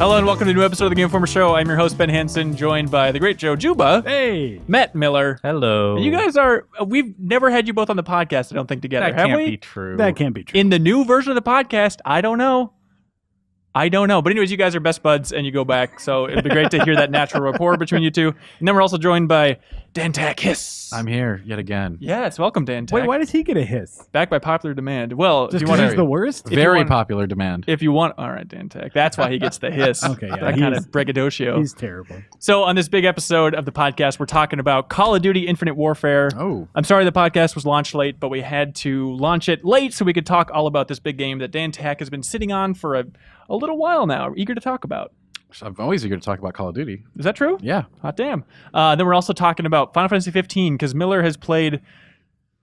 Hello and welcome to a new episode of the Game Informer Show. I'm your host, Ben Hanson, joined by the great Joe Juba. Hey. Matt Miller. Hello. And you guys we've never had you both on the podcast, I don't think, together, That have can't we? be true. That can't be true. In the new version of the podcast, I don't know. But anyways, you guys are best buds and you go back, so it'd be great to hear that natural rapport between you two. And then we're also joined by Dan Tack. Hiss. I'm here yet again. Yes, welcome, Dan Tack. Wait, why does he get a hiss? Back by popular demand. Well, Just if you because want he's the worst? Very popular demand. If you want, all right, Dan Tack. That's why he gets the hiss. Okay, yeah, that kind of braggadocio. He's terrible. So on this big episode of the podcast, we're talking about Call of Duty Infinite Warfare. Oh. I'm sorry the podcast was launched late, but we had to launch it late so we could talk all about this big game that Dan Tack has been sitting on for a little while now, eager to talk about. I'm always eager to talk about Call of Duty. Is that true? Yeah. Hot damn. Then we're also talking about Final Fantasy 15 because Miller has played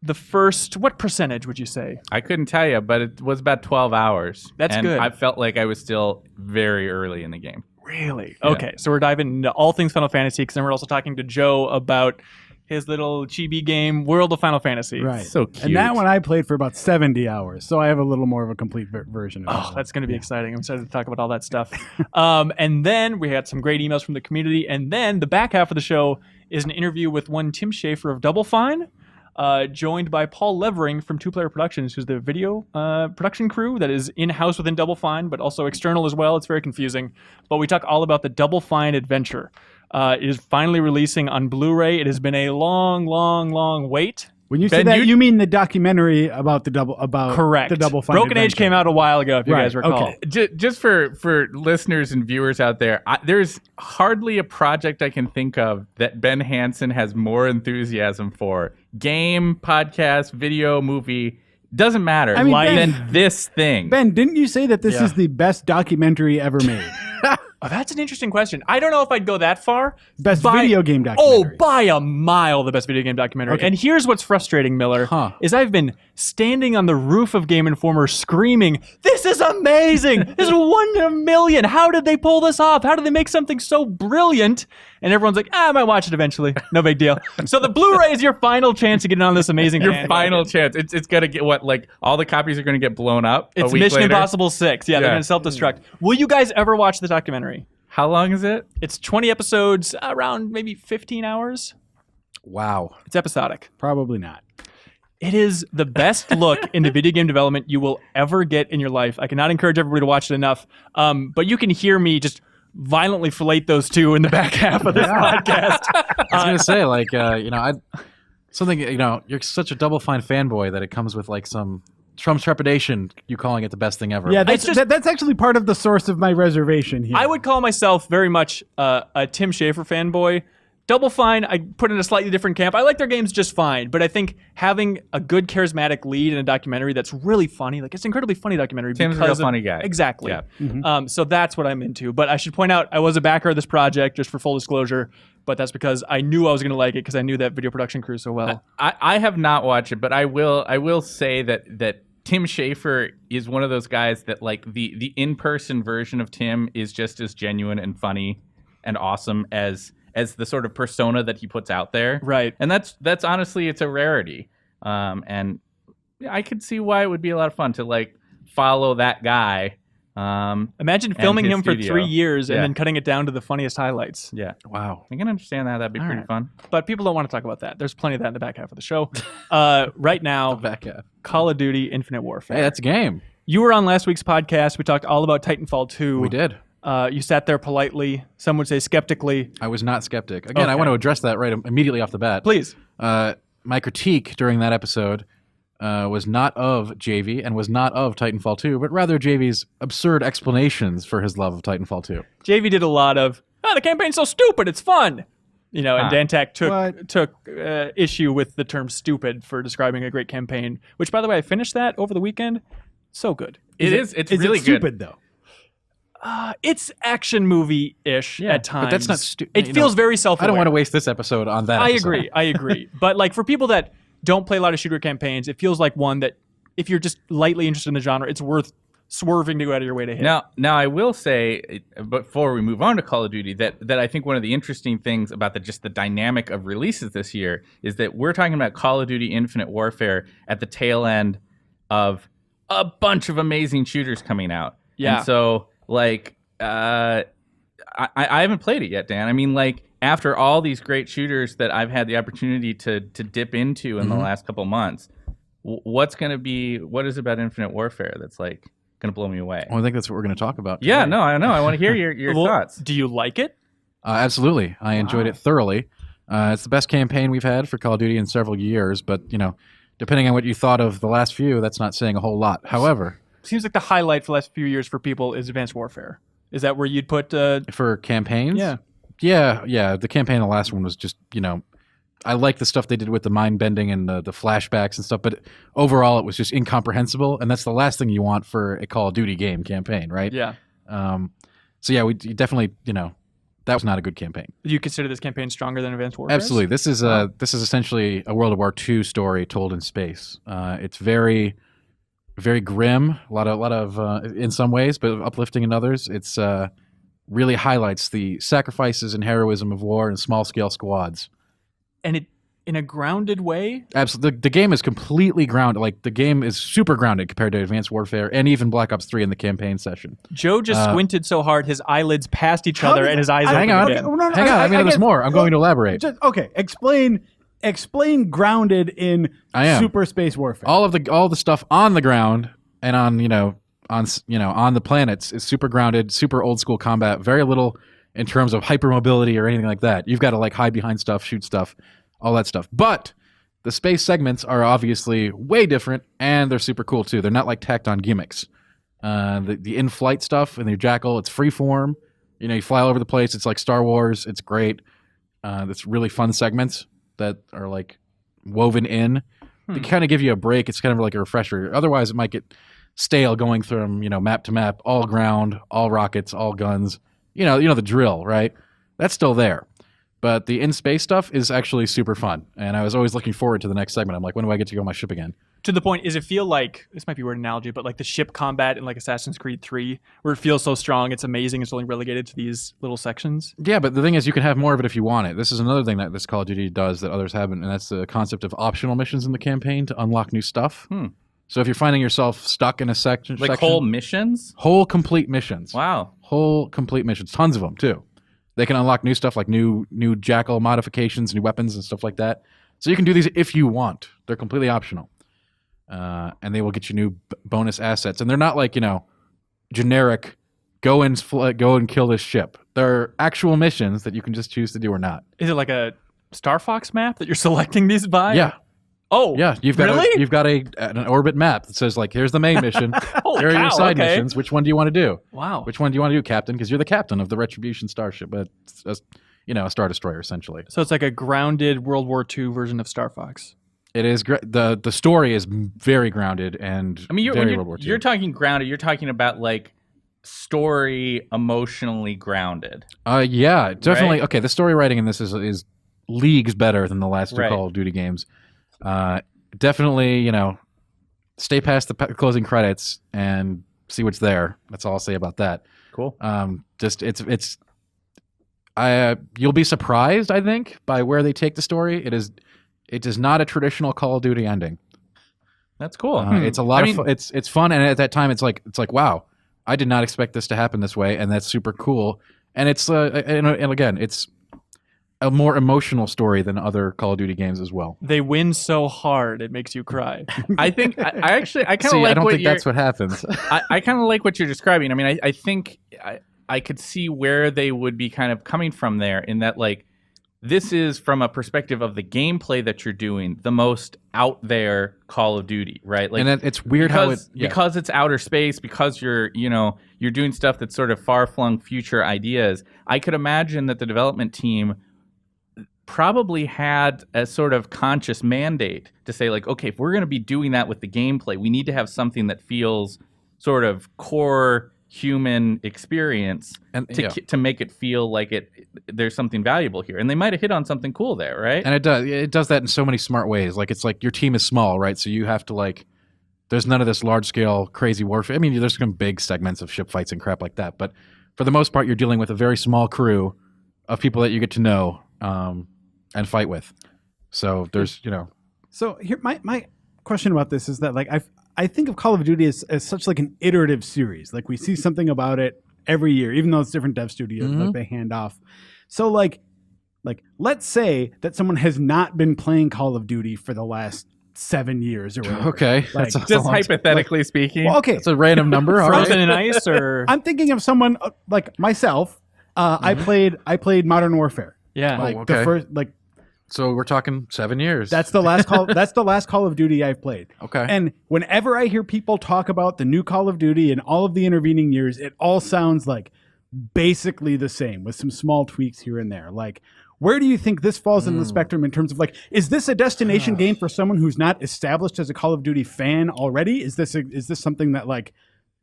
the first, what percentage would you say? I couldn't tell you, but it was about 12 hours. That's and good. I felt like I was still very early in the game. Really? Yeah. Okay, so we're diving into all things Final Fantasy because then we're also talking to Joe about his little chibi game, World of Final Fantasy. Right. So cute. And that one I played for about 70 hours, so I have a little more of a complete version of it. Oh, that's going to be exciting. I'm excited to talk about all that stuff. And then we had some great emails from the community. And then the back half of the show is an interview with one Tim Schafer of Double Fine, joined by Paul Levering from Two Player Productions, who's the video production crew that is in-house within Double Fine, but also external as well. It's very confusing. But we talk all about the Double Fine adventure. It is finally releasing on Blu-ray. It has been a long wait. When you say Ben, that, you mean the documentary about the double Correct. the Double Fine Broken Age adventure. came out a while ago, if you Right, guys recall. okay. Just for listeners and viewers out there, there's hardly a project I can think of that Ben Hanson has more enthusiasm for. Game, podcast, video, movie, doesn't matter. I mean, Ben- than this thing. Ben, didn't you say that this Yeah. is the best documentary ever made? Oh, that's an interesting question. I don't know if I'd go that far. Best By- video game Oh, documentary. by a mile, the best video game documentary. Okay. And here's what's frustrating, Miller, is I've been standing on the roof of Game Informer screaming, "This is amazing! This is 1 in a million! How did they pull this off? How did they make something so brilliant?" And everyone's like, I might watch it eventually. No big deal. So the Blu-ray is your final chance to get in on this amazing Your bandwagon. final chance. It's gonna get all the copies are gonna get blown up. It's a week Mission later. Impossible 6. Yeah, they're Yeah. going to self-destruct. Will you guys ever watch the documentary? How long is it? It's 20 episodes, around maybe 15 hours. Wow. It's episodic. Probably not. It is the best look into video game development you will ever get in your life. I cannot encourage everybody to watch it enough. But you can hear me just violently fillet those two in the back half of this podcast. I was going to say, like, you're such a Double Fine fanboy that it comes with, like, some trepidation, you calling it the best thing ever. Yeah, that's, It's just- that's actually part of the source of my reservation here. I would call myself very much a Tim Schafer fanboy. Double Fine, I put in a slightly different camp. I like their games just fine, but I think having a good charismatic lead in a documentary that's really funny, like it's an incredibly funny documentary. Tim's a because real of- funny guy. Exactly. Yeah. So that's what I'm into. But I should point out, I was a backer of this project, just for full disclosure, but that's because I knew I was going to like it because I knew that video production crew so well. I have not watched it, but I will say that Tim Schafer is one of those guys that, like, the in-person version of Tim is just as genuine and funny and awesome as the sort of persona that he puts out there. Right. And that's honestly, it's a rarity. And I could see why it would be a lot of fun to, like, follow that guy. Imagine filming his him for studio. 3 years and Yeah. then cutting it down to the funniest highlights. Yeah. Wow. I can understand that. That'd be All pretty right. fun. But people don't want to talk about that. There's plenty of that in the back half of the show. Right now, Back up. Call of Duty Infinite Warfare. Hey, that's a game. You were on last week's podcast. We talked all about Titanfall 2. We did. You sat there politely, some would say skeptically. I was not skeptic. Again, I Okay. want to address that right immediately off the bat. Please. My critique during that episode was not of JV and was not of Titanfall 2, but rather JV's absurd explanations for his love of Titanfall 2. JV did a lot of, the campaign's so stupid, it's fun. And Dantak took issue with the term stupid for describing a great campaign, which, by the way, I finished that over the weekend. So good. It's Is really it stupid, good. though? It's action movie-ish at times. But that's not stupid. It feels very self-aware. I don't want to waste this episode on that episode. I agree. But like for people that don't play a lot of shooter campaigns, it feels like one that if you're just lightly interested in the genre, it's worth swerving to go out of your way to hit. Now I will say, before we move on to Call of Duty, that I think one of the interesting things about the dynamic of releases this year is that we're talking about Call of Duty Infinite Warfare at the tail end of a bunch of amazing shooters coming out. Yeah. And so, like, I haven't played it yet, Dan. I mean, like, after all these great shooters that I've had the opportunity to dip into in the last couple months, what is it about Infinite Warfare that's like going to blow me away? Well, I think that's what we're going to talk about Yeah, today. no, I know. I want to hear your thoughts. Do you like it? Absolutely. I enjoyed it thoroughly. It's the best campaign we've had for Call of Duty in several years, but, depending on what you thought of the last few, that's not saying a whole lot. However... Seems like the highlight for the last few years for people is Advanced Warfare. Is that where you'd put... For campaigns? Yeah. Yeah. The campaign, the last one was just, I like the stuff they did with the mind bending and the flashbacks and stuff, but overall it was just incomprehensible, and that's the last thing you want for a Call of Duty game campaign, right? Yeah. So yeah, we definitely, that was not a good campaign. Do you consider this campaign stronger than Advanced Warfare? Absolutely. This is essentially a World War II story told in space. It's very, very grim. A lot of in some ways, but uplifting in others. It's really highlights the sacrifices and heroism of war and small scale squads. And it in a grounded way? Absolutely. The game is completely grounded. Like, the game is super grounded compared to Advanced Warfare and even Black Ops 3 in the campaign session. Joe just squinted so hard his eyelids passed each other and his eyes Hang on. opened again. Hang on. I mean, there's more. I'm going to elaborate. Explain grounded in super space warfare. All the stuff on the ground and on the planets is super grounded, super old school combat. Very little in terms of hypermobility or anything like that. You've got to like hide behind stuff, shoot stuff, all that stuff. But the space segments are obviously way different, and they're super cool too. They're not like tacked on gimmicks. The in-flight stuff and your Jackal, it's freeform. You fly all over the place. It's like Star Wars. It's great. It's really fun segments that are like woven in. They kind of give you a break. It's kind of like a refresher. Otherwise, it might get stale going from map to map, all ground, all rockets, all guns. The drill, right? That's still there. But the in-space stuff is actually super fun. And I was always looking forward to the next segment. I'm like, when do I get to go on my ship again? To the point, does it feel like, this might be a weird analogy, but like the ship combat in like Assassin's Creed 3, where it feels so strong, it's amazing, it's only relegated to these little sections? Yeah, but the thing is, you can have more of it if you want it. This is another thing that this Call of Duty does that others haven't, and that's the concept of optional missions in the campaign to unlock new stuff. So if you're finding yourself stuck in a section... Like whole missions? Whole complete missions. Wow. Whole complete missions. Tons of them, too. They can unlock new stuff like new Jackal modifications, new weapons and stuff like that. So you can do these if you want. They're completely optional. And they will get you new bonus assets. And they're not like, generic, go and kill this ship. They're actual missions that you can just choose to do or not. Is it like a Star Fox map that you're selecting these by? Yeah. Oh, yeah. You've got an orbit map that says like, here's the main mission. Here are your side missions. Which one do you want to do? Wow. Which one do you want to do, Captain? Because you're the captain of the Retribution starship, but it's a Star Destroyer essentially. So it's like a grounded World War II version of Star Fox. It is the story is very grounded and very World War II. You're talking grounded. You're talking about like story emotionally grounded. Yeah, definitely. Right? Okay, the story writing in this is leagues better than the last two Call of Duty games. Definitely, stay past the closing credits and see what's there. That's all I'll say about that. Cool. You'll be surprised, I think, by where they take the story. It is not a traditional Call of Duty ending. That's cool. It's a lot of fun. It's fun, and at that time, it's like wow, I did not expect this to happen this way, and that's super cool. And it's and again, it's a more emotional story than other Call of Duty games as well. They win so hard it makes you cry. I think I kind of like. I don't think that's what happens. I kind of like what you're describing. I mean, I think I could see where they would be kind of coming from there, in that like this is from a perspective of the gameplay that you're doing, the most out there Call of Duty, right? Like, and it's weird because it's outer space, because you're doing stuff that's sort of far flung future ideas. I could imagine that the development team probably had a sort of conscious mandate to say like, okay, if we're going to be doing that with the gameplay, we need to have something that feels sort of core human experience to make it feel like there's something valuable here. And they might have hit on something cool there, right? And it does that in so many smart ways. Like, it's like your team is small, right? So you have to like, there's none of this large scale crazy warfare. I mean, there's some big segments of ship fights and crap like that, but for the most part, you're dealing with a very small crew of people that you get to know and fight with. So there's, So here, my question about this is that like I think of Call of Duty as such like an iterative series. Like, we see something about it every year, even though it's different dev studios, like they hand off. So like let's say that someone has not been playing Call of Duty for the last 7 years or whatever. Okay, Like, that's Just hypothetically speaking. well, okay. That's a random number. All Frozen right. in ice, or I'm thinking of someone like myself. I played Modern Warfare. yeah, Like okay. the first So we're talking 7 years. that's the last Call of Duty I've played. okay. And whenever I hear people talk about the new Call of Duty and all of the intervening years, it all sounds like basically the same with some small tweaks here and there. Like, where do you think this falls in the spectrum in terms of like, is this a destination game for someone who's not established as a Call of Duty fan already? Is this something that like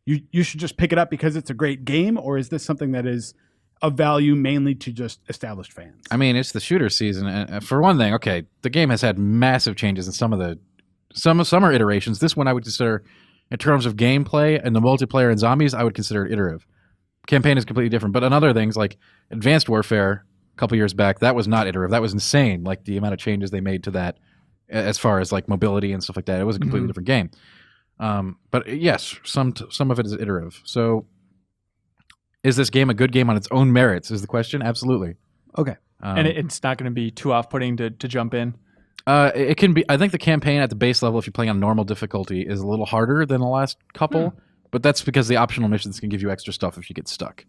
you should just pick it up because it's a great game, or is this something that is of value mainly to just established fans? I mean, it's the shooter season. And for one thing, okay, the game has had massive changes in some are iterations. This one I would consider, in terms of gameplay and the multiplayer and zombies, I would consider it iterative. Campaign is completely different. But on other things, like Advanced Warfare, a couple years back, that was not iterative. That was insane, like the amount of changes they made to that as far as like mobility and stuff like that. It was a completely different game. But yes, some of it is iterative. So is this game a good game on its own merits is the question? Absolutely. Okay. and it's not going to be too off-putting to jump in. It can be. I think the campaign at the base level, if you're playing on normal difficulty, is a little harder than the last couple. But that's because the optional missions can give you extra stuff if you get stuck.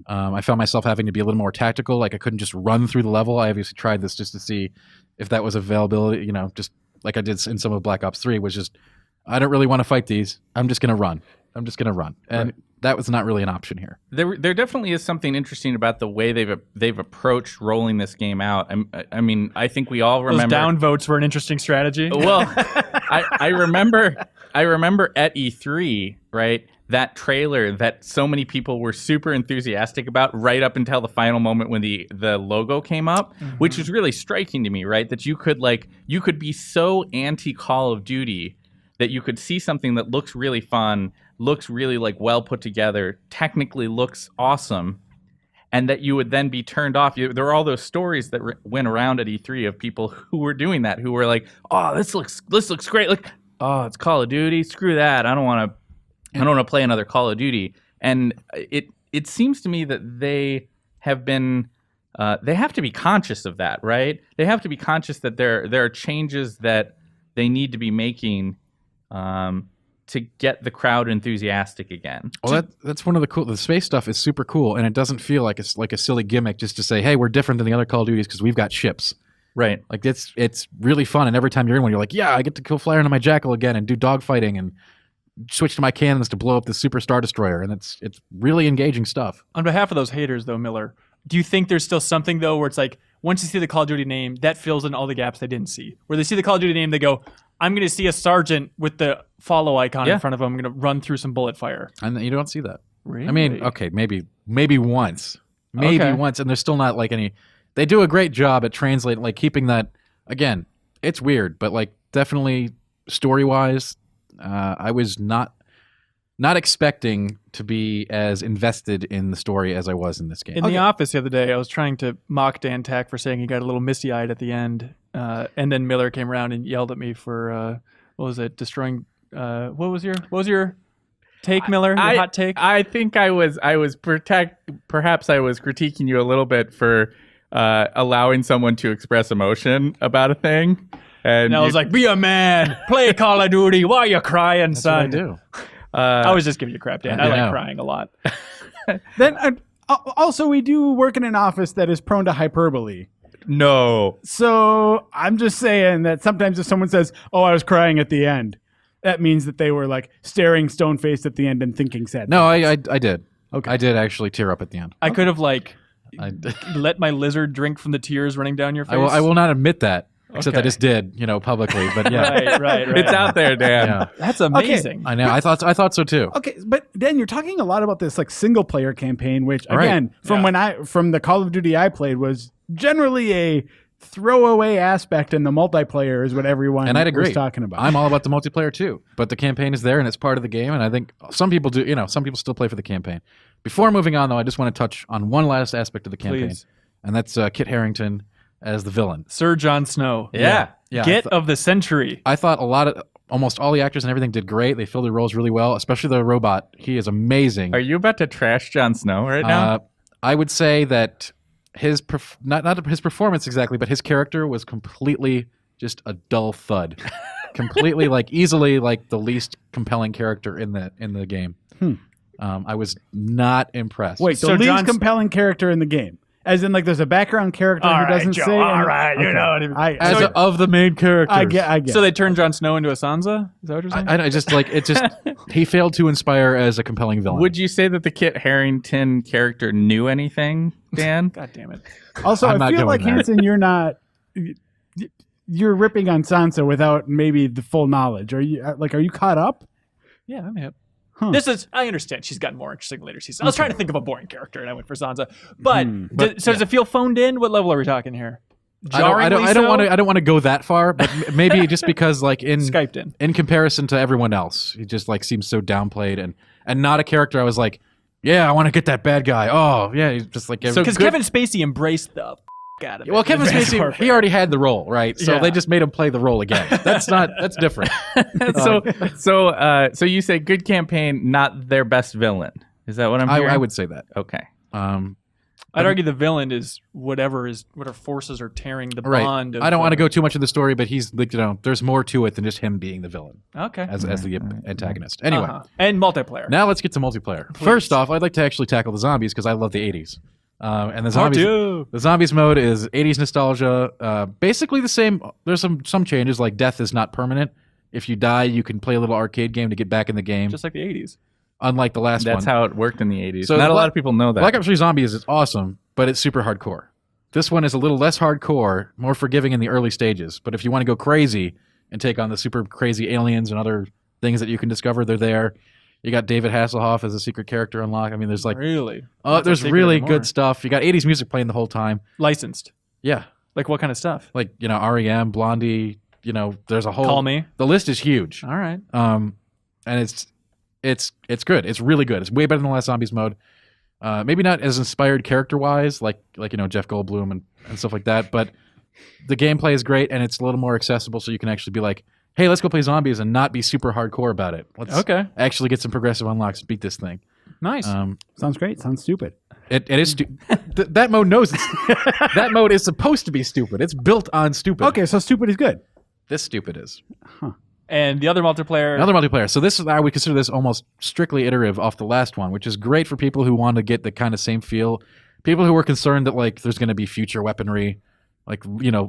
I found myself having to be a little more tactical. Like I couldn't just run through the level. I obviously tried this just to see if that was availability. You know, just like I did in some of Black Ops 3, was just I don't really want to fight these. I'm just gonna run. And that was not really an option here. There definitely is something interesting about the way they've approached rolling this game out. I mean, I think we all remember Those downvotes were an interesting strategy. Well, I remember at E3, right? That trailer that so many people were super enthusiastic about right up until the final moment when the logo came up, which was really striking to me, right? That you could be so anti Call of Duty that you could see something that looks really fun, looks really like well put together, technically looks awesome, and that you would then be turned off. There were all those stories that went around at E3 of people who were doing that, who were like, "Oh, this looks great. Like, oh, it's Call of Duty. Screw that. I don't want to play another Call of Duty." And it seems to me that they have been they have to be conscious of that, right? They have to be conscious that there are changes that they need to be making to get the crowd enthusiastic again. Well, that's one of the cool. The space stuff is super cool, and it doesn't feel like it's like a silly gimmick just to say, "Hey, we're different than the other Call of Duties because we've got ships." Right. Like it's really fun, and every time you're in one, you're like, "Yeah, I get to go fly into my Jackal again and do dogfighting and switch to my cannons to blow up the Super Star Destroyer," and it's really engaging stuff. On behalf of those haters, though, Miller, do you think there's still something, though, where it's like, once you see the Call of Duty name, that fills in all the gaps they didn't see? Where they see the Call of Duty name, they go, I'm going to see a sergeant with the follow icon in front of him. I'm going to run through some bullet fire. And you don't see that. Really? I mean, okay, maybe once. Maybe once, and there's still not like any... They do a great job at translating, like keeping that... Again, it's weird, but like definitely story-wise, I was not expecting to be as invested in the story as I was in this game. In the office the other day, I was trying to mock Dan Tack for saying he got a little misty-eyed at the end, and then Miller came around and yelled at me for what was it? Destroying. What was your take, Miller? Your hot take? I think perhaps I was critiquing you a little bit for allowing someone to express emotion about a thing. And I was like, "Be a man, play Call of Duty. Why are you crying, That's what I son?" do. I was just giving you crap, Dan. I like crying a lot. Then also we do work in an office that is prone to hyperbole. No. So I'm just saying that sometimes if someone says, "Oh, I was crying at the end," that means that they were like staring stone-faced at the end and thinking sad. No, I did. Okay. I did actually tear up at the end. I could have like I let my lizard drink from the tears running down your face. I will not admit that, except I Okay. just did, publicly. But yeah, Right. It's out there, Dan. yeah. That's amazing. I know. I thought so too. Okay, but Dan, you're talking a lot about this like single player campaign, which Right. again, from the Call of Duty I played was generally a throwaway aspect, and the multiplayer is what everyone And I'd agree. was talking about. I'm all about the multiplayer too, but the campaign is there and it's part of the game. And I think some people do. Some people still play for the campaign. Before moving on, though, I just want to touch on one last aspect of the campaign, Please. and that's Kit Harington as the villain. Sir Jon Snow. Yeah. Yeah. Get of the century. I thought a lot of almost all the actors and everything did great. They filled their roles really well, especially the robot. He is amazing. Are you about to trash Jon Snow right now? I would say that his not his performance exactly, but his character was completely just a dull thud. Completely easily the least compelling character in the game. I was not impressed. Wait, the least compelling character in the game. As in, there's a background character who doesn't say anything. All right, you know what I mean. Of the main characters. I get. So they turned Jon Snow into a Sansa? Is that what you're saying? I just he failed to inspire as a compelling villain. Would you say that the Kit Harington character knew anything, Dan? God damn it. Also, I feel like Hanson, you're ripping on Sansa without maybe the full knowledge. Are you caught up? Yeah, I'm hip. Huh. I understand she's gotten more interesting later seasons. I was trying to think of a boring character and I went for Sansa. But does it feel phoned in? What level are we talking here? I don't want to go that far, but maybe just because Skyped in comparison to everyone else, he just seems so downplayed and not a character I was like, yeah, I want to get that bad guy. Oh, yeah, he's just because Kevin Spacey embraced the out of it. Well, Kevin Spacey, he already had the role, right? So they just made him play the role again. That's different. So you say good campaign, not their best villain. Is that what I'm hearing? I would say that. Okay. I'd argue the villain is whatever forces are tearing the bond. I don't want to go too much in the story, but he's there's more to it than just him being the villain. Okay. As the antagonist. Anyway. And multiplayer. Now let's get to multiplayer. Please. First off, I'd like to actually tackle the zombies because I love the 80s. And the zombies mode is 80s nostalgia. Basically the same. There's some changes, like death is not permanent. If you die, you can play a little arcade game to get back in the game. Just like the 80s. Unlike the last one. That's how it worked in the 80s. So not a lot of people know that. Black Ops 3 Zombies is awesome, but it's super hardcore. This one is a little less hardcore, more forgiving in the early stages. But if you want to go crazy and take on the super crazy aliens and other things that you can discover, they're there. You got David Hasselhoff as a secret character unlocked. I mean, there's really? There's really good stuff. You got 80s music playing the whole time. Licensed. Yeah. Like what kind of stuff? Like, REM, Blondie, there's a whole... Call Me. The list is huge. All right. And it's good. It's really good. It's way better than the last Zombies mode. Maybe not as inspired character-wise, like Jeff Goldblum and stuff like that, but the gameplay is great, and it's a little more accessible, so you can actually be like, hey, let's go play zombies and not be super hardcore about it. Let's actually get some progressive unlocks and beat this thing. Nice. Sounds great. Sounds stupid. It is that mode knows that mode is supposed to be stupid. It's built on stupid. Okay, so stupid is good. This stupid is. Huh. And the other multiplayer. So this is, I would consider this almost strictly iterative off the last one, which is great for people who want to get the kind of same feel. People who were concerned that there's going to be future weaponry,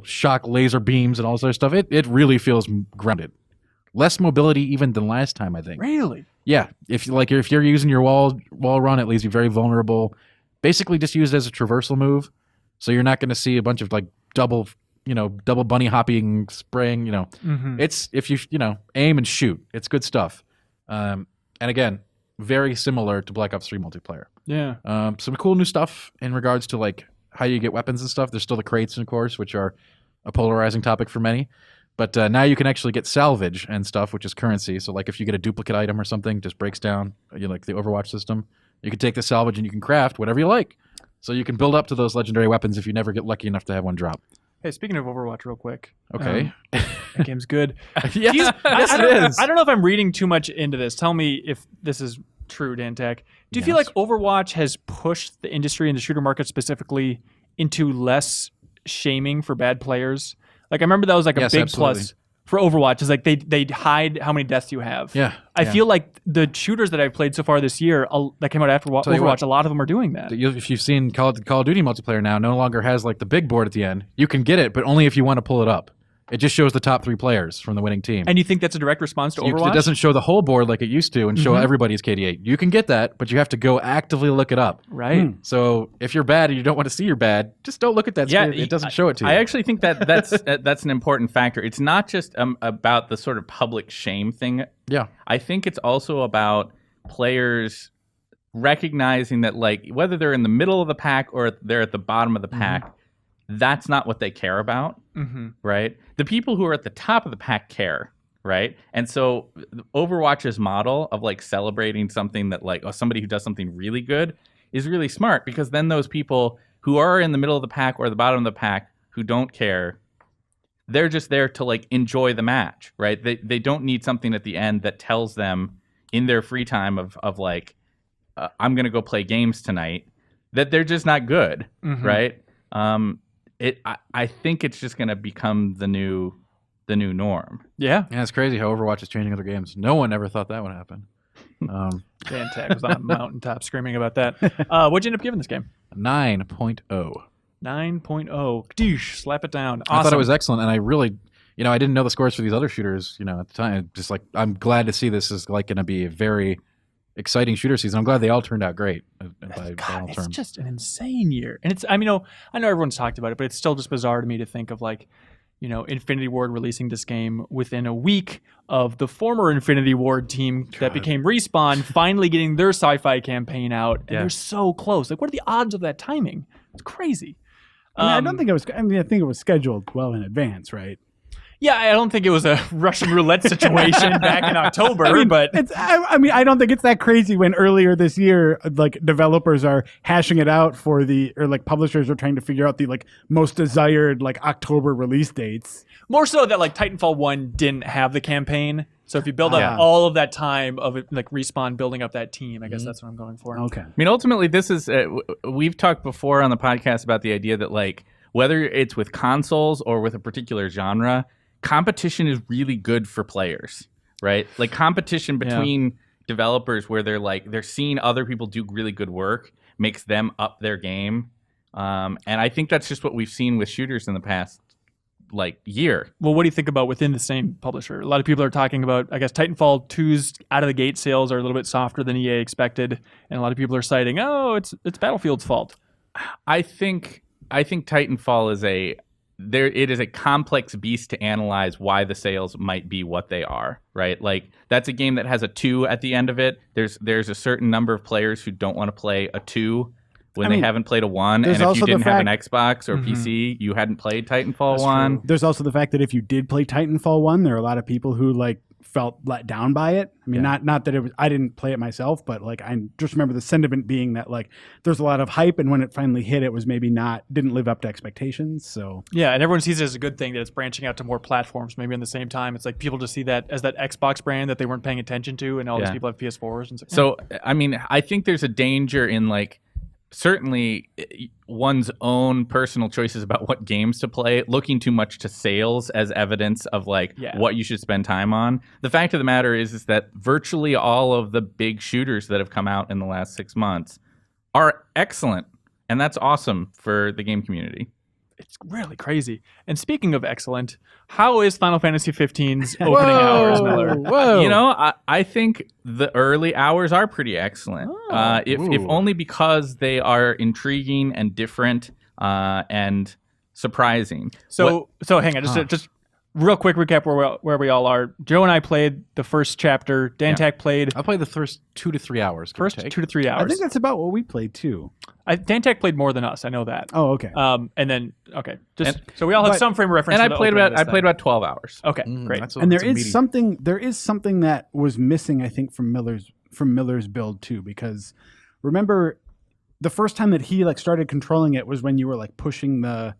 shock laser beams and all this other stuff. It really feels grounded. Less mobility even than last time, I think. Really? Yeah. If you're using your wall run, it leaves you very vulnerable. Basically just use it as a traversal move. So you're not going to see a bunch of double bunny hopping, spraying, It's if you aim and shoot. It's good stuff. And again, very similar to Black Ops 3 multiplayer. Yeah. Some cool new stuff in regards to how you get weapons and stuff. There's still the crates, of course, which are a polarizing topic for many. But now you can actually get salvage and stuff, which is currency. So if you get a duplicate item or something, just breaks down, like the Overwatch system, you can take the salvage and you can craft whatever you like. So you can build up to those legendary weapons if you never get lucky enough to have one drop. Hey, speaking of Overwatch real quick. Okay. That game's good. Yes, it is. I don't know if I'm reading too much into this. Tell me if this is true, Dan Tack. Do you feel like Overwatch has pushed the industry and the shooter market specifically into less shaming for bad players? I remember that was a big absolutely. plus for Overwatch. Is they hide how many deaths you have. Yeah. I feel like the shooters that I've played so far this year that came out after Overwatch, a lot of them are doing that. If you've seen Call of Duty multiplayer now, no longer has the big board at the end. You can get it, but only if you want to pull it up. It just shows the top 3 players from the winning team. And you think that's a direct response to Overwatch? It doesn't show the whole board like it used to and show everybody's KD8. You can get that, but you have to go actively look it up. Right. So if you're bad and you don't want to see you're bad, just don't look at that screen. It doesn't show it to you. I actually think that's an important factor. It's not just about the sort of public shame thing. Yeah. I think it's also about players recognizing that whether they're in the middle of the pack or they're at the bottom of the pack, that's not what they care about, right? The people who are at the top of the pack care, right? And so Overwatch's model of celebrating something that somebody who does something really good is really smart, because then those people who are in the middle of the pack or the bottom of the pack who don't care, they're just there to like enjoy the match, right? They don't need something at the end that tells them in their free time of like, I'm gonna go play games tonight, that they're just not good, right? I think it's just gonna become the new norm. Yeah. Yeah, it's crazy how Overwatch is changing other games. No one ever thought that would happen. Dan Tack was on a mountaintop screaming about that. What'd you end up giving this game? 9.0. 9.0. Deesh, slap it down. Awesome. I thought it was excellent, and I really, I didn't know the scores for these other shooters, at the time. Just like, I'm glad to see this is like going to be a very exciting shooter season. I'm glad they all turned out great. By all it's terms. just an insane year. And it's, I know everyone's talked about it, but it's still just bizarre to me to think of like, Infinity Ward releasing this game within a week of the former Infinity Ward team that became Respawn finally getting their sci-fi campaign out. And they're so close. Like, what are the odds of that timing? It's crazy. I don't think it was. I think it was scheduled well in advance, right? Yeah, I don't think it was a Russian roulette situation back in October, but I don't think it's that crazy when earlier this year, like developers are hashing it out or like publishers are trying to figure out the like most desired like October release dates. More so that like Titanfall 1 didn't have the campaign. So if you build up all of that time of it, like Respawn building up that team, I guess that's what I'm going for. Okay. I mean, ultimately, this is we've talked before on the podcast about the idea that like whether it's with consoles or with a particular genre, competition is really good for players, right? Like competition between developers where they're seeing other people do really good work makes them up their game. And I think that's just what we've seen with shooters in the past year. Well, what do you think about within the same publisher? A lot of people are talking about, I guess, Titanfall 2's out of the gate sales are a little bit softer than EA expected. And a lot of people are citing, it's Battlefield's fault. I think Titanfall is it is a complex beast to analyze why the sales might be what they are, right? Like that's a game that has a 2 at the end of it. There's a certain number of players who don't want to play a 2 when they haven't played a 1. And if you didn't have an Xbox or PC, you hadn't played Titanfall 1. True. There's also the fact that if you did play Titanfall 1, there are a lot of people who felt let down by it. I mean, not that it was, I didn't play it myself, but I just remember the sentiment being that there's a lot of hype, and when it finally hit, it was maybe didn't live up to expectations. So yeah, and everyone sees it as a good thing that it's branching out to more platforms. Maybe at the same time, it's like people just see that as that Xbox brand that they weren't paying attention to, and all these people have PS4s and stuff. So I mean, I think there's a danger in certainly one's own personal choices about what games to play, looking too much to sales as evidence of what you should spend time on. The fact of the matter is that virtually all of the big shooters that have come out in the last 6 months are excellent, and that's awesome for the game community. It's really crazy. And speaking of excellent, how is Final Fantasy 15's opening hours, Miller? Whoa. I think the early hours are pretty excellent. If only because they are intriguing and different and surprising. So hang on, just real quick recap where we all are. Joe and I played the first chapter. Dan Tack played. I played the first 2 to 3 hours. First 2 to 3 hours. I think that's about what we played too. Dan Tack played more than us. I know that. Oh, okay. And then so we all have some frame of reference. And I played about 12 hours. Okay, great. And there is something that was missing, I think, from Miller's build too, because remember the first time that he started controlling it was when you were pushing the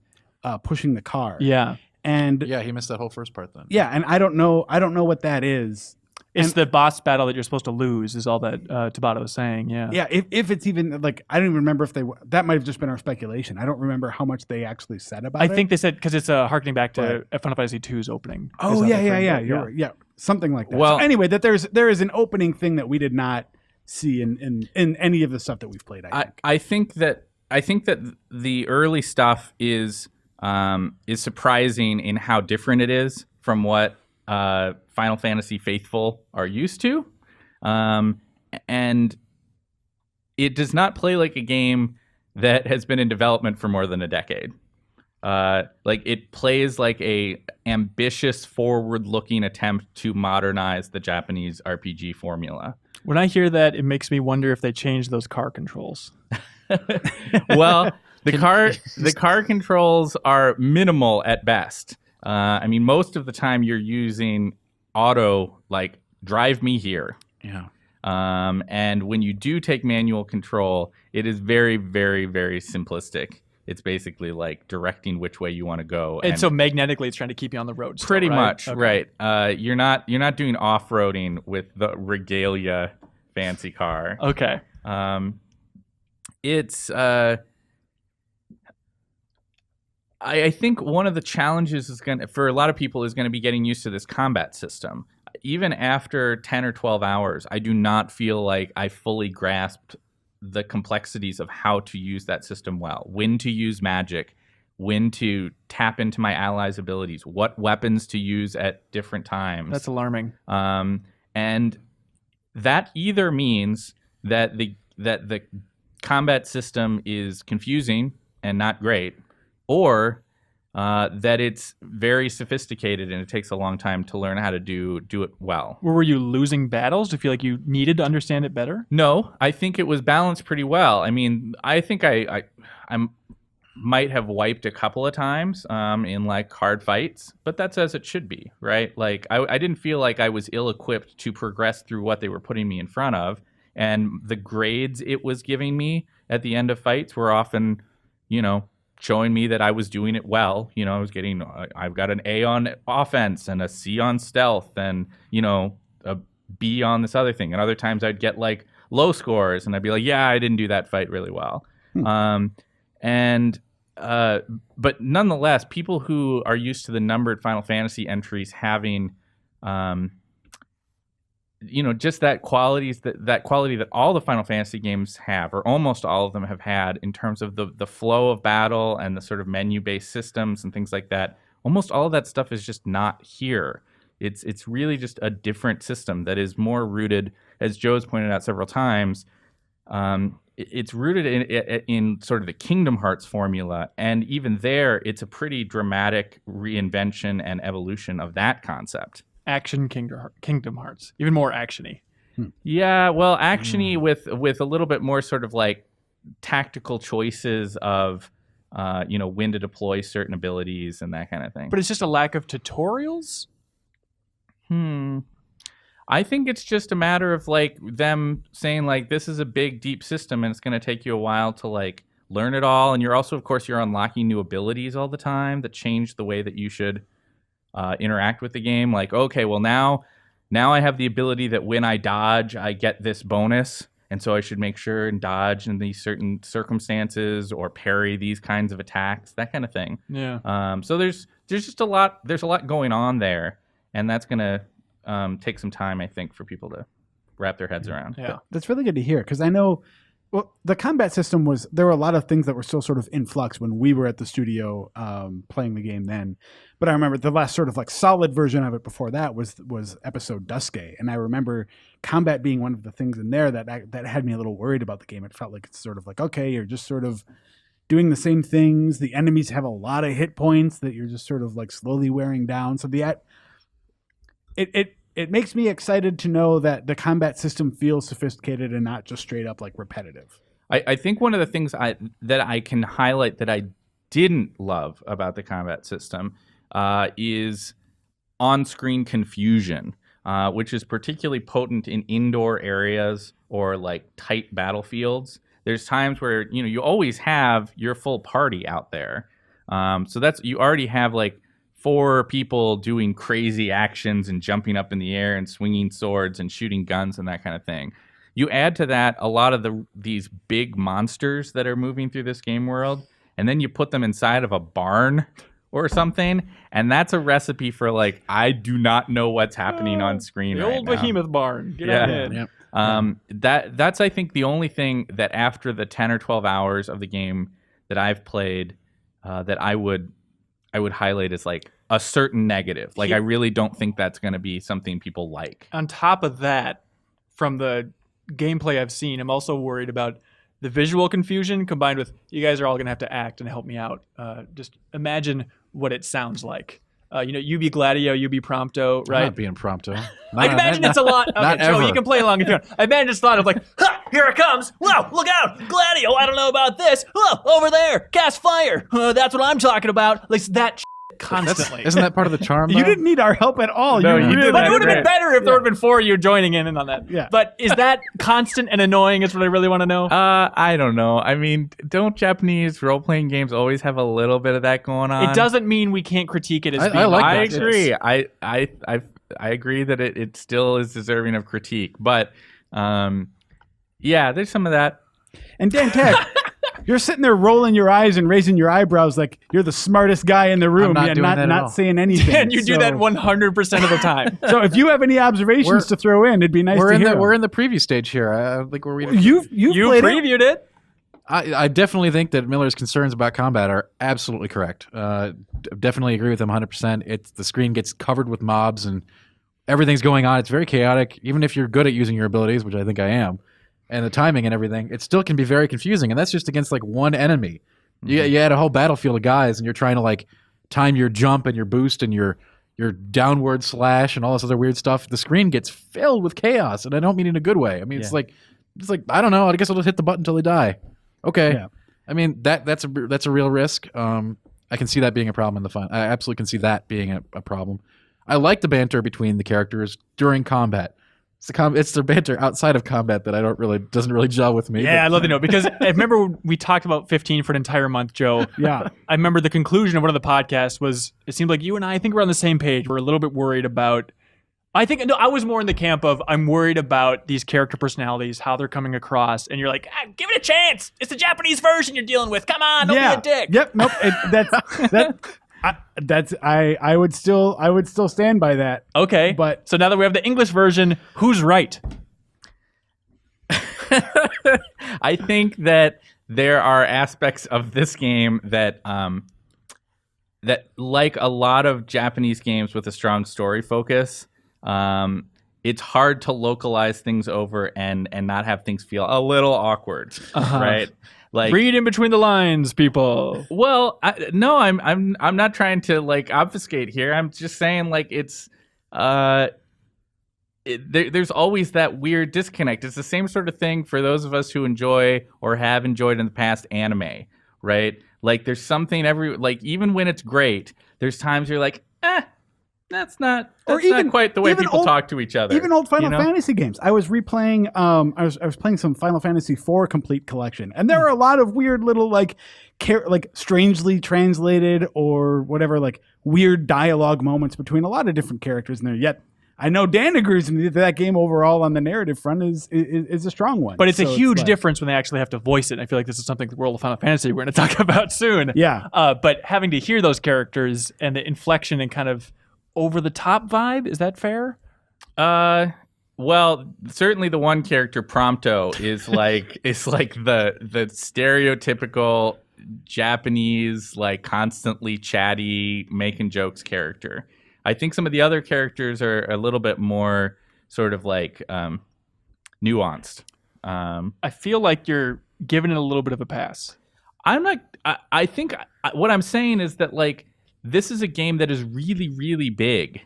car. Yeah. And he missed that whole first part then. Yeah, and I don't know what that is. It's the boss battle that you're supposed to lose, is all that Tabata was saying. Yeah. Yeah. If it's even I don't even remember if that might have just been our speculation. I don't remember how much they actually said about it. I think they said because it's harkening back to Final Fantasy 2's opening. Oh yeah. You're right. Yeah, something like that. Well, so anyway, that there is an opening thing that we did not see in any of the stuff that we've played. I think that the early stuff is surprising in how different it is from what Final Fantasy faithful are used to, and it does not play like a game that has been in development for more than a decade. It plays like a ambitious, forward-looking attempt to modernize the Japanese RPG formula. When I hear that, it makes me wonder if they changed those car controls. Well, the car controls are minimal at best. I mean, most of the time you're using auto, drive me here. Yeah. And when you do take manual control, it is very, very, very simplistic. It's basically like directing which way you want to go. And so magnetically, it's trying to keep you on the road. Still, pretty right? much, Okay. right. You're not doing off-roading with the Regalia fancy car. Okay. It's I think one of the challenges for a lot of people is going to be getting used to this combat system. Even after 10 or 12 hours, I do not feel like I fully grasped the complexities of how to use that system well, when to use magic, when to tap into my allies' abilities, what weapons to use at different times. That's alarming. And that either means that the combat system is confusing and not great, or that it's very sophisticated and it takes a long time to learn how to do it well. Were you losing battles? Do you feel like you needed to understand it better? No, I think it was balanced pretty well. I mean, I think I might have wiped a couple of times in like hard fights, but that's as it should be, right? Like I didn't feel like I was ill-equipped to progress through what they were putting me in front of, and the grades it was giving me at the end of fights were often, showing me that I was doing it well. I've got an A on offense and a C on stealth and, a B on this other thing. And other times I'd get like low scores and I'd be like, yeah, I didn't do that fight really well. But nonetheless, people who are used to the numbered Final Fantasy entries having, just that quality that all the Final Fantasy games have, or almost all of them have had, in terms of the flow of battle and the sort of menu-based systems and things like that. Almost all of that stuff is just not here. It's really just a different system that is more rooted, as Joe's pointed out several times. It's rooted in sort of the Kingdom Hearts formula, and even there, it's a pretty dramatic reinvention and evolution of that concept. Action Kingdom Hearts, even more actiony. Yeah, well, actiony with a little bit more sort of like tactical choices of, when to deploy certain abilities and that kind of thing. But it's just a lack of tutorials? I think it's just a matter of like them saying like, this is a big, deep system and it's going to take you a while to like learn it all. And you're also, of course, you're unlocking new abilities all the time that change the way that you should interact with the game. Like, okay, well now I have the ability that when I dodge, I get this bonus. And so I should make sure and dodge in these certain circumstances or parry these kinds of attacks, that kind of thing. Yeah. So there's just a lot going on there. And that's going to take some time, I think, for people to wrap their heads around. Yeah. That's really good to hear, because I know the combat system there were a lot of things that were still sort of in flux when we were at the studio playing the game then. But I remember the last sort of like solid version of it before that was episode Duske. And I remember combat being one of the things in there that had me a little worried about the game. It felt like it's sort of like, okay, you're just sort of doing the same things. The enemies have a lot of hit points that you're just sort of like slowly wearing down. So it makes me excited to know that the combat system feels sophisticated and not just straight up like repetitive. I think one of the things that I can highlight that I didn't love about the combat system is on-screen confusion, which is particularly potent in indoor areas or like tight battlefields. There's times where you always have your full party out there, so you already have like 4 people doing crazy actions and jumping up in the air and swinging swords and shooting guns and that kind of thing. You add to that a lot of these big monsters that are moving through this game world, and then you put them inside of a barn or something, and that's a recipe for like, I do not know what's happening on screen the right old now. behemoth barn. Get on in. Yeah. That's I think the only thing that after the 10 or 12 hours of the game that I've played that I would highlight as like a certain negative. Like, I really don't think that's going to be something people like. On top of that, from the gameplay I've seen, I'm also worried about the visual confusion combined with, you guys are all going to have to act and help me out. Just imagine what it sounds like. You be Gladio, you be Prompto, right? I'm not being Prompto. I imagine it's a lot. Okay, not Joe, ever. you can play along if you want. I imagine it's a lot of like, ha, here it comes. Whoa, look out. Gladio, I don't know about this. Whoa, over there, cast fire. That's what I'm talking about. At least that constantly. Isn't that part of the charm? You though? didn't need our help at all. No, you really did But it that would have been great. better if there would have been 4 of you joining in on that. Yeah. But is that constant and annoying is what I really want to know? I don't know. I mean, don't Japanese role-playing games always have a little bit of that going on? It doesn't mean we can't critique it as I being like I that. agree. I agree that it still is deserving of critique, but yeah, there's some of that. And Dan Tack, you're sitting there rolling your eyes and raising your eyebrows like you're the smartest guy in the room, not yet doing that at all. not saying anything. And you do that So- 100% of the time. So if you have any observations to throw in, it'd be nice We're to in hear. the them. we're in the preview stage here. I think we're reading. You've You played it. previewed it. I definitely think that Miller's concerns about combat are absolutely correct. Definitely agree with him 100%. It's the screen gets covered with mobs and everything's going on. It's very chaotic. Even if you're good at using your abilities, which I think I am, and the timing and everything, it still can be very confusing. And that's just against like one enemy. You had a whole battlefield of guys, and you're trying to like time your jump and your boost and your downward slash and all this other weird stuff. The screen gets filled with chaos, and I don't mean in a good way. I mean it's like I don't know. I guess I'll just hit the button until they die. Okay. Yeah. I mean that's a real risk. I can see that being a problem in the fun. I absolutely can see that being a problem. I like the banter between the characters during combat. It's the banter outside of combat that doesn't really gel with me. Yeah, I love to know because I remember we talked about 15 for an entire month, Joe. Yeah. I remember the conclusion of one of the podcasts was it seemed like you and I think we're on the same page. We're a little bit worried about. I was more in the camp of I'm worried about these character personalities, how they're coming across, and you're like, give it a chance. It's the Japanese version you're dealing with. Come on, don't be a dick. Yep. Nope. I would still stand by that. Okay, But- so now that we have the English version, who's right? I think that there are aspects of this game that that like a lot of Japanese games with a strong story focus, it's hard to localize things over and not have things feel a little awkward, right? Like Read in between the lines, people. well, no, I'm not trying to like obfuscate here. I'm just saying like it's there's always that weird disconnect. It's the same sort of thing for those of us who enjoy or have enjoyed in the past anime, right? Like there's something even when it's great, there's times you're like, that's not quite the way even people talk to each other. Even old Final you know? Fantasy games. I was replaying. I was playing some Final Fantasy IV Complete Collection, and there are a lot of weird little like strangely translated or whatever like weird dialogue moments between a lot of different characters in there. Yet I know Dan agrees with me that game overall on the narrative front is a strong one. But it's a So huge like- difference when they actually have to voice it. I feel like this is something the world of Final Fantasy we're going to talk about soon. Yeah. But having to hear those characters and the inflection and kind of over the top vibe, is that fair? Well, certainly the one character Prompto is like the stereotypical Japanese like constantly chatty making jokes character. I think some of the other characters are a little bit more sort of like nuanced. I feel like you're giving it a little bit of a pass. I'm not. I think what I'm saying is that like this is a game that is really, really big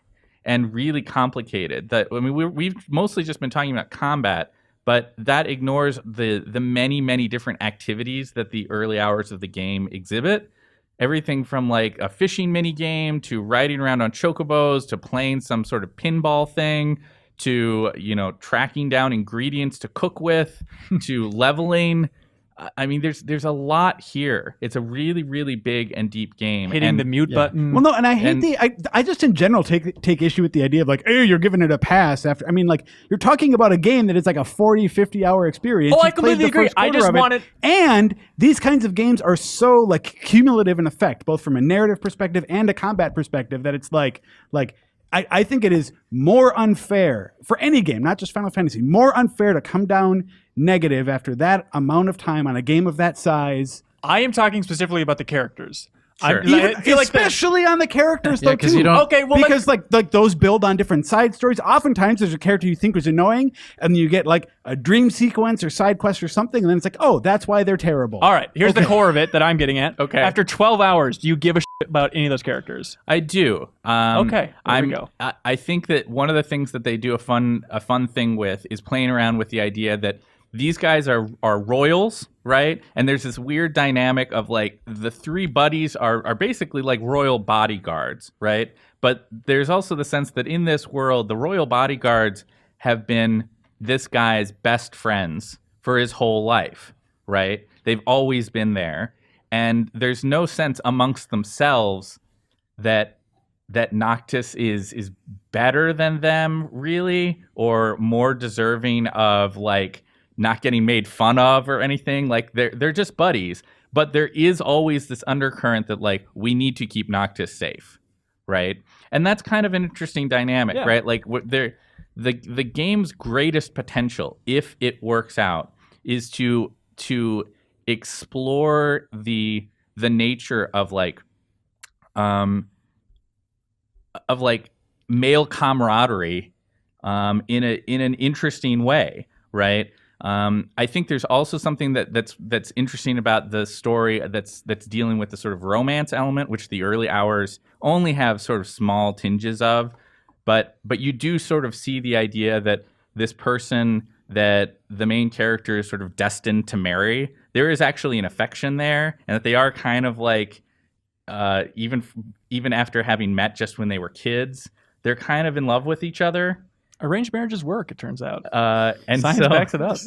and really complicated. That I mean, we've mostly just been talking about combat, but that ignores the many, many different activities that the early hours of the game exhibit. Everything from like a fishing mini game to riding around on chocobos to playing some sort of pinball thing to tracking down ingredients to cook with to leveling. I mean, there's a lot here. It's a really, really big and deep game. Hitting the mute button. Well, no, and I hate I just in general take issue with the idea of like, hey, you're giving it a pass after. I mean, like you're talking about a game that is like a 40, 50 hour experience. Oh, I You played completely the agree. first I quarter just of it, want it- And these kinds of games are so like cumulative in effect, both from a narrative perspective and a combat perspective, that it's like. I think it is more unfair for any game, not just Final Fantasy, more unfair to come down negative after that amount of time on a game of that size. I am talking specifically about the characters. Sure. I feel like Especially on the characters, though, 'cause too. you don't- Okay, well, because like those build on different side stories. Oftentimes, there's a character you think was annoying, and you get like a dream sequence or side quest or something, and then it's like, oh, that's why they're terrible. all right, here's the core of it that I'm getting at. Okay. After 12 hours, do you give a shit about any of those characters? I do. Okay, there we go. I think that one of the things that they do a fun thing with is playing around with the idea that these guys are royals, right? And there's this weird dynamic of like the three buddies are basically like royal bodyguards, right? But there's also the sense that in this world, the royal bodyguards have been this guy's best friends for his whole life, right? They've always been there. And there's no sense amongst themselves that Noctis is better than them, really, or more deserving of like not getting made fun of or anything. Like they're just buddies. But there is always this undercurrent that like we need to keep Noctis safe, right? And that's kind of an interesting dynamic, right? Like the game's greatest potential, if it works out, is to explore the nature of male camaraderie in an interesting way, right? I think there's also something that's interesting about the story that's dealing with the sort of romance element, which the early hours only have sort of small tinges of, but you do sort of see the idea that this person that the main character is sort of destined to marry, there is actually an affection there, and that they are kind of like even after having met just when they were kids, they're kind of in love with each other. Arranged marriages work, it turns out. And Science backs it up.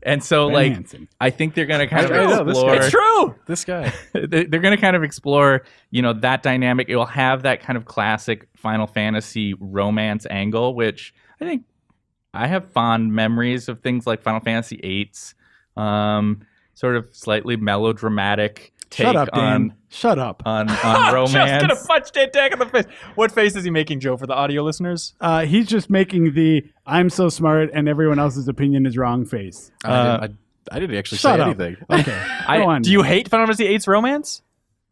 And so, like, Hanson. I think they're going to kind of know, explore. It's true. This guy. They're going to kind of explore, that dynamic. It will have that kind of classic Final Fantasy romance angle, which I think I have fond memories of things like Final Fantasy VIII's sort of slightly melodramatic take Shut up, Dan. on Shut up. on romance. Just gonna punch Dan Tack in the face. What face is he making, Joe, for the audio listeners? He's just making the "I'm so smart and everyone else's opinion is wrong" face. I didn't actually Shut say up. anything. Okay, go on. Do you hate Final Fantasy VIII's romance?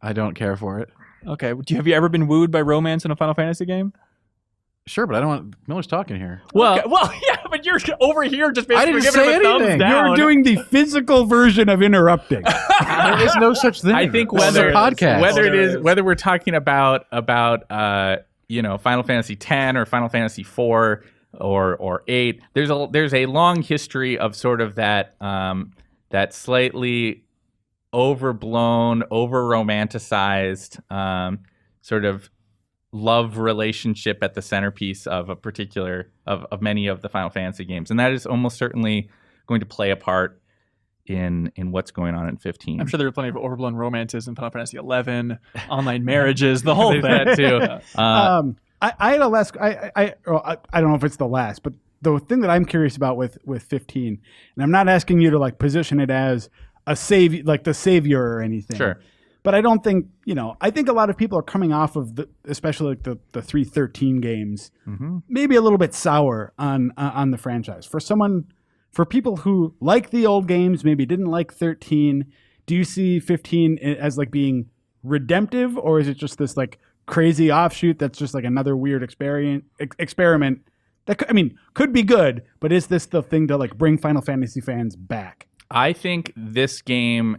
I don't care for it. Okay. Have you ever been wooed by romance in a Final Fantasy game? Sure, but I don't want Miller's talking here. Well, Okay, well, yeah, but you're over here just basically didn't giving say him a thumbs anything. down. You're doing the physical version of interrupting. There is no such thing. I think This is a whether podcast. whether we're talking about Final Fantasy X or Final Fantasy IV or 8, there's a long history of sort of that slightly overblown, over romanticized sort of love relationship at the centerpiece of a particular of many of the Final Fantasy games, and that is almost certainly going to play a part in what's going on in 15. I'm sure there are plenty of overblown romances in Final Fantasy 11, online marriages, the whole thing. that too. I had a last. I don't know if it's the last, but the thing that I'm curious about with 15, and I'm not asking you to like position it as a savior, like the savior or anything. Sure. But I don't think, I think a lot of people are coming off of especially like the 313 games, maybe a little bit sour on the franchise. For people who like the old games, maybe didn't like 13, do you see 15 as like being redemptive, or is it just this like crazy offshoot that's just like another weird experiment that could be good, but is this the thing to like bring Final Fantasy fans back? I think this game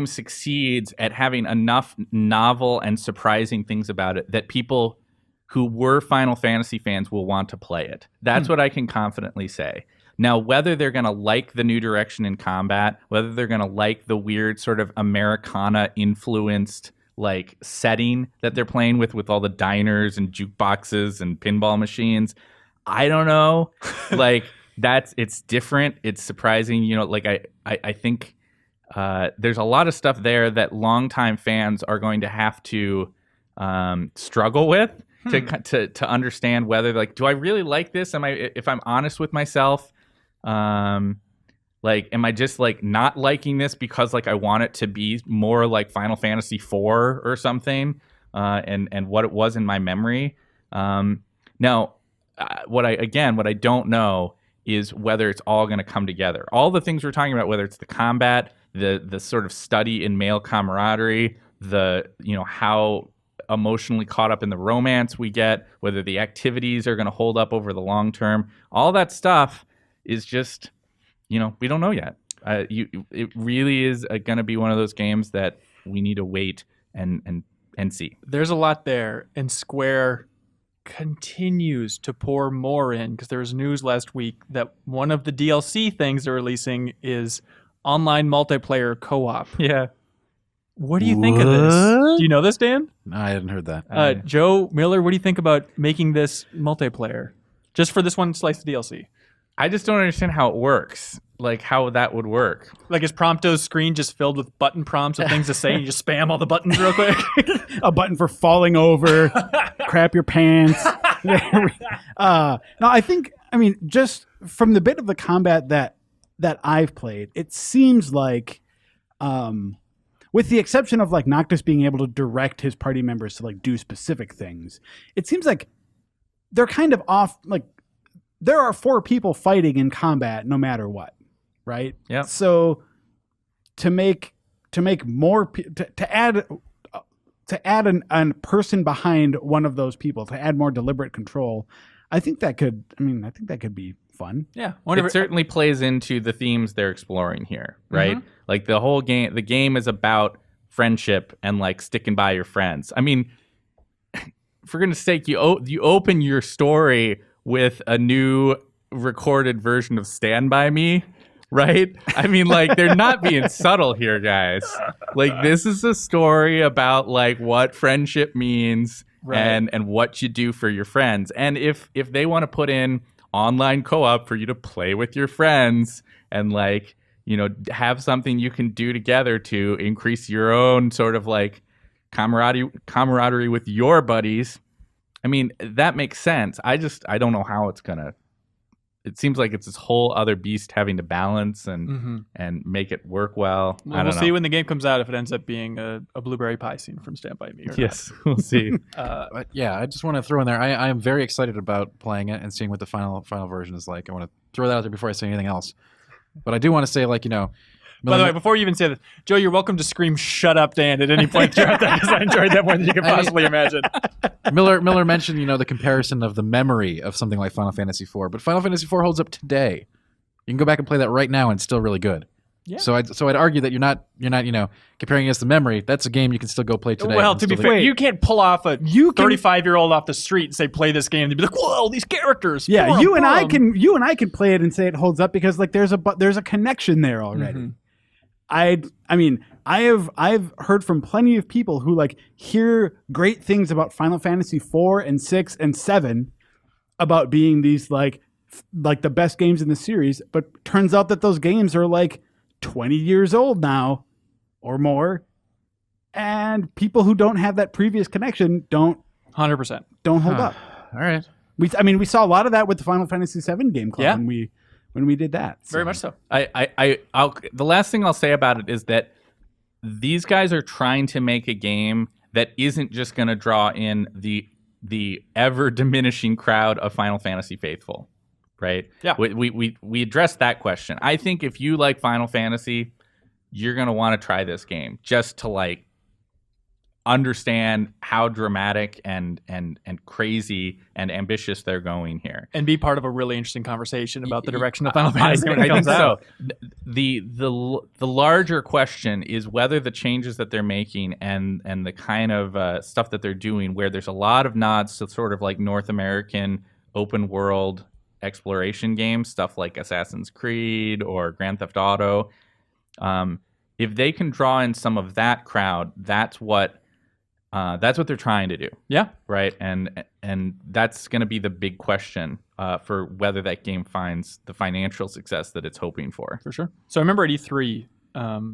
succeeds at having enough novel and surprising things about it that people who were Final Fantasy fans will want to play it. That's what I can confidently say. Now, whether they're going to like the new direction in combat, whether they're going to like the weird sort of Americana-influenced like setting that they're playing with all the diners and jukeboxes and pinball machines, I don't know. Like it's different. It's surprising. I think there's a lot of stuff there that longtime fans are going to have to struggle with to understand whether, like, do I really like this? If I'm honest with myself, like, am I just like not liking this because like I want it to be more like Final Fantasy IV or something, and what it was in my memory? Now, what I don't know is whether it's all going to come together. All the things we're talking about, whether it's the combat, the sort of study in male camaraderie, how emotionally caught up in the romance we get, whether the activities are going to hold up over the long term, all that stuff is just, we don't know yet. It really is going to be one of those games that we need to wait and see. There's a lot there, and Square continues to pour more in, because there was news last week that one of the DLC things they're releasing is online multiplayer co-op. Yeah. What do you think of this? What? Do you know this, Dan? No, I hadn't heard that. Joe Miller, what do you think about making this multiplayer just for this one slice of DLC? I just don't understand how it works. Like how that would work. Like, is Prompto's screen just filled with button prompts of things to say and you just spam all the buttons real quick? A button for falling over, crap your pants. No, I mean, just from the bit of the combat that I've played, it seems like, with the exception of like Noctis being able to direct his party members to like do specific things, it seems like they're kind of off. Like, there are 4 people fighting in combat no matter what, right? Yeah. So to make more to add a person behind one of those people, to add more deliberate control, I think that could be fun. Yeah. It certainly plays into the themes they're exploring here, right? Mm-hmm. Like the game is about friendship and like sticking by your friends. I mean, for goodness sake, you open your story with a new recorded version of Stand By Me, right? I mean, like, they're not being subtle here, guys. Like, this is a story about like what friendship means, right, and what you do for your friends. And if they want to put in online co-op for you to play with your friends and like, you know, have something you can do together to increase your own sort of like camaraderie with your buddies, I mean, that makes sense. I don't know how it's gonna. It seems like it's this whole other beast having to balance and make it work well. We'll see when the game comes out if it ends up being a blueberry pie scene from Stand By Me. Or yes, we'll see. But yeah, I just want to throw in there. I am very excited about playing it and seeing what the final version is like. I want to throw that out there before I say anything else. But I do want to say, like, you know. By the way, before you even say that, Joe, you're welcome to scream "Shut up, Dan" at any point throughout that, because I enjoyed that more than you could possibly imagine. Miller mentioned, you know, the comparison of the memory of something like Final Fantasy IV, but Final Fantasy IV holds up today. You can go back and play that right now, and it's still really good. Yeah. So I'd argue that you're not you know, comparing against the memory. That's a game you can still go play today. Well, to be fair, you can't pull off a 35-year-old off the street and say play this game and be like, "Whoa, these characters!" Yeah, you and I can play it and say it holds up because like there's a connection there already. Mm-hmm. I mean, I've heard from plenty of people who like hear great things about Final Fantasy 4 and 6 and 7 about being these like the best games in the series, but turns out that those games are like 20 years old now or more, and people who don't have that previous connection don't 100% hold up. All right. We saw a lot of that with the Final Fantasy 7 game club when we did that. Very much so. The last thing I'll say about it is that these guys are trying to make a game that isn't just going to draw in the ever diminishing crowd of Final Fantasy faithful, right? Yeah. We addressed that question. I think if you like Final Fantasy, you're going to want to try this game just to like understand how dramatic and crazy and ambitious they're going here, and be part of a really interesting conversation about the direction of Final Fantasy when it I comes think out. So. The larger question is whether the changes that they're making and the kind of stuff that they're doing, where there's a lot of nods to sort of like North American open world exploration games, stuff like Assassin's Creed or Grand Theft Auto. If they can draw in some of that crowd, that's what they're trying to do. Yeah. Right. And that's going to be the big question for whether that game finds the financial success that it's hoping for. For sure. So I remember at E3,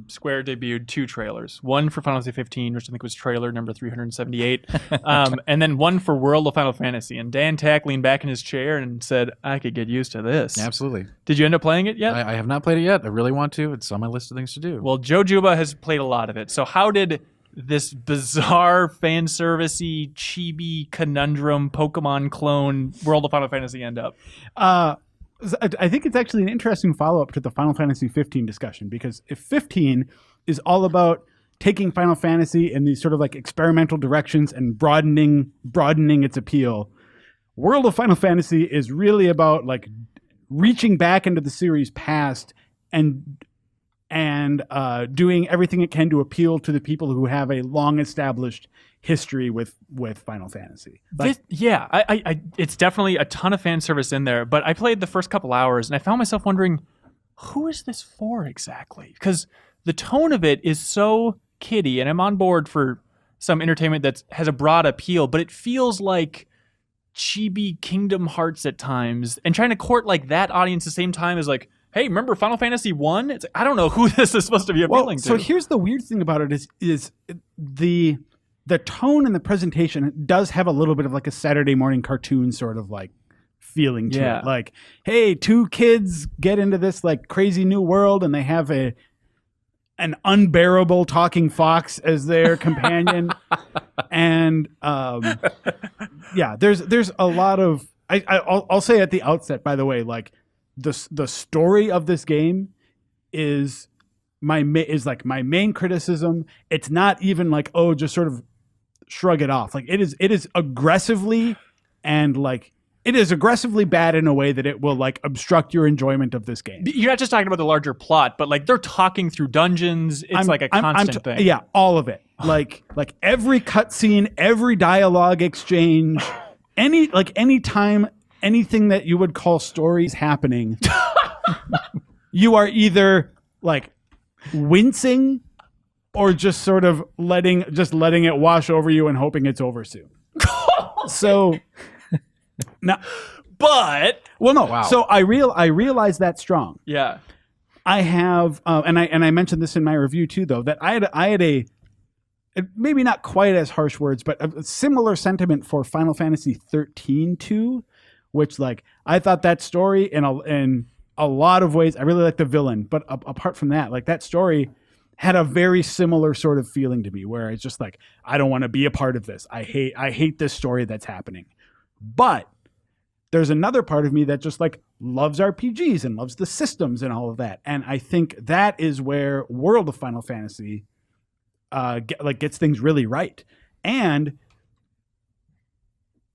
Square debuted 2 trailers. One for Final Fantasy 15, which I think was trailer number 378, and then one for World of Final Fantasy. And Dan Tack leaned back in his chair and said, "I could get used to this." Absolutely. Did you end up playing it yet? I have not played it yet. I really want to. It's on my list of things to do. Well, Joe Juba has played a lot of it. So how did this bizarre fan servicey chibi conundrum Pokemon clone World of Final Fantasy end up? I think it's actually an interesting follow-up to the Final Fantasy 15 discussion, because if 15 is all about taking Final Fantasy in these sort of like experimental directions and broadening its appeal, World of Final Fantasy is really about like reaching back into the series past and and doing everything it can to appeal to the people who have a long established history with Final Fantasy. Like, I it's definitely a ton of fan service in there, but I played the first couple hours and I found myself wondering, who is this for exactly? Because the tone of it is so kiddie, and I'm on board for some entertainment that has a broad appeal, but it feels like chibi Kingdom Hearts at times, and trying to court like that audience at the same time is like, hey, remember Final Fantasy 1? It's I don't know who this is supposed to be appealing to. So here's the weird thing about it is the tone and the presentation does have a little bit of like a Saturday morning cartoon sort of like feeling to it. Like, hey, two kids get into this like crazy new world and they have an unbearable talking fox as their companion. And there's a lot of I'll say at the outset, by the way, like the story of this game is my main criticism. It's not even like, oh, just sort of shrug it off. Like it is aggressively bad in a way that it will like obstruct your enjoyment of this game. You're not just talking about the larger plot, but like they're talking through dungeons. It's like a constant thing. Yeah, all of it. Like every cutscene, every dialogue exchange, any time anything that you would call stories happening, you are either like wincing or just sort of letting it wash over you and hoping it's over soon. So now, but no. Wow. So I realize that's strong. Yeah, I have, and I mentioned this in my review too, though, that I had a maybe not quite as harsh words, but a similar sentiment for Final Fantasy 13 too, which like I thought that story in a lot of ways I really like the villain, but apart from that, like that story had a very similar sort of feeling to me, where it's just like, I don't want to be a part of this. I hate this story that's happening. But there's another part of me that just like loves RPGs and loves the systems and all of that. And I think that is where World of Final Fantasy gets things really right. And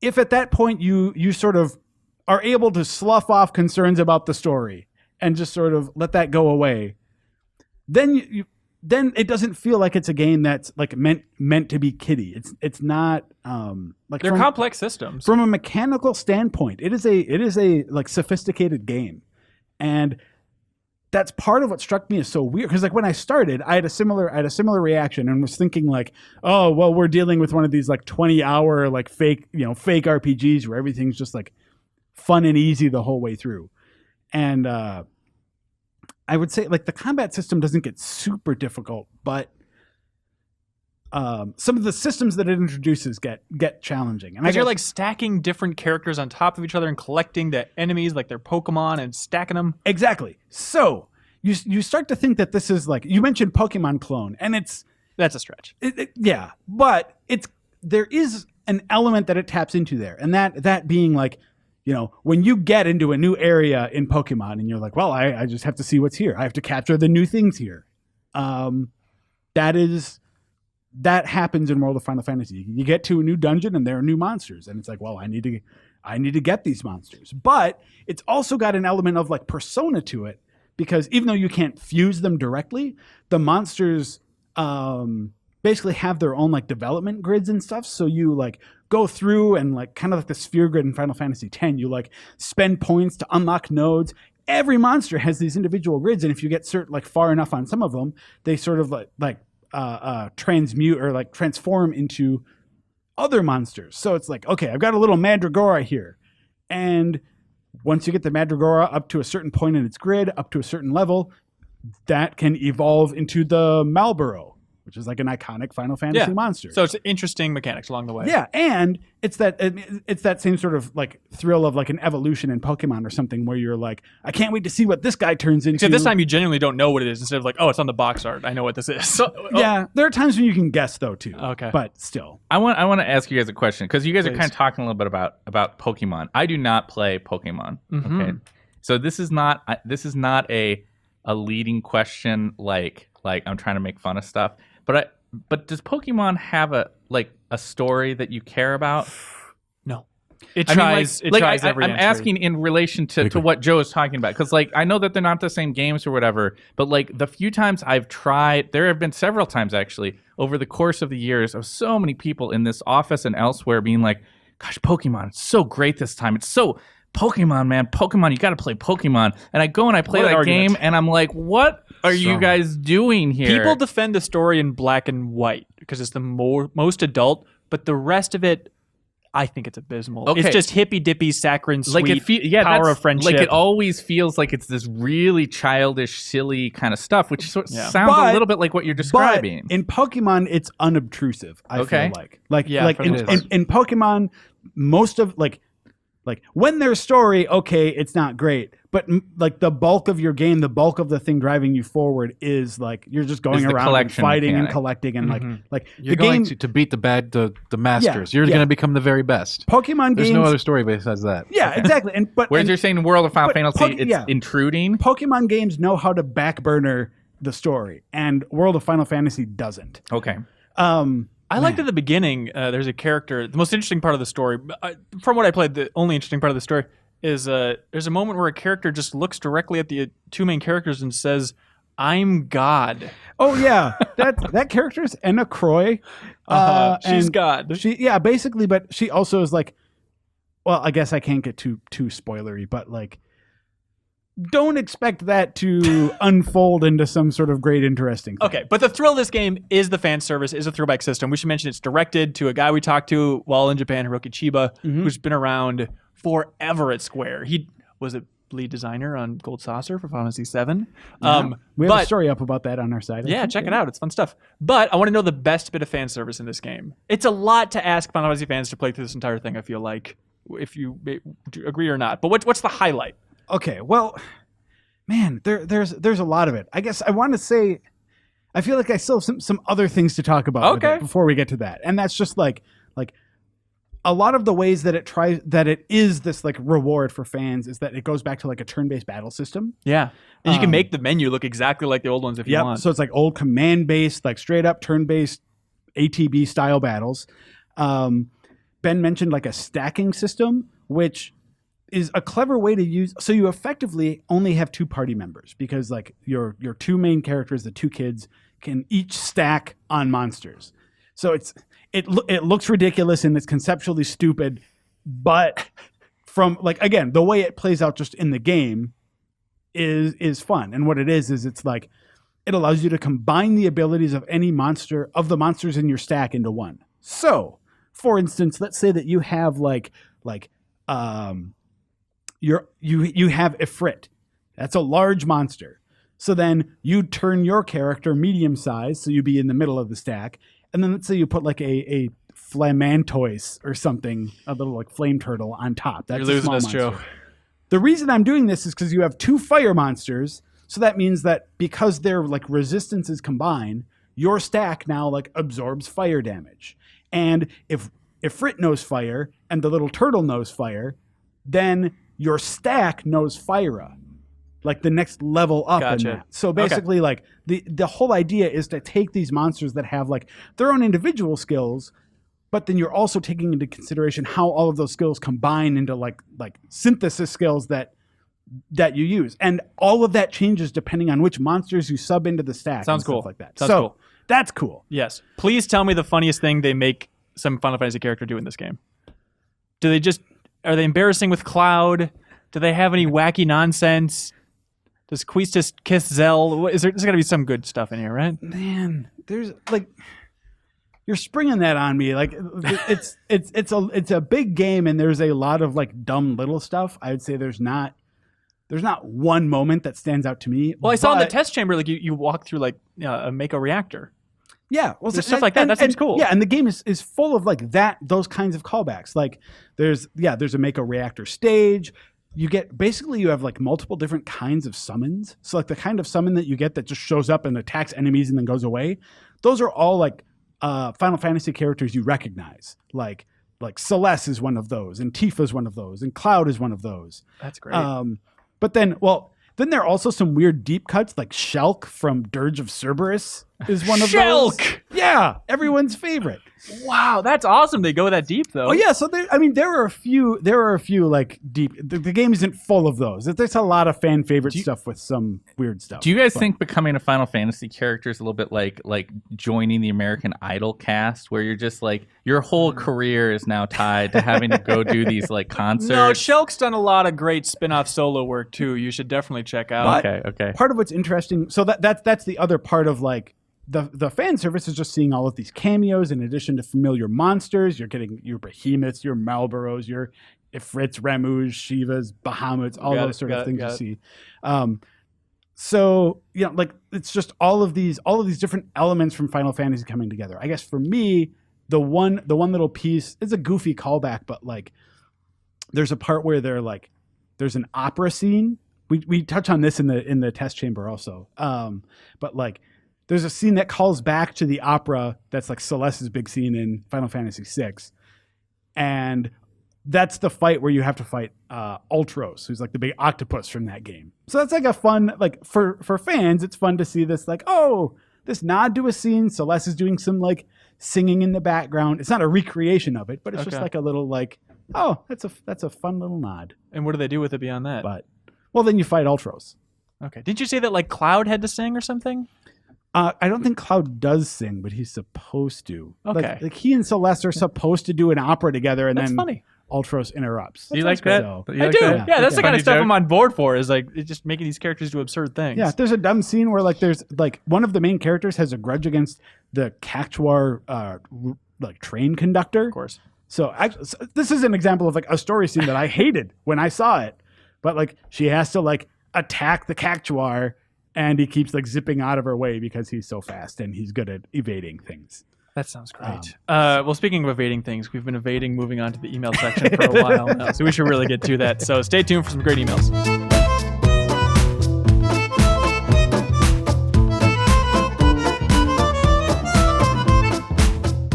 if at that point you sort of are able to slough off concerns about the story and just sort of let that go away, then then it doesn't feel like it's a game that's like meant to be kiddie. It's not like they're complex systems. From a mechanical standpoint, it is a like sophisticated game, and that's part of what struck me as so weird. Because like when I started, I had a similar reaction and was thinking like, oh well, we're dealing with one of these like 20-hour like fake RPGs where everything's just like fun and easy the whole way through, and I would say like the combat system doesn't get super difficult, but some of the systems that it introduces get challenging. And you're like stacking different characters on top of each other and collecting the enemies like their Pokemon and stacking them. Exactly. So you start to think that this is like, you mentioned Pokemon clone, and that's a stretch. Yeah, but there is an element that it taps into there, and that being like, when you get into a new area in Pokemon and you're like, well, I just have to see what's here. I have to capture the new things here. That happens in World of Final Fantasy. You get to a new dungeon and there are new monsters, and it's like, well, I need to get these monsters. But it's also got an element of like persona to it, because even though you can't fuse them directly, the monsters basically have their own like development grids and stuff. So you like go through and like kind of like the sphere grid in Final Fantasy X, you like spend points to unlock nodes. Every monster has these individual grids, and if you get like far enough on some of them, they sort of like transmute or like transform into other monsters. So it's like, okay, I've got a little Mandragora here, and once you get the Mandragora up to a certain point in its grid, up to a certain level, that can evolve into the Malboro, which is like an iconic Final Fantasy monster. So it's interesting mechanics along the way. Yeah, and it's that same sort of like thrill of like an evolution in Pokemon or something, where you're like, I can't wait to see what this guy turns into. Except this time you genuinely don't know what it is, instead of like, oh, it's on the box art, I know what this is. Yeah, there are times when you can guess though too. Okay, but still, I want to ask you guys a question, because you guys are kind of talking a little bit about Pokemon. I do not play Pokemon. Mm-hmm. Okay, so this is not a leading question like I'm trying to make fun of stuff. But does Pokemon have a story that you care about? No. It I mean, tries. It tries every I'm entry. asking in relation to what Joe is talking about, because like I know that they're not the same games or whatever, but like the few times I've tried, there have been several times actually over the course of the years of so many people in this office and elsewhere being like, "Gosh, Pokemon, it's so great this time. It's so Pokemon, man. Pokemon, you got to play Pokemon." And I go and I play What an that argument. game, and I'm like, "What are you guys doing here?" People defend the story in black and white because it's the most adult, but the rest of it, I think it's abysmal. Okay. It's just hippy dippy, saccharine, sweet, like power that's- of friendship. Like it always feels like it's this really childish, silly kind of stuff, which sounds But- a little bit like what you're But describing. in Pokemon, it's unobtrusive. I Okay. feel like Yeah, like for the most part. in Pokemon, most of like when there's story, okay, it's not great. But like the bulk of your game, the bulk of the thing driving you forward is like you're just going Is the around and collection fighting and mechanic. collecting and like You're the going game. to beat the masters. You're yeah. going to become the very best. Pokemon There's games. no other story besides that. Yeah, exactly. Whereas you're saying in World of Final but Fantasy, Poke- it's yeah. intruding. Pokemon games know how to backburner the story, and World of Final Fantasy doesn't. Okay. I liked at the beginning, there's a character, the most interesting part of the story, from what I played, the only interesting part of the story is there's a moment where a character just looks directly at the two main characters and says, "I'm God." Oh yeah, that character is Enna Croy. She's and God. Basically, but she also is like, well, I guess I can't get too spoilery, but like, don't expect that to unfold into some sort of great interesting thing. Okay, but the thrill of this game is the fan service, is a throwback system. We should mention it's directed to a guy we talked to while in Japan, Hiroki Chiba, who's been around forever at Square. He was a lead designer on Gold Saucer for Final Fantasy VII. We have a story up about that on our site. I Yeah, think. check it out. It's fun stuff. But I want to know the best bit of fan service in this game. It's a lot to ask Final Fantasy fans to play through this entire thing, I feel like, if you agree or not. But what's the highlight? Okay, well, man, there's a lot of it. I guess I want to say, I feel like I still have some other things to talk about with Okay. it before we get to that, and that's just like a lot of the ways that it is this like reward for fans is that it goes back to like a turn-based battle system. Yeah. And you can make the menu look exactly like the old ones if you want. So it's like old command-based, like straight up turn-based ATB style battles. Ben mentioned like a stacking system, which is a clever way to use. So you effectively only have two party members because like your two main characters, the two kids, can each stack on monsters. So it looks ridiculous and it's conceptually stupid, but from like, again, the way it plays out just in the game is fun. And what it is it's like it allows you to combine the abilities of any monster of the monsters in your stack into one. So, for instance, let's say that you have you have Ifrit. That's a large monster. So then you turn your character medium size, so you'd be in the middle of the stack. And then let's say you put like a Flamantoise or something, a little like flame turtle on top. That's You're a losing small us, monster. Joe. The reason I'm doing this is because you have two fire monsters. So that means that because their like resistances combine, your stack now like absorbs fire damage. And if Ifrit knows fire and the little turtle knows fire, then your stack knows Fyra, like the next level up. Gotcha. In that. So basically, like the whole idea is to take these monsters that have like their own individual skills, but then you're also taking into consideration how all of those skills combine into like synthesis skills that you use, and all of that changes depending on which monsters you sub into the stack. Sounds and stuff cool. like that. Sounds so cool. that's cool. Yes. Please tell me the funniest thing they make some Final Fantasy character do in this game. Are they embarrassing with Cloud? Do they have any wacky nonsense? Does Queestus kiss Zell? There's got to be some good stuff in here, right? Man, there's like you're springing that on me. Like it's a big game, and there's a lot of like dumb little stuff. I would say there's not one moment that stands out to me. Well, I saw in the but- test chamber, like you walk through like a Mako reactor. Yeah, well, There's stuff like that. That seems cool. Yeah, and the game is full of like those kinds of callbacks. Like there's a Mako reactor stage. You have like multiple different kinds of summons. So like the kind of summon that you get that just shows up and attacks enemies and then goes away. Those are all like Final Fantasy characters you recognize. Like Celeste is one of those, and Tifa is one of those, and Cloud is one of those. That's great. But then there are also some weird deep cuts, like Shulk from Dirge of Cerberus is one of those. Shulk! Yeah, everyone's favorite. Wow, that's awesome. They go that deep though. Oh yeah, so there are a few like deep. The game isn't full of those. There's a lot of fan favorite stuff with some weird stuff. Do you guys think becoming a Final Fantasy character is a little bit like joining the American Idol cast, where you're just like your whole career is now tied to having to go do these like concerts? No, Shulk's done a lot of great spin-off solo work too. You should definitely check out. Okay. Part of what's interesting, so that's the other part of like the fan service is just seeing all of these cameos in addition to familiar monsters. You're getting your behemoths, your Malboros, your Ifrits, Remus, Shivas, Bahamuts, all those sort of things you see. So like it's just all of these different elements from Final Fantasy coming together. I guess for me, the one little piece is a goofy callback, but like there's a part where there's an opera scene. We touch on this in the test chamber also, but like. There's a scene that calls back to the opera that's like Celeste's big scene in Final Fantasy VI. And that's the fight where you have to fight Ultros, who's like the big octopus from that game. So that's like a fun, like for fans, it's fun to see this like, oh, this nod to a scene. Celeste is doing some like singing in the background. It's not a recreation of it, but it's just like a little like, oh, that's a fun little nod. And what do they do with it beyond that? But, well, then you fight Ultros. Okay. Didn't you say that like Cloud had to sing or something? I don't think Cloud does sing, but he's supposed to. Okay. Like he and Celeste are supposed to do an opera together, and That's then funny. Ultros interrupts. Do you like that? So, I do. That? Yeah, that's the kind of stuff joke? I'm on board for. Is like it's just making these characters do absurd things. yeah, there's a dumb scene where like there's like one of the main characters has a grudge against the Cactuar like train conductor. Of course. So this is an example of like a story scene that I hated when I saw it, but like she has to like attack the Cactuar. And he keeps like zipping out of her way because he's so fast and he's good at evading things. That sounds great. Well, speaking of evading things, we've been evading moving on to the email section for a while now, so we should really get to that. So stay tuned for some great emails.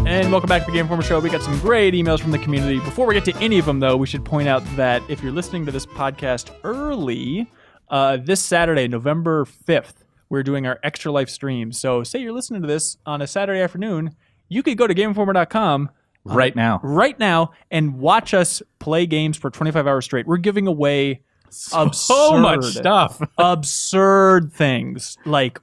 And welcome back to the Game Informer Show. We got some great emails from the community. Before we get to any of them, though, we should point out that if you're listening to this podcast early, this Saturday, November 5th, we're doing our Extra Life stream. So say you're listening to this on a Saturday afternoon, you could go to GameInformer.com right now and watch us play games for 25 hours straight. We're giving away so much stuff. Absurd things like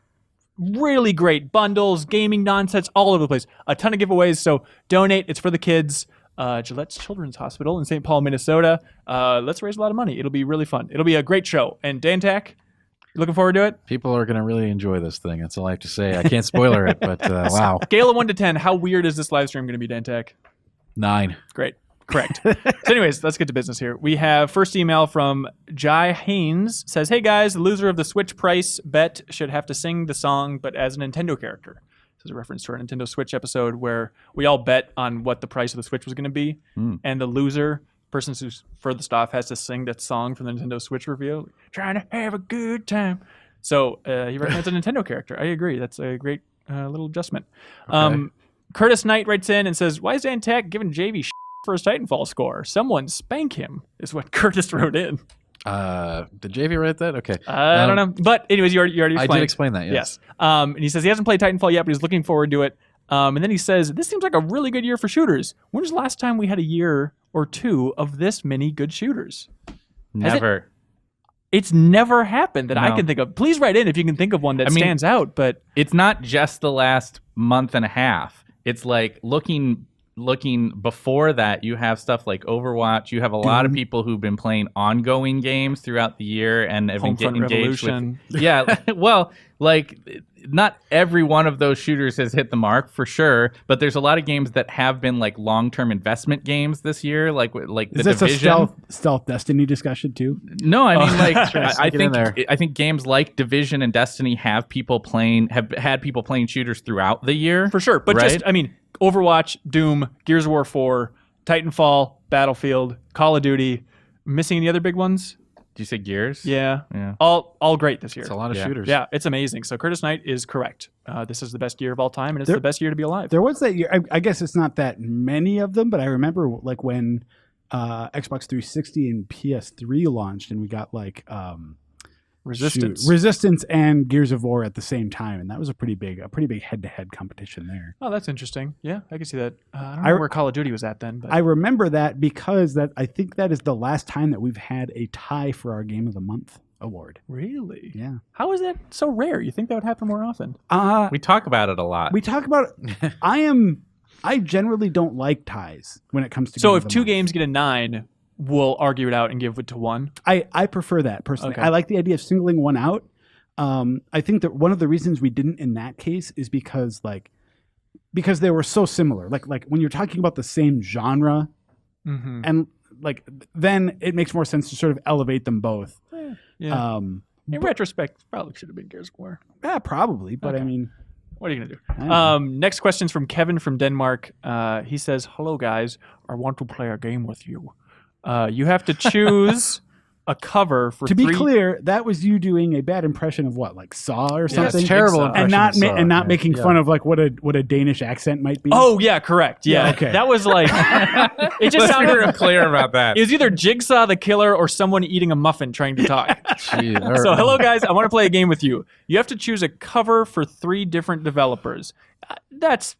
really great bundles, gaming nonsense, all over the place. A ton of giveaways. So donate. It's for the kids. Gillette's Children's Hospital in St. Paul, Minnesota. Let's raise a lot of money. It'll be really fun. It'll be a great show. And Dan Tack, you looking forward to it? People are going to really enjoy this thing. That's all I have to say. I can't spoiler it, but wow. Scale of 1 to 10, how weird is this live stream going to be, Dan Tack? 9. Great. Correct. So anyways, let's get to business here. We have first email from Jai Haynes. Says, hey guys, the loser of the Switch price bet should have to sing the song, but as a Nintendo character. This is a reference to our Nintendo Switch episode where we all bet on what the price of the Switch was going to be. And the loser, person who's furthest off, has to sing that song from the Nintendo Switch review. Trying to have a good time. So he recommends a Nintendo character. I agree. That's a great little adjustment. Okay. Curtis Knight writes in and says, why is Dan Tack giving JV for his Titanfall score? Someone spank him, is what Curtis wrote in. Did JV write that? Okay. I don't know. But anyways, you already explained. I did explain that, yes. And he says he hasn't played Titanfall yet, but he's looking forward to it. And then he says, this seems like a really good year for shooters. When was the last time we had a year or two of this many good shooters? Never. It's never happened that I can think of. Please write in if you can think of one that stands out. But it's not just the last month and a half. It's like looking before that, you have stuff like Overwatch. You have a lot of people who've been playing ongoing games throughout the year and have been getting engaged with. Yeah, well, like not every one of those shooters has hit the mark for sure, but there's a lot of games that have been like long-term investment games this year, like the Is this Division. a stealth Destiny discussion too? No, I mean like I I think games like Division and Destiny have had people playing shooters throughout the year for sure. But right? Overwatch, Doom, Gears of War 4, Titanfall, Battlefield, Call of Duty. Missing any other big ones? Did you say Gears? Yeah. Yeah. All great this year. It's a lot of shooters. Yeah, it's amazing. So Curtis Knight is correct. This is the best year of all time, and it's the best year to be alive. There was that year. I guess it's not that many of them, but I remember like when Xbox 360 and PS3 launched, and we got like Resistance. Shoot, Resistance and Gears of War at the same time, and that was a pretty big head-to-head competition there. Oh, that's interesting. Yeah, I can see that. I don't know where Call of Duty was at then. But I remember that because I think that is the last time that we've had a tie for our Game of the Month award. Really? Yeah. How is that so rare? You think that would happen more often? We talk about it a lot. We talk about I generally don't like ties when it comes to So Game if of the two Month. games get a 9, we'll argue it out and give it to one. I prefer that personally. Okay. I like the idea of singling one out. I think that one of the reasons we didn't in that case is because they were so similar. Like when you're talking about the same genre, Mm-hmm. and like then it makes more sense to sort of elevate them both. Yeah. In retrospect, probably should have been Gears of War. Yeah, probably. But Okay. I mean, What are you gonna I don't know. do? Next question's from Kevin from Denmark. He says, "Hello guys, I want to play a game with you. You have to choose a cover for to be 3 clear, that was you doing a bad impression of what, like Saw or Yeah, something, it's terrible Saw. impression and not of Saw, and not yeah. making Yeah. fun of like what a Danish accent might be. Oh yeah, correct. Yeah, Yeah, okay. That was like it just Let's be sounded. real clear about that. It was either Jigsaw the Killer or someone eating a muffin trying to talk. Jeez, all So right. hello guys, I want to play a game with you. You have to choose a cover for 3 different developers. That's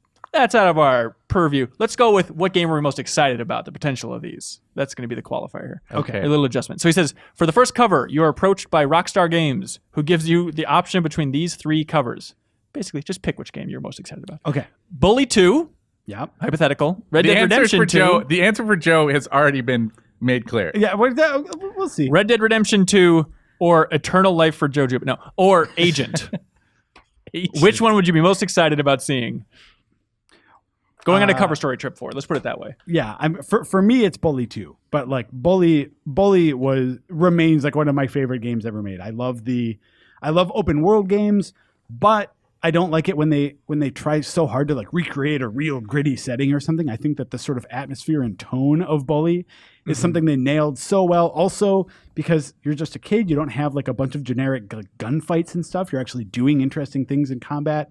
out of our purview. Let's go with what game are we most excited about, the potential of these. That's going to be the qualifier here. Okay. A little adjustment. So he says, for the first cover, you are approached by Rockstar Games, who gives you the option between these 3 covers. Basically, just pick which game you're most excited about. Okay. Bully 2, Yep. hypothetical. Red The Dead answer Redemption for 2. Joe. The answer for Joe has already been made clear. Yeah. We'll see. Red Dead Redemption 2 or Eternal Life for Joe Juba. No, or Agent. Which one would you be most excited about seeing? Going on a cover story trip for. Let's put it that way. Yeah, for me it's Bully 2, but like Bully remains like one of my favorite games ever made. I love open world games, but I don't like it when they try so hard to like recreate a real gritty setting or something. I think that the sort of atmosphere and tone of Bully is something they nailed so well. Also, because you're just a kid, you don't have like a bunch of generic like gunfights and stuff. You're actually doing interesting things in combat.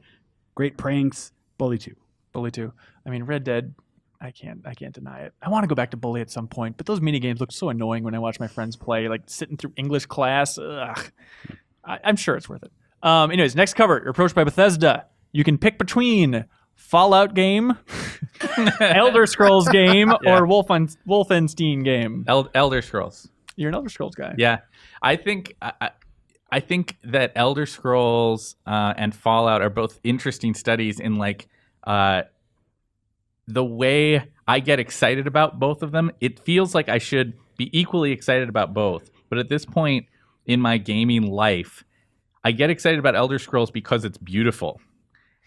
Great pranks. Bully 2. Bully 2. I mean, Red Dead, I can't deny it. I want to go back to Bully at some point, but those mini games look so annoying when I watch my friends play, like sitting through English class. Ugh. I'm sure it's worth it. Anyways, next cover. You're approached by Bethesda. You can pick between Fallout game, Elder Scrolls game, Yeah. or Wolfenstein game. Elder Scrolls. You're an Elder Scrolls guy. Yeah, I think that Elder Scrolls and Fallout are both interesting studies in like the way I get excited about both of them. It feels like I should be equally excited about both, but at this point in my gaming life, I get excited about Elder Scrolls because it's beautiful,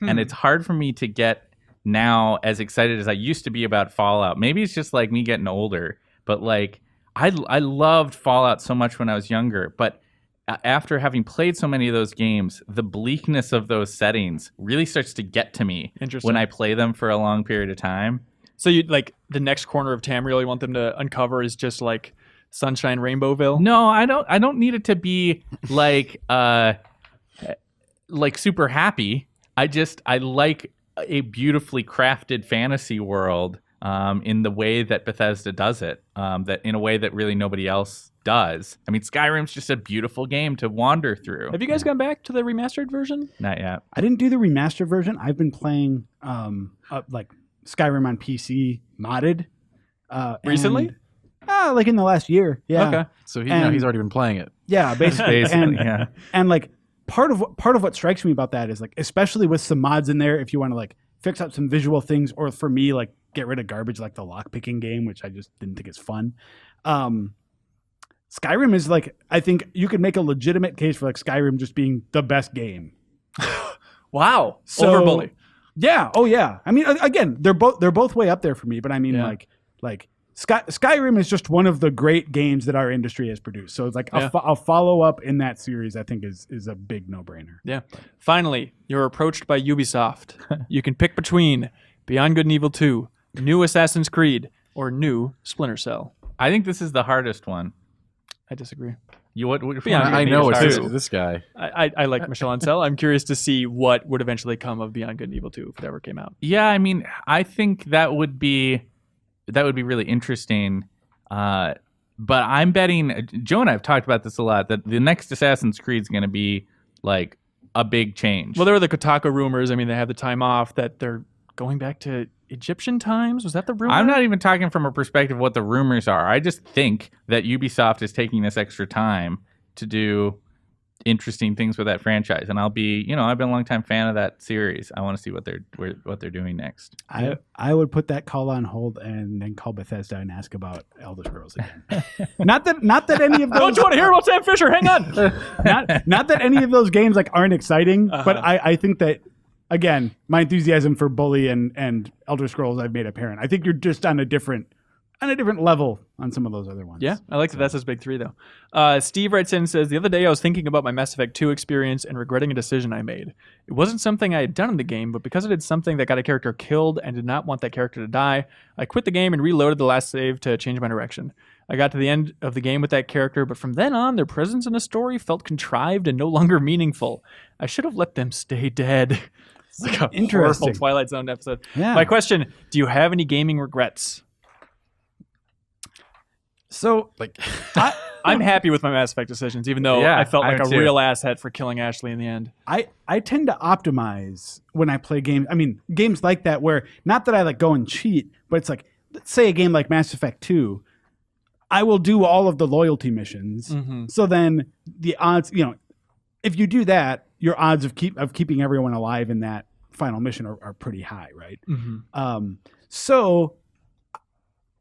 and it's hard for me to get now as excited as I used to be about Fallout. Maybe it's just like me getting older, but like I loved Fallout so much when I was younger, but after having played so many of those games, the bleakness of those settings really starts to get to me Interesting. when I play them for a long period of time. So you like the next corner of Tamriel you want them to uncover is just like Sunshine Rainbowville? No, I don't need it to be like super happy. I like a beautifully crafted fantasy world in the way that Bethesda does it, that in a way that really nobody else does. I mean, Skyrim's just a beautiful game to wander through. Have you guys gone back to the remastered version? Not yet. I didn't do the remastered version. I've been playing like Skyrim on PC modded. Recently? Like in the last year. Yeah. Okay. So And- he's already been playing it. Yeah, basically. Basically, and, yeah. and like part of what strikes me about that is like, especially with some mods in there, if you want to like fix up some visual things, or for me, like get rid of garbage like the lockpicking game, which I just didn't think is fun. Skyrim is like, I think you could make a legitimate case for like Skyrim just being the best game. Wow. So- Over Bully. Yeah. Oh yeah. I mean, again, they're both way up there for me, but I mean, Yeah. like Skyrim is just one of the great games that our industry has produced. So it's like Yeah. a follow up in that series, I think is a big no brainer. Yeah. Finally, you're approached by Ubisoft. You can pick between Beyond Good and Evil 2, new Assassin's Creed, or new Splinter Cell. I think this is the hardest one. I disagree. What Yeah, do you think I is know it's hardest? this guy. I like Michel Ancel. I'm curious to see what would eventually come of Beyond Good and Evil 2 if it ever came out. Yeah, I mean, I think that would be really interesting. But I'm betting, Joe and I have talked about this a lot, that the next Assassin's Creed is going to be like a big change. Well, there were the Kotaku rumors. I mean, they had the time off that they're going back to Egyptian times. Was that the rumor? I'm not even talking from a perspective of what the rumors are. I just think that Ubisoft is taking this extra time to do interesting things with that franchise, and I've been a long time fan of that series. I want to see what they're doing next. I would put that call on hold and then call Bethesda and ask about Elder Scrolls again. not that any of those. Don't you want to hear about Sam Fisher? Hang on. not that any of those games like aren't exciting, but I think that again, my enthusiasm for Bully and Elder Scrolls I've made apparent. I think you're just on a different level on some of those other ones. Yeah, I like that. That's his big three, though. Steve writes in and says, the other day I was thinking about my Mass Effect 2 experience and regretting a decision I made. It wasn't something I had done in the game, but because I did something that got a character killed and did not want that character to die, I quit the game and reloaded the last save to change my direction. I got to the end of the game with that character, but from then on, their presence in the story felt contrived and no longer meaningful. I should have let them stay dead. It's like a horrible Twilight Zone episode. Yeah. My question, do you have any gaming regrets? So, I'm happy with my Mass Effect decisions, even though I felt like a real asshat for killing Ashley in the end. I tend to optimize when I play games. I mean, games like that where, not that I like go and cheat, but it's like, let's say a game like Mass Effect 2, I will do all of the loyalty missions. Mm-hmm. So then the odds, if you do that, your odds of keeping everyone alive in that final mission are pretty high, right? Mm-hmm.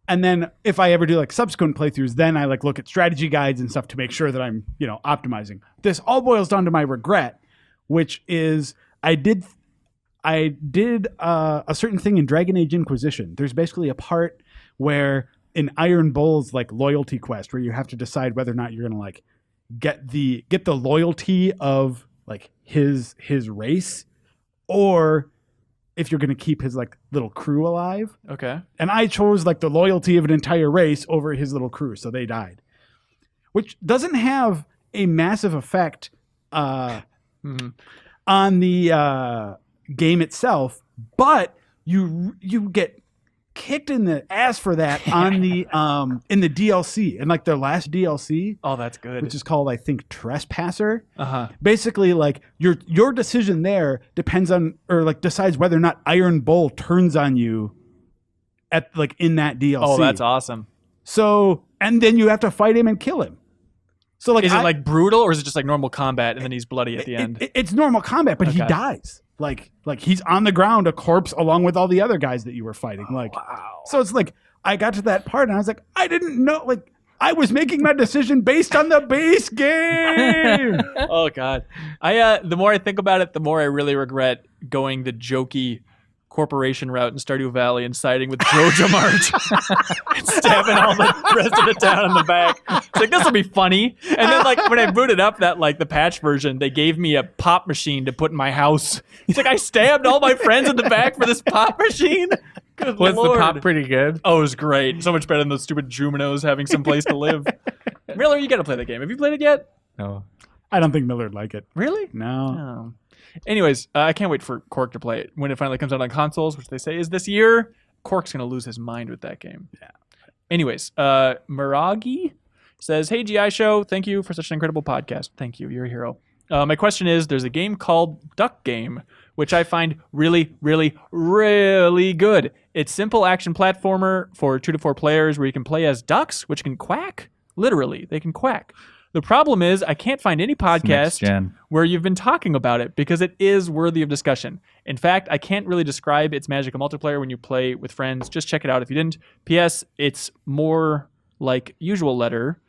And then if I ever do like subsequent playthroughs, then I like look at strategy guides and stuff to make sure that I'm, optimizing. This all boils down to my regret, which is I did a certain thing in Dragon Age Inquisition. There's basically a part where in Iron Bull's like loyalty quest where you have to decide whether or not you're going to like get the loyalty of like his race, or if you're going to keep his like little crew alive. Okay. And I chose like the loyalty of an entire race over his little crew. So they died, which doesn't have a massive effect on the game itself, but you get kicked in the ass for that on the in the DLC, in like their last DLC. Oh, that's good. Which is called, I think, Trespasser. Basically, like your decision there depends on, or like decides whether or not Iron Bull turns on you at like in that DLC. Oh, that's awesome. So, and then you have to fight him and kill him. So like, is it like brutal, or is it just like normal combat and then he's bloody at the end? It's normal combat, but he dies. Like he's on the ground, a corpse, along with all the other guys that you were fighting. So it's like I got to that part and I was like, I didn't know. Like I was making my decision based on the base game. Oh God, the more I think about it, the more I really regret going the jokey corporation route in Stardew Valley and siding with Joe Mart and stabbing all the rest of the town in the back. It's like, this will be funny. And then like when I booted up that like the patch version, they gave me a pop machine to put in my house. It's like I stabbed all my friends in the back for this pop machine. Good Was Lord. the pop pretty good? Oh, it was great. So much better than those stupid Juminos having some place to live. Miller, you got to play that game. Have you played it yet? No. I don't think Miller would like it. Really? No. Oh. Anyways, I can't wait for Cork to play it when it finally comes out on consoles, which they say is this year. Cork's going to lose his mind with that game. Yeah. Anyways, Miragi says, "Hey, GI Show, thank you for such an incredible podcast." Thank you. You're a hero. My question is, there's a game called Duck Game, which I find really, really, really good. It's simple action platformer for 2 to 4 players where you can play as ducks, which can quack. Literally, they can quack. The problem is I can't find any podcast where you've been talking about it because it is worthy of discussion. In fact, I can't really describe its magic of multiplayer when you play with friends. Just check it out if you didn't. P.S. It's more like Usual Letter.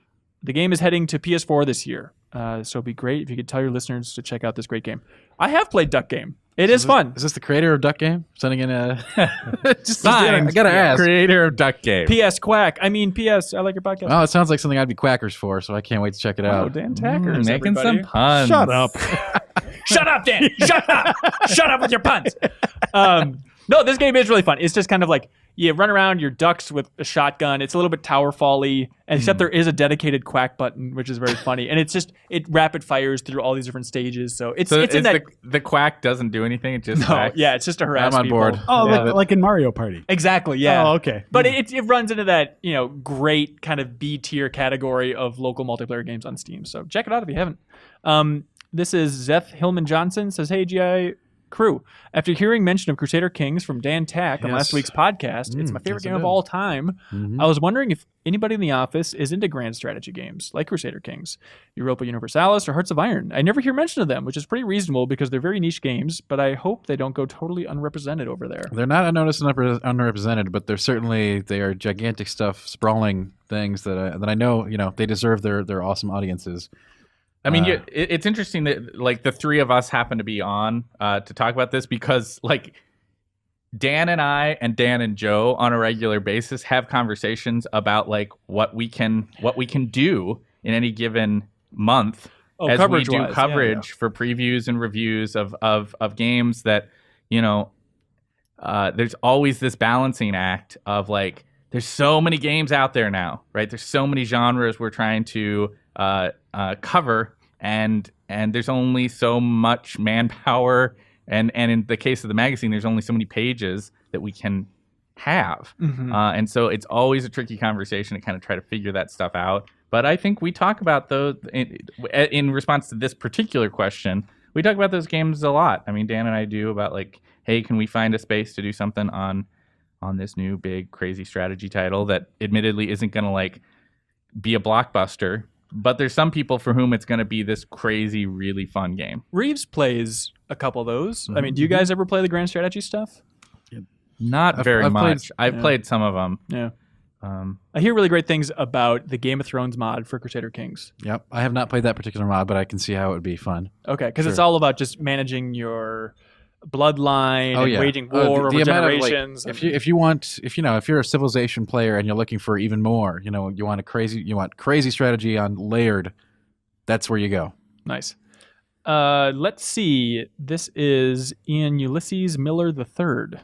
The game is heading to PS4 this year. So it'd be great if you could tell your listeners to check out this great game. I have played Duck Game. It is fun. Is this the creator of Duck Game? Sending in a... Signed. I gotta ask. Creator of Duck Game. P.S. Quack. I mean, P.S. I like your podcast. Oh, it sounds like something I'd be quackers for, so I can't wait to check it out. Oh, Dan Tackers, making everybody. some puns. Shut up. Shut up, Dan. Shut up. Shut up with your puns. No, this game is really fun. It's just kind of like, you run around your ducks with a shotgun. It's a little bit tower fall-y, except there is a dedicated quack button, which is very funny. And it rapid fires through all these different stages. So it's in that the quack doesn't do anything. It just quacks. yeah, it's just to harass I'm on people. board. Oh, Yeah. like in Mario Party. Exactly. Yeah. Oh, okay. But it runs into that great kind of B tier category of local multiplayer games on Steam. So check it out if you haven't. This is Zeth Hillman Johnson says, "Hey GI crew, after hearing mention of Crusader Kings from Dan Tack on last week's podcast, it's my favorite game of all time. I was wondering if anybody in the office is into grand strategy games like Crusader Kings, Europa Universalis, or Hearts of Iron. I never hear mention of them, which is pretty reasonable because they're very niche games, but I hope they don't go totally unrepresented over there." They're not unnoticed and unrepresented, but they are gigantic stuff, sprawling things that I know, they deserve their awesome audiences. I mean, it's interesting that like the three of us happen to be on to talk about this because like Dan and I and Dan and Joe on a regular basis have conversations about like what we can do in any given month as we do coverage for previews and reviews of games that there's always this balancing act of like there's so many games out there now, right? There's so many genres we're trying to cover. And there's only so much manpower, and in the case of the magazine, there's only so many pages that we can have, and so it's always a tricky conversation to kind of try to figure that stuff out. But I think we talk about those in response to this particular question. We talk about those games a lot. I mean, Dan and I do about like, hey, can we find a space to do something on this new big crazy strategy title that admittedly isn't going to like be a blockbuster. But there's some people for whom it's going to be this crazy, really fun game. Reeves plays a couple of those. I mean, do you guys ever play the grand strategy stuff? Not very much. I've played some of them. Yeah. I hear really great things about the Game of Thrones mod for Crusader Kings. Yep. I have not played that particular mod, but I can see how it would be fun. Okay, because it's all about just managing your bloodline and waging war over amount generations. Of, like, if you're a Civilization player and you're looking for even more, you want crazy strategy on Layered, that's where you go. Nice. Let's see. This is Ian Ulysses Miller III.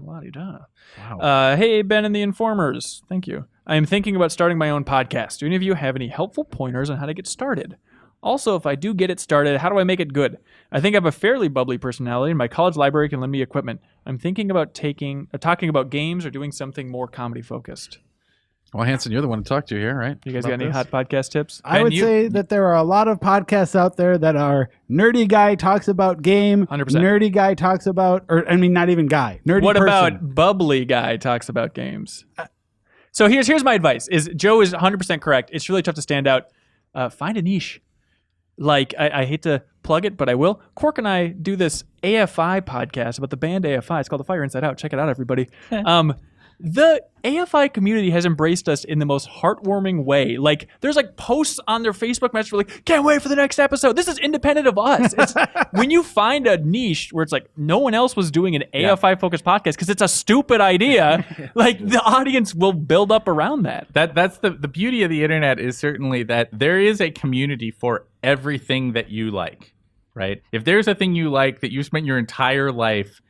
La-di-da. Wow. Hey, Ben and the Informers. Thank you. I am thinking about starting my own podcast. Do any of you have any helpful pointers on how to get started? Also, if I do get it started, how do I make it good? I think I have a fairly bubbly personality, and my college library can lend me equipment. I'm thinking about talking about games or doing something more comedy-focused. Well, Hanson, you're the one to talk to here, right? You guys got any hot podcast tips? I would say that there are a lot of podcasts out there that are nerdy guy talks about game, 100%. Nerdy guy talks about, not even guy, nerdy What person. about bubbly guy talks about games? So here's my advice: is Joe is 100% correct. It's really tough to stand out. Find a niche. Like, I hate to plug it, but I will. Quark and I do this AFI podcast about the band AFI. It's called The Fire Inside Out. Check it out, everybody. The AFI community has embraced us in the most heartwarming way. Like, there's like posts on their Facebook message like, can't wait for the next episode. This is independent of us. It's, when you find a niche where it's like no one else was doing an AFI-focused podcast because it's a stupid idea, like the audience will build up around that. That's the beauty of the internet is certainly that there is a community for everything that you like, right? If there's a thing you like that you spent your entire life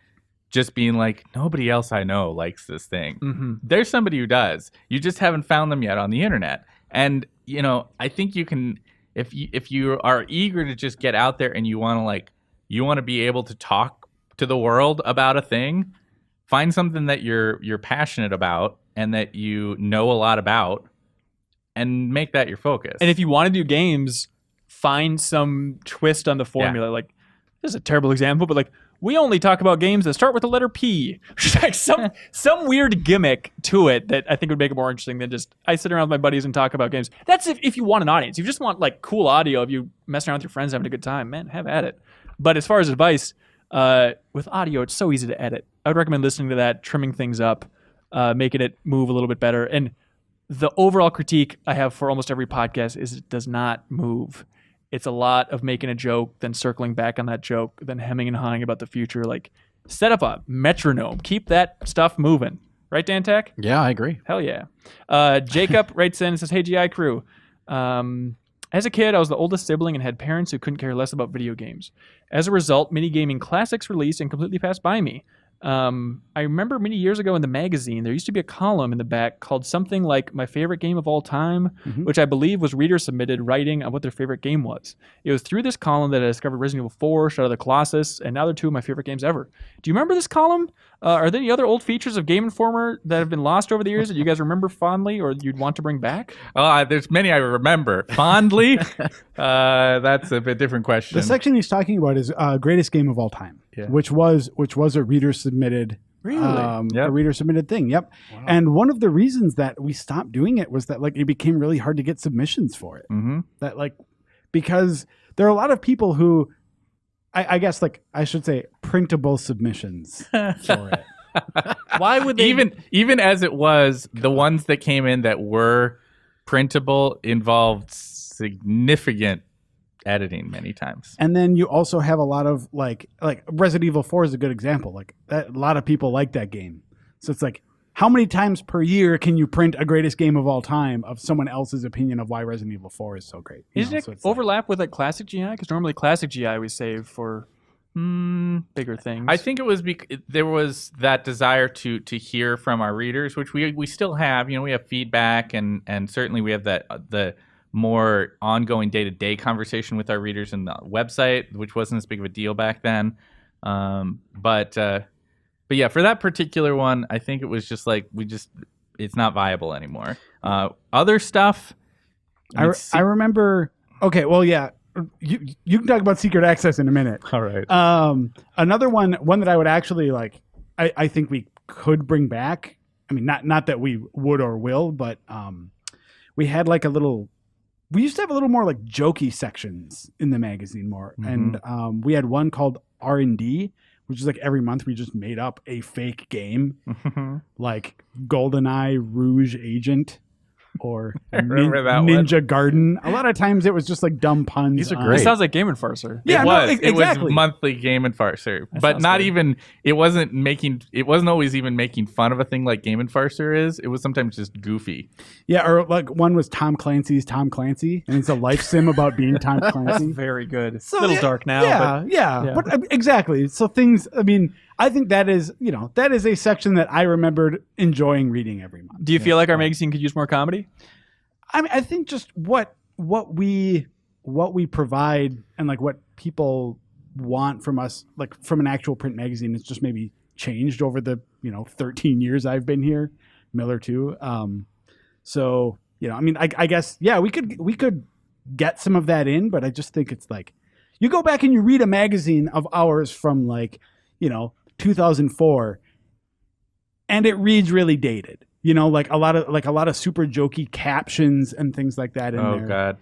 just being like, nobody else I know likes this thing. There's somebody who does. You just haven't found them yet on the internet. And, I think you can, if you are eager to just get out there and you want to be able to talk to the world about a thing, find something that you're passionate about and that you know a lot about and make that your focus. And if you want to do games, find some twist on the formula. Like, this is a terrible example, but like, we only talk about games that start with the letter P. Like some weird gimmick to it that I think would make it more interesting than just I sit around with my buddies and talk about games. That's if you want an audience. If you just want like cool audio of you messing around with your friends having a good time, man, have at it. But as far as advice, with audio, it's so easy to edit. I would recommend listening to that, trimming things up, making it move a little bit better. And the overall critique I have for almost every podcast is it does not move. It's a lot of making a joke, then circling back on that joke, then hemming and hawing about the future. Like, set up a metronome. Keep that stuff moving. Right, Dan Tack? Yeah, I agree. Hell yeah. Jacob writes in and says, hey, GI crew. As a kid, I was the oldest sibling and had parents who couldn't care less about video games. As a result, many gaming classics released and completely passed by me. I remember many years ago in the magazine, there used to be a column in the back called something like My Favorite Game of All Time, which I believe was reader submitted writing on what their favorite game was. It was through this column that I discovered Resident Evil 4, Shadow of the Colossus, and now they're two of my favorite games ever. Do you remember this column? Are there any other old features of Game Informer that have been lost over the years that you guys remember fondly or you'd want to bring back? There's many I remember fondly. That's a bit different question. The section he's talking about is greatest game of all time, which was a reader submitted. A reader submitted thing. Yep. Wow. And one of the reasons that we stopped doing it was that like it became really hard to get submissions for it. That like because there are a lot of people who I guess like I should say printable submissions for it. Why would they even as it was, the ones that came in that were printable involved significant editing many times. And then you also have a lot of like Resident Evil 4 is a good example. Like that, a lot of people like that game. So it's like, how many times per year can you print a greatest game of all time of someone else's opinion of why Resident Evil 4 is so great? Isn't it overlap with like classic GI? Because normally classic GI we save for bigger things. I think it was there was that desire to hear from our readers, which we still have. You know, we have feedback and certainly we have that the more ongoing day-to-day conversation with our readers in the website, which wasn't as big of a deal back then. But yeah, for that particular one, I think it was just like it's not viable anymore. Other stuff, I remember. Okay, well, yeah, you can talk about secret access in a minute. All right. Another one that I would actually like. I think we could bring back. I mean, not that we would or will, but we had like a little. We used to have a little more like jokey sections in the magazine more. And we had one called R&D, which is like every month we just made up a fake game like GoldenEye Rouge Agent or Ninja Garden. A lot of times it was just like dumb puns. These are great. It sounds like Game Enforcer. Yeah, it was monthly Game Enforcer, but not good. Even. It wasn't always even making fun of a thing like Game Enforcer is. It was sometimes just goofy. Yeah, or like one was Tom Clancy's Tom Clancy, and it's a life sim about being Tom Clancy. Very good. It's a little dark now. Yeah, but exactly. So things. I mean, I think that is a section that I remembered enjoying reading every month. Do you feel like our magazine could use more comedy? I mean, I think just what we provide and like what people want from us, like from an actual print magazine, it's just maybe changed over the 13 years I've been here, Miller too. So I mean, I guess we could get some of that in, but I just think it's like you go back and you read a magazine of ours from like 2004, and it reads really dated. Like a lot of super jokey captions and things like that in there. Oh God.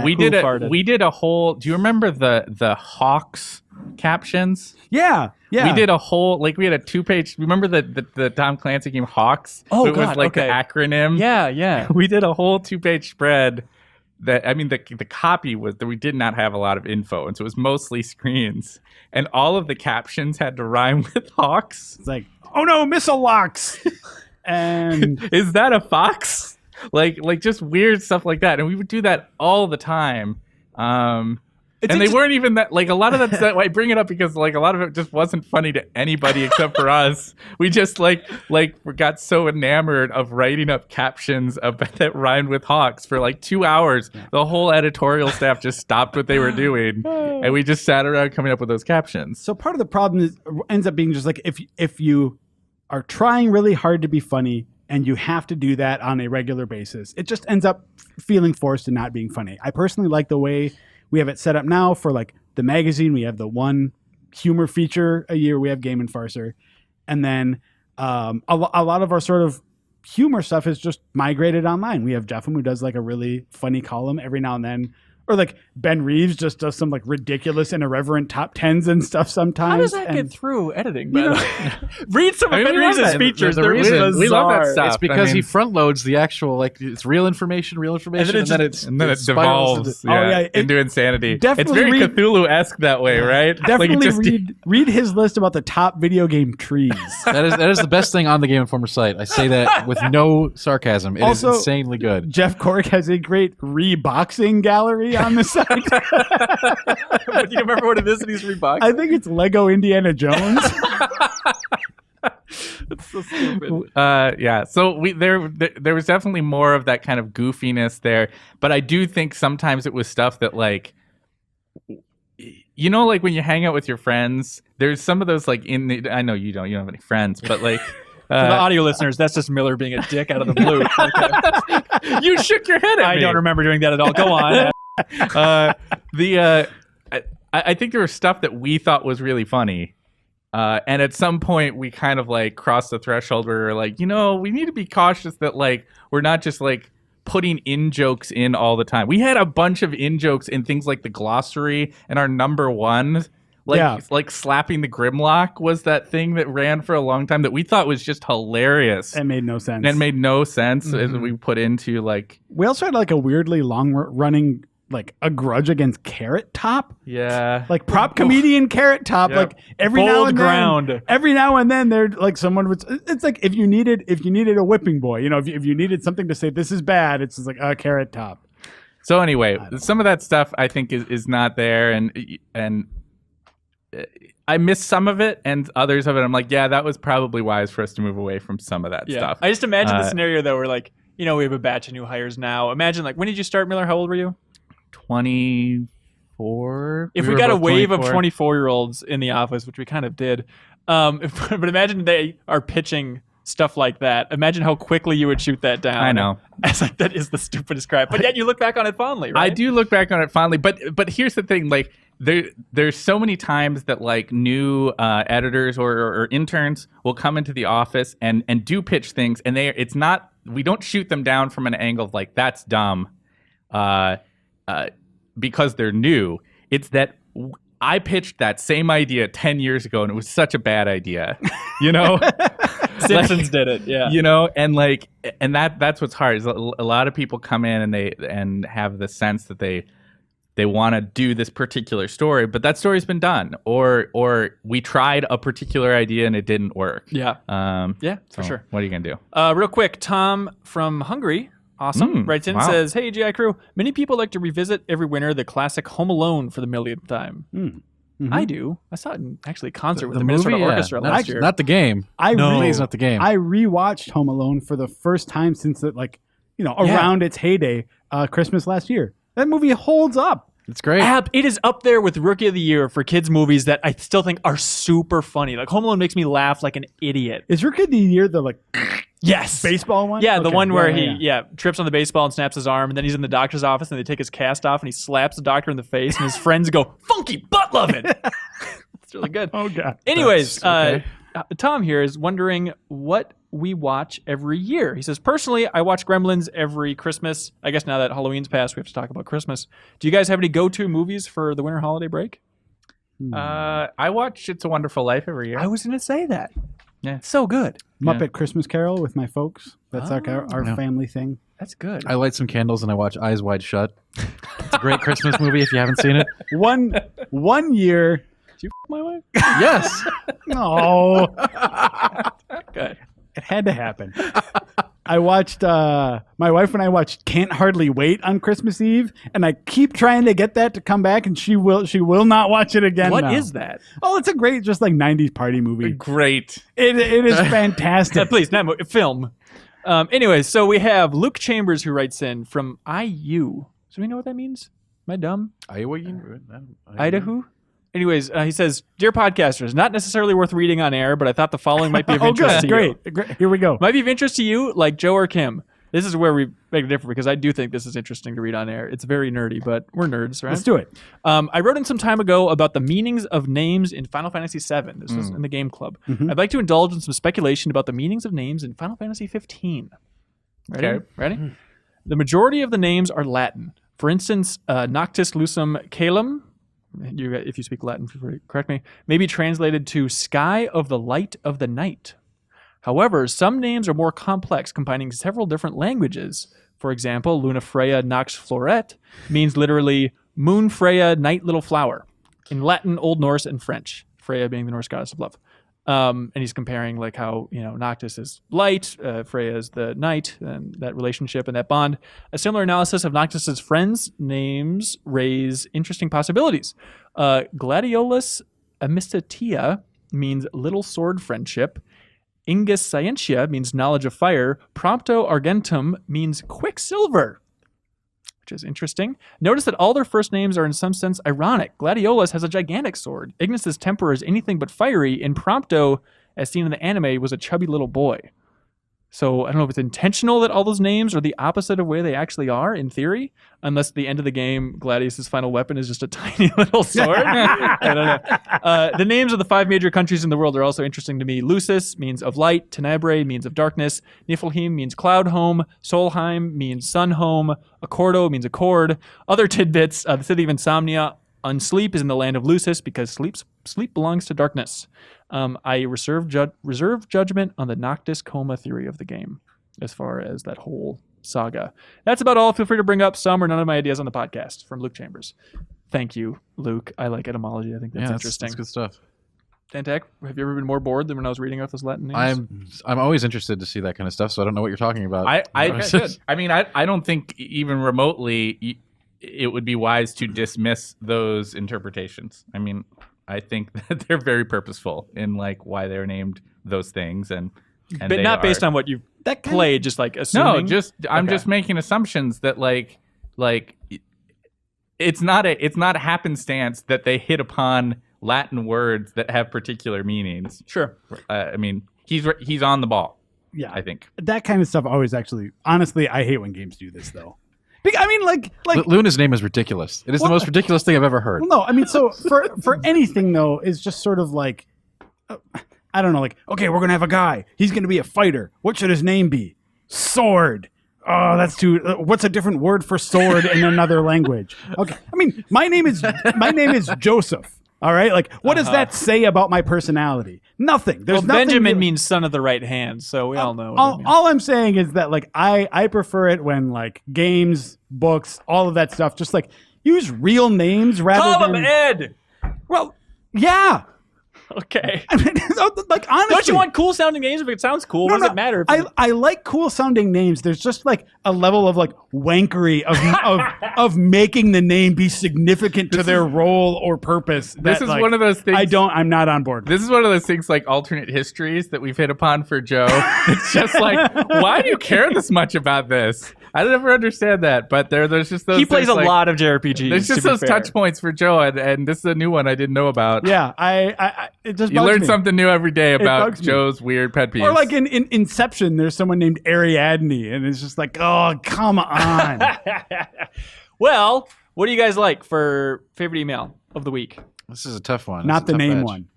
We did a whole. Do you remember the Hawks captions? Yeah. We did a whole we had a 2-page. Remember the Tom Clancy game Hawks? Oh, it was like the acronym. Yeah. We did a whole 2-page spread. The copy was that we did not have a lot of info, and so it was mostly screens, and all of the captions had to rhyme with Hawks. It's like, oh no, missile locks, and is that a fox? Like just weird stuff like that, and we would do that all the time. And they weren't even that, like, a lot of that stuff, I bring it up because, like, a lot of it just wasn't funny to anybody except for us. We just, like we got so enamored of writing up captions that rhymed with Hawks for, like, 2 hours. Yeah. The whole editorial staff just stopped what they were doing, and we just sat around coming up with those captions. So part of the problem ends up being just, like, if you are trying really hard to be funny and you have to do that on a regular basis, it just ends up feeling forced and not being funny. I personally like the way we have it set up now for like the magazine. We have the one humor feature a year. We have Game Enforcer. And then a lot of our sort of humor stuff is just migrated online. We have Jeffem who does like a really funny column every now and then. Or like Ben Reeves just does some like ridiculous and irreverent top 10s and stuff sometimes. How does that get through editing? Read some of Ben Reeves' features. They're bizarre. We love that stuff. It's because he front loads the actual, like, it's real information, and then it devolves into insanity. It's very Cthulhu-esque that way, right? Definitely read his list about the top video game trees. That is the best thing on the Game Informer site. I say that with no sarcasm. It is insanely good. Jeff Cork has a great reboxing gallery on the site. Do you remember what it is that he's reboxing? I think it's Lego Indiana Jones. So stupid. Yeah. So there was definitely more of that kind of goofiness there, but I do think sometimes it was stuff that like, you know, like when you hang out with your friends, there's some of those like I know you don't have any friends, but like. For the audio listeners, that's just Miller being a dick out of the blue. Okay. You shook your head at me. I don't remember doing that at all. Go on. I think there was stuff that we thought was really funny. And at some point we kind of like crossed the threshold where we're like, you know, we need to be cautious that like we're not just like putting in jokes in all the time. We had a bunch of in jokes in things like the glossary and our number one. Like slapping the Grimlock was that thing that ran for a long time that we thought was just hilarious. It made no sense. And made no sense as we put into like... We also had like a weirdly long running like a grudge against Carrot Top. Yeah. Like prop comedian Carrot Top. Yep. Like every Bold now and ground. then. Every now and then they're like someone would... It's like if you needed a whipping boy, you know, if you needed something to say this is bad, it's just like a Carrot Top. So anyway, some of that stuff I think is not there and I missed some of it, and others of it I'm like, yeah, that was probably wise for us to move away from some of that stuff. I just imagine the scenario though where like, you know, we have a batch of new hires now. Imagine like, when did you start, Miller? How old were you? 24. If we were got a both wave 24. of 24-year-olds in the office, which we kind of did, but imagine they are pitching stuff like that. Imagine how quickly you would shoot that down. I know. It's like, that is the stupidest crap. But yet you look back on it fondly, right? I do look back on it fondly, but here's the thing, like there's so many times that like new editors or interns will come into the office and do pitch things, and we don't shoot them down from an angle of like that's dumb, because they're new. It's that I pitched that same idea 10 years ago, and it was such a bad idea, you know. Simpsons did it, yeah. You know, and like, and that's what's hard. Is a lot of people come in and they have the sense that they want to do this particular story, but that story's been done, or we tried a particular idea and it didn't work. Yeah. For sure. What are you gonna do? Real quick, Tom from Hungary, awesome, writes in and says, "Hey, GI Crew, many people like to revisit every winter the classic Home Alone for the millionth time. I do. I saw it in actually concert with the Minnesota movie, Orchestra last year. Not the game. Please, not the game. I rewatched Home Alone for the first time since it, like, you know, around its heyday, Christmas last year. That movie holds up. It's great. It is up there with Rookie of the Year for kids movies that I still think are super funny. Like Home Alone makes me laugh like an idiot. Is Rookie of the Year the like yes baseball one? Yeah, the Okay. one where Yeah. he trips on the baseball and snaps his arm, and then he's in the doctor's office and they take his cast off and he slaps the doctor in the face and his friends go, "Funky butt loving." It's really good. Oh god. Anyways, okay. Tom here is wondering what we watch every year. He says, personally, I watch Gremlins every Christmas. I guess now that Halloween's passed, we have to talk about Christmas. Do you guys have any go-to movies for the winter holiday break? I watch It's a Wonderful Life every year. I was going to say that. Yeah. It's so good. Muppet Christmas Carol with my folks. That's like our family thing. That's good. I light some candles and I watch Eyes Wide Shut. It's a great Christmas movie if you haven't seen it. One year. Did you f- my wife? Yes. No. Good. It had to happen. I watched my wife and I watched Can't Hardly Wait on Christmas Eve, and I keep trying to get that to come back, and she will not watch it again. What now. is that? Oh, it's a great just like 90s party movie. Great. It is fantastic. Please, not film. Anyway, so we have Luke Chambers who writes in from IU. So we know what that means? Am I dumb? Idaho? Anyways, he says, "Dear podcasters, not necessarily worth reading on air, but I thought the following might be of interest to you. Great. Here we go. Might be of interest to you, like Joe or Kim. This is where we make a difference because I do think this is interesting to read on air. It's very nerdy, but we're nerds, right? Let's do it. I wrote in some time ago about the meanings of names in Final Fantasy VII. This was in the game club. I'd like to indulge in some speculation about the meanings of names in Final Fantasy 15. Ready? Okay. Ready? The majority of the names are Latin. For instance, Noctis Lucem Caelum, if you speak Latin, feel free to correct me, may be translated to Sky of the Light of the Night. However, some names are more complex, combining several different languages. For example, Luna Freya Nox Floret means literally Moon Freya Night Little Flower in Latin, Old Norse, and French. Freya being the Norse goddess of love. And he's comparing like how, Noctis is light, Freya is the night, and that relationship and that bond. A similar analysis of Noctis's friends' names raise interesting possibilities. Gladiolus Amistatia means little sword friendship, Ingus Scientia means knowledge of fire. Prompto Argentum means quicksilver, which is interesting. Notice that all their first names are in some sense ironic. Gladiolus has a gigantic sword. Ignis's temper is anything but fiery, and Prompto, as seen in the anime, was a chubby little boy. So I don't know if it's intentional that all those names are the opposite of where they actually are in theory, unless at the end of the game, Gladius's final weapon is just a tiny little sword. I don't know. The names of the 5 major countries in the world are also interesting to me. Lucis means of light. Tenebrae means of darkness. Niflheim means cloud home. Solheim means sun home. Accordo means accord. Other tidbits, the city of Insomnia, Unsleep is in the land of Lucis because sleep belongs to darkness. I reserve judgment on the Noctis coma theory of the game as far as that whole saga. That's about all. Feel free to bring up some or none of my ideas on the podcast. From Luke Chambers. Thank you, Luke. I like etymology. I think that's interesting. That's good stuff. Dan Tack, have you ever been more bored than when I was reading off those Latin names? I'm always interested to see that kind of stuff, so I don't know what you're talking about. I mean, I don't think even remotely it would be wise to dismiss those interpretations. I mean, I think that they're very purposeful in like why they're named those things, and but not based on what you've played. Just like assuming. No, I'm just making assumptions that like it's not a happenstance that they hit upon Latin words that have particular meanings. Sure. I mean, he's on the ball. Yeah, I think that kind of stuff always actually. Honestly, I hate when games do this though. I mean, like Luna's name is ridiculous. It is the most ridiculous thing I've ever heard. Well, no, I mean, so for anything though, is just sort of like, I don't know, like, okay, we're gonna have a guy. He's gonna be a fighter. What should his name be? Sword. Oh, that's too. What's a different word for sword in another language? Okay, I mean, my name is Joseph. All right, like, what does that say about my personality? Nothing. There's nothing. Benjamin means son of the right hand, so we all know. All I'm saying is that, like, I prefer it when, like, games, books, all of that stuff, just like use real names rather Call than. him Ed. Well, yeah. Okay. I mean, like, honestly, don't you want cool sounding names if it sounds cool? What does it matter? I like cool sounding names. There's just like a level of like wankery of making the name be significant to their role or purpose. This is one of those things. I'm not on board. This is one of those things like alternate histories that we've hit upon for Joe. It's just like, why do you care this much about this? I never understand that, but there's just those. He plays a like, lot of JRPGs. There's just those touch points for Joe, and this is a new one I didn't know about. Yeah, it just you learn me. something new every day about Joe's weird pet peeves. Or like in Inception, there's someone named Ariadne, and it's just like, oh, come on. Well, what do you guys like for favorite email of the week? This is a tough one. Not the name one.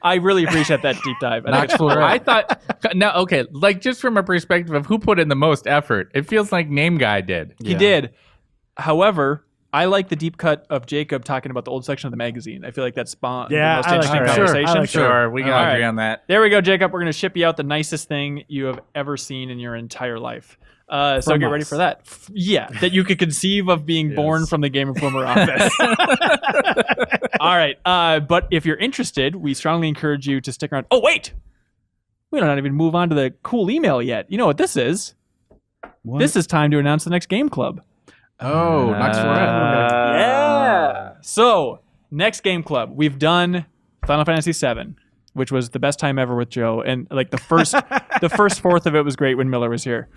I really appreciate that deep dive. I thought, no, okay, like just from a perspective of who put in the most effort, it feels like Name Guy did. He did. However, I like the deep cut of Jacob talking about the old section of the magazine. I feel like that spawned the most interesting conversation. Sure, we can agree on that. There we go, Jacob. We're going to ship you out the nicest thing you have ever seen in your entire life. So get ready for that. Yeah, that you could conceive of being born from the Game Informer office. All right. But if you're interested, we strongly encourage you to stick around. Oh, wait. We don't even move on to the cool email yet. You know what this is? What? This is time to announce the next game club. Oh, Knox Forever. Yeah. So, next game club. We've done Final Fantasy VII, which was the best time ever with Joe. And like the first fourth of it was great when Miller was here.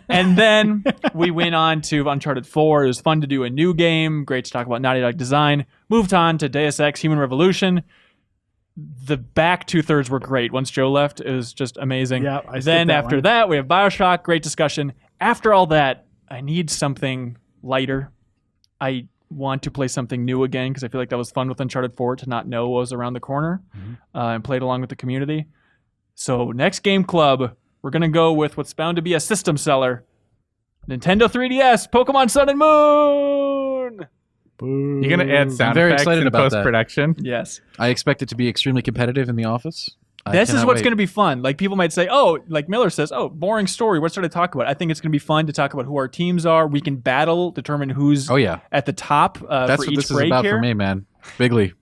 And then we went on to Uncharted 4. It was fun to do a new game. Great to talk about Naughty Dog design. Moved on to Deus Ex Human Revolution. The back 2/3 were great. Once Joe left, it was just amazing. Yeah, then after that, we have BioShock. Great discussion. After all that, I need something lighter. I want to play something new again because I feel like that was fun with Uncharted 4 to not know what was around the corner and played along with the community. So next game club, we're going to go with what's bound to be a system seller. Nintendo 3DS, Pokemon Sun and Moon! Boo. You're going to add sound very effects excited in about that. post-production? Yes. I expect it to be extremely competitive in the office. This is what's going to be fun. Like people might say, oh, like Miller says, oh, boring story. What's there to talk about? I think it's going to be fun to talk about who our teams are. We can battle, determine who's at the top That's for what each this is break about here. for me, man. Bigly.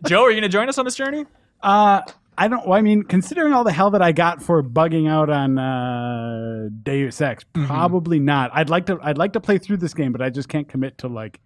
Joe, are you going to join us on this journey? I don't. Well, I mean, considering all the hell that I got for bugging out on Deus Ex, probably not. I'd like to play through this game, but I just can't commit to like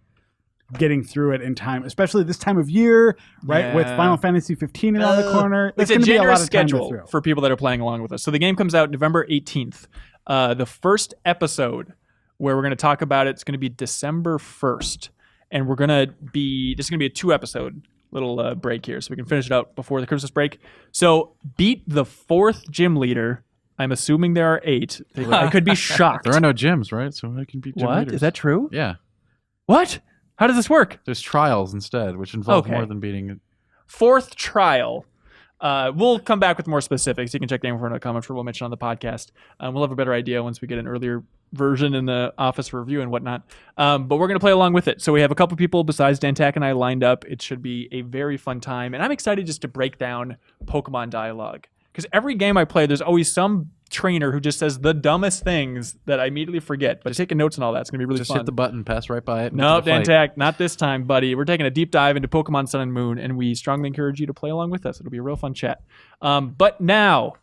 getting through it in time, especially this time of year, right? With Final Fantasy 15 around the corner. It's going a to be a lot generous of time to schedule through. for people that are playing along with us. So the game comes out November 18th. The first episode where we're going to talk about it's going to be December 1st. And this is going to be a 2-episode little break here, so we can finish it out before the Christmas break. So beat the 4th gym leader. I'm assuming there are 8. I could be shocked. There are no gyms, right? So I can beat gym What? leaders. Is that true? Yeah. What? How does this work? There's trials instead, which involve Okay. more than beating it. 4th trial. We'll come back with more specifics. You can check GameInfo.com. I'm sure we'll mention on the podcast. We'll have a better idea once we get an earlier version in the office for review and whatnot. But we're going to play along with it. So we have a couple people besides Dan Tack and I lined up. It should be a very fun time. And I'm excited just to break down Pokemon dialogue. Because every game I play, there's always some trainer who just says the dumbest things that I immediately forget. But taking notes and all that's going to be really Just fun. hit the button, pass right by it. No, into the Dan fight. Tack, not this time, buddy. We're taking a deep dive into Pokemon Sun and Moon, and we strongly encourage you to play along with us. It'll be a real fun chat. But now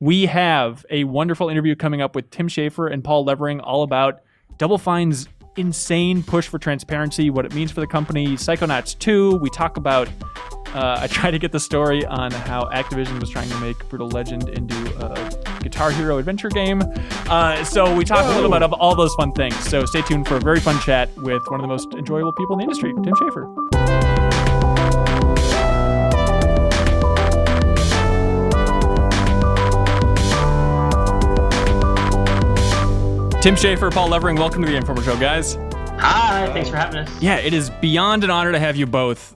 we have a wonderful interview coming up with Tim Schafer and Paul Levering all about Double Fine's insane push for transparency, what it means for the company, Psychonauts 2. We talk about I try to get the story on how Activision was trying to make Brutal Legend into a Guitar Hero adventure game. So we talk a little bit of all those fun things. So stay tuned for a very fun chat with one of the most enjoyable people in the industry, Tim Schafer. Tim Schafer, Paul Levering, welcome to the Informer Show, guys. Hi, thanks for having us. Yeah, it is beyond an honor to have you both.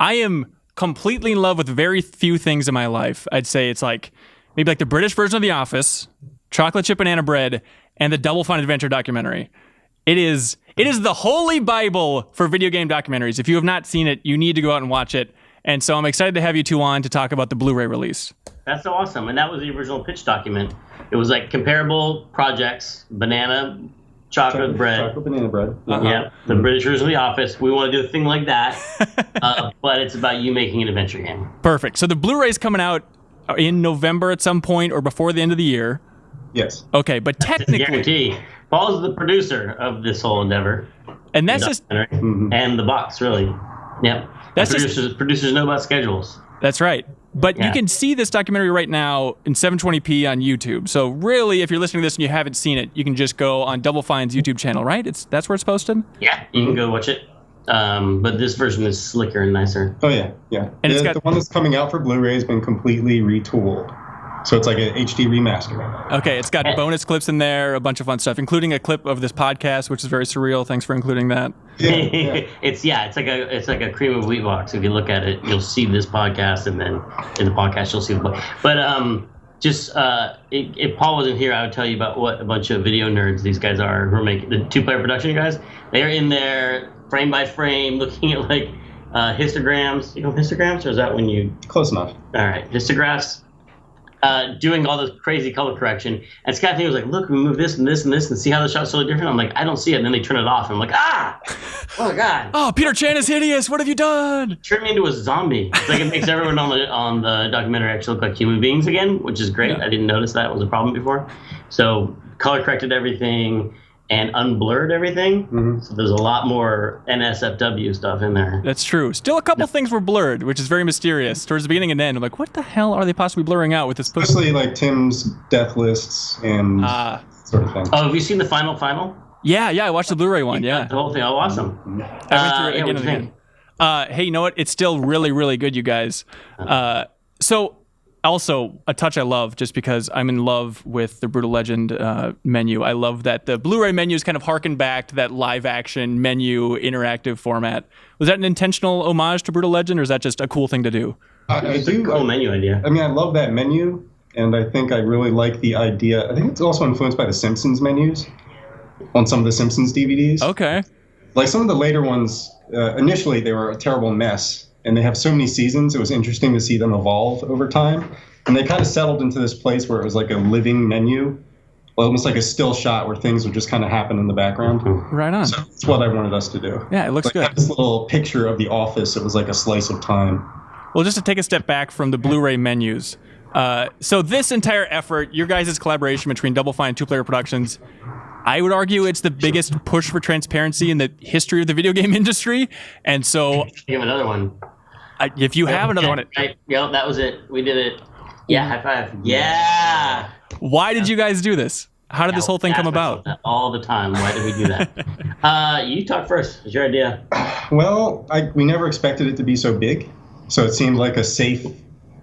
I am completely in love with very few things in my life. I'd say it's like maybe like the British version of The Office, chocolate chip banana bread, and the Double Fine Adventure documentary. It is the holy Bible for video game documentaries. If you have not seen it, you need to go out and watch it. And so I'm excited to have you two on to talk about the Blu-ray release. That's so awesome. And that was the original pitch document. It was like comparable projects, banana, chocolate bread. Chocolate banana bread. Yeah, the British version of The Office. We want to do a thing like that, but it's about you making an adventure game. Perfect. So the Blu-ray's coming out in November at some point or before the end of the year. Yes. Okay, but It's a technically, guarantee. Paul's the producer of this whole endeavor. and that's just And the box, really. Yep. That's producers know about schedules. That's right. But you Yeah. can see this documentary right now in 720p on YouTube. So really, if you're listening to this and you haven't seen it, you can just go on Double Fine's YouTube channel, right? That's where it's posted? Yeah, you can go watch it. But this version is slicker and nicer. Oh yeah, yeah. And it's got- the one that's coming out for Blu-ray has been completely retooled, so it's like an HD remaster. Okay, it's got bonus clips in there, a bunch of fun stuff, including a clip of this podcast, which is very surreal. Thanks for including that. Yeah. It's like a cream of wheat box. If you look at it, you'll see this podcast, and then in the podcast you'll see the book. But if Paul wasn't here, I would tell you about what a bunch of video nerds these guys are who are making the 2-player production guys. They're in there frame by frame, looking at like histograms. You know histograms, or is that when you? Close enough. All right, histographs. Doing all this crazy color correction, and Scott was like, "Look, we move this and this and this, and see how the shot's totally different." I'm like, "I don't see it," and then they turn it off, and I'm like, "Ah, oh my god!" Oh, Peter Chan is hideous. What have you done? Turned me into a zombie. It's like it makes everyone on the documentary actually look like human beings again, which is great. Yeah. I didn't notice that was a problem before. So color corrected everything and unblurred everything. Mm-hmm. So there's a lot more NSFW stuff in there. That's true. Still a couple things were blurred, which is very mysterious. Towards the beginning and end, I'm like, what the hell are they possibly blurring out with this push? Especially like Tim's death lists and sort of thing. Oh, have you seen the final? Yeah, I watched the Blu-ray one, yeah. The whole thing. Oh, awesome. I went through it yeah, again what and do you again. Hey, you know what? It's still really, really good, you guys. So, also, a touch I love, just because I'm in love with the Brutal Legend menu. I love that the Blu-ray menus kind of harken back to that live-action menu interactive format. Was that an intentional homage to Brutal Legend, or is that just a cool thing to do? I It's a do. cool menu idea. I mean, I love that menu, and I think I really like the idea. I think it's also influenced by the Simpsons menus on some of the Simpsons DVDs. Okay. Like some of the later ones, initially they were a terrible mess, and they have so many seasons. It was interesting to see them evolve over time, and they kind of settled into this place where it was like a living menu, almost like a still shot where things would just kind of happen in the background. Right on. So that's what I wanted us to do. Yeah, it looks Like good. have this little picture of the office. It was like a slice of time. Well, just to take a step back from the Blu-ray menus. So this entire effort, your guys' collaboration between Double Fine and 2-Player Productions, I would argue it's the biggest push for transparency in the history of the video game industry. And so, Give another one. if you have another one, Right. Yep, that was it. We did it. Yeah, high five. Yeah. why did you guys do this? How did this whole thing come about? All the time. Why did we do that? You talk first. It's your idea. Well, we never expected it to be so big, so it seemed like a safe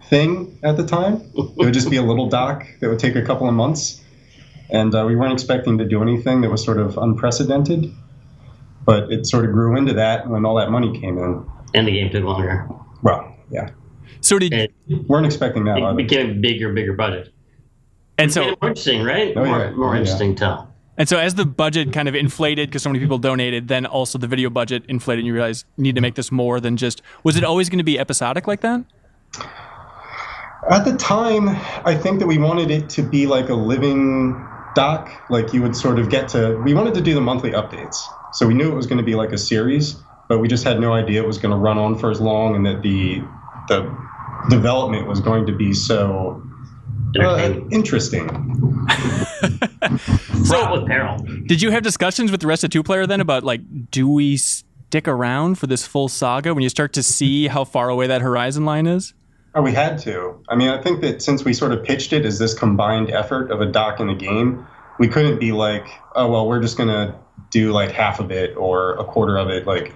thing at the time. It would just be a little doc that would take a couple of months, and we weren't expecting to do anything that was sort of unprecedented, but it sort of grew into that when all that money came in. And the game took longer. Well, yeah. So It Weren't expecting that. either. became a bigger budget. and Made so it more interesting, right? Oh, yeah. More Yeah. interesting to tell. and so as the budget kind of inflated because so many people donated, then also the video budget inflated, and you realized you need to make this more than just. Was it always going to be episodic like that? At the time, I think that we wanted it to be like a living doc. Like you would sort of we wanted to do the monthly updates. So we knew it was going to be like a series, but we just had no idea it was going to run on for as long and that the development was going to be so interesting. Fraught with peril. Did you have discussions with the rest of two-player then about like, do we stick around for this full saga when you start to see how far away that horizon line is? Oh, we had to. I mean, I think that since we sort of pitched it as this combined effort of a doc and a game, we couldn't be like, oh, well, we're just going to do like half of it or a quarter of it. Like,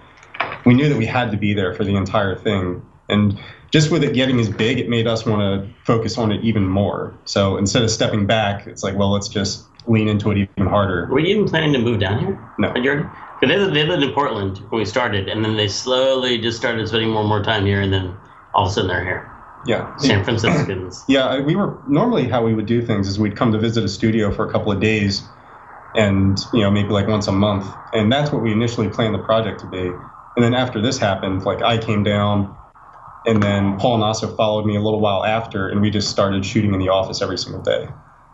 we knew that we had to be there for the entire thing. And just with it getting as big, it made us want to focus on it even more. So instead of stepping back, it's like, well, let's just lean into it even harder. Were you even planning to move down here? No. Jordan? Because they lived in Portland when we started, and then they slowly just started spending more and more time here, and then all of a sudden they're here. Yeah. San Franciscans. Yeah, we were normally how we would do things is we'd come to visit a studio for a couple of days and, maybe like once a month. And that's what we initially planned the project to be. And then after this happened, like I came down and then Paul and Asa followed me a little while after, and we just started shooting in the office every single day.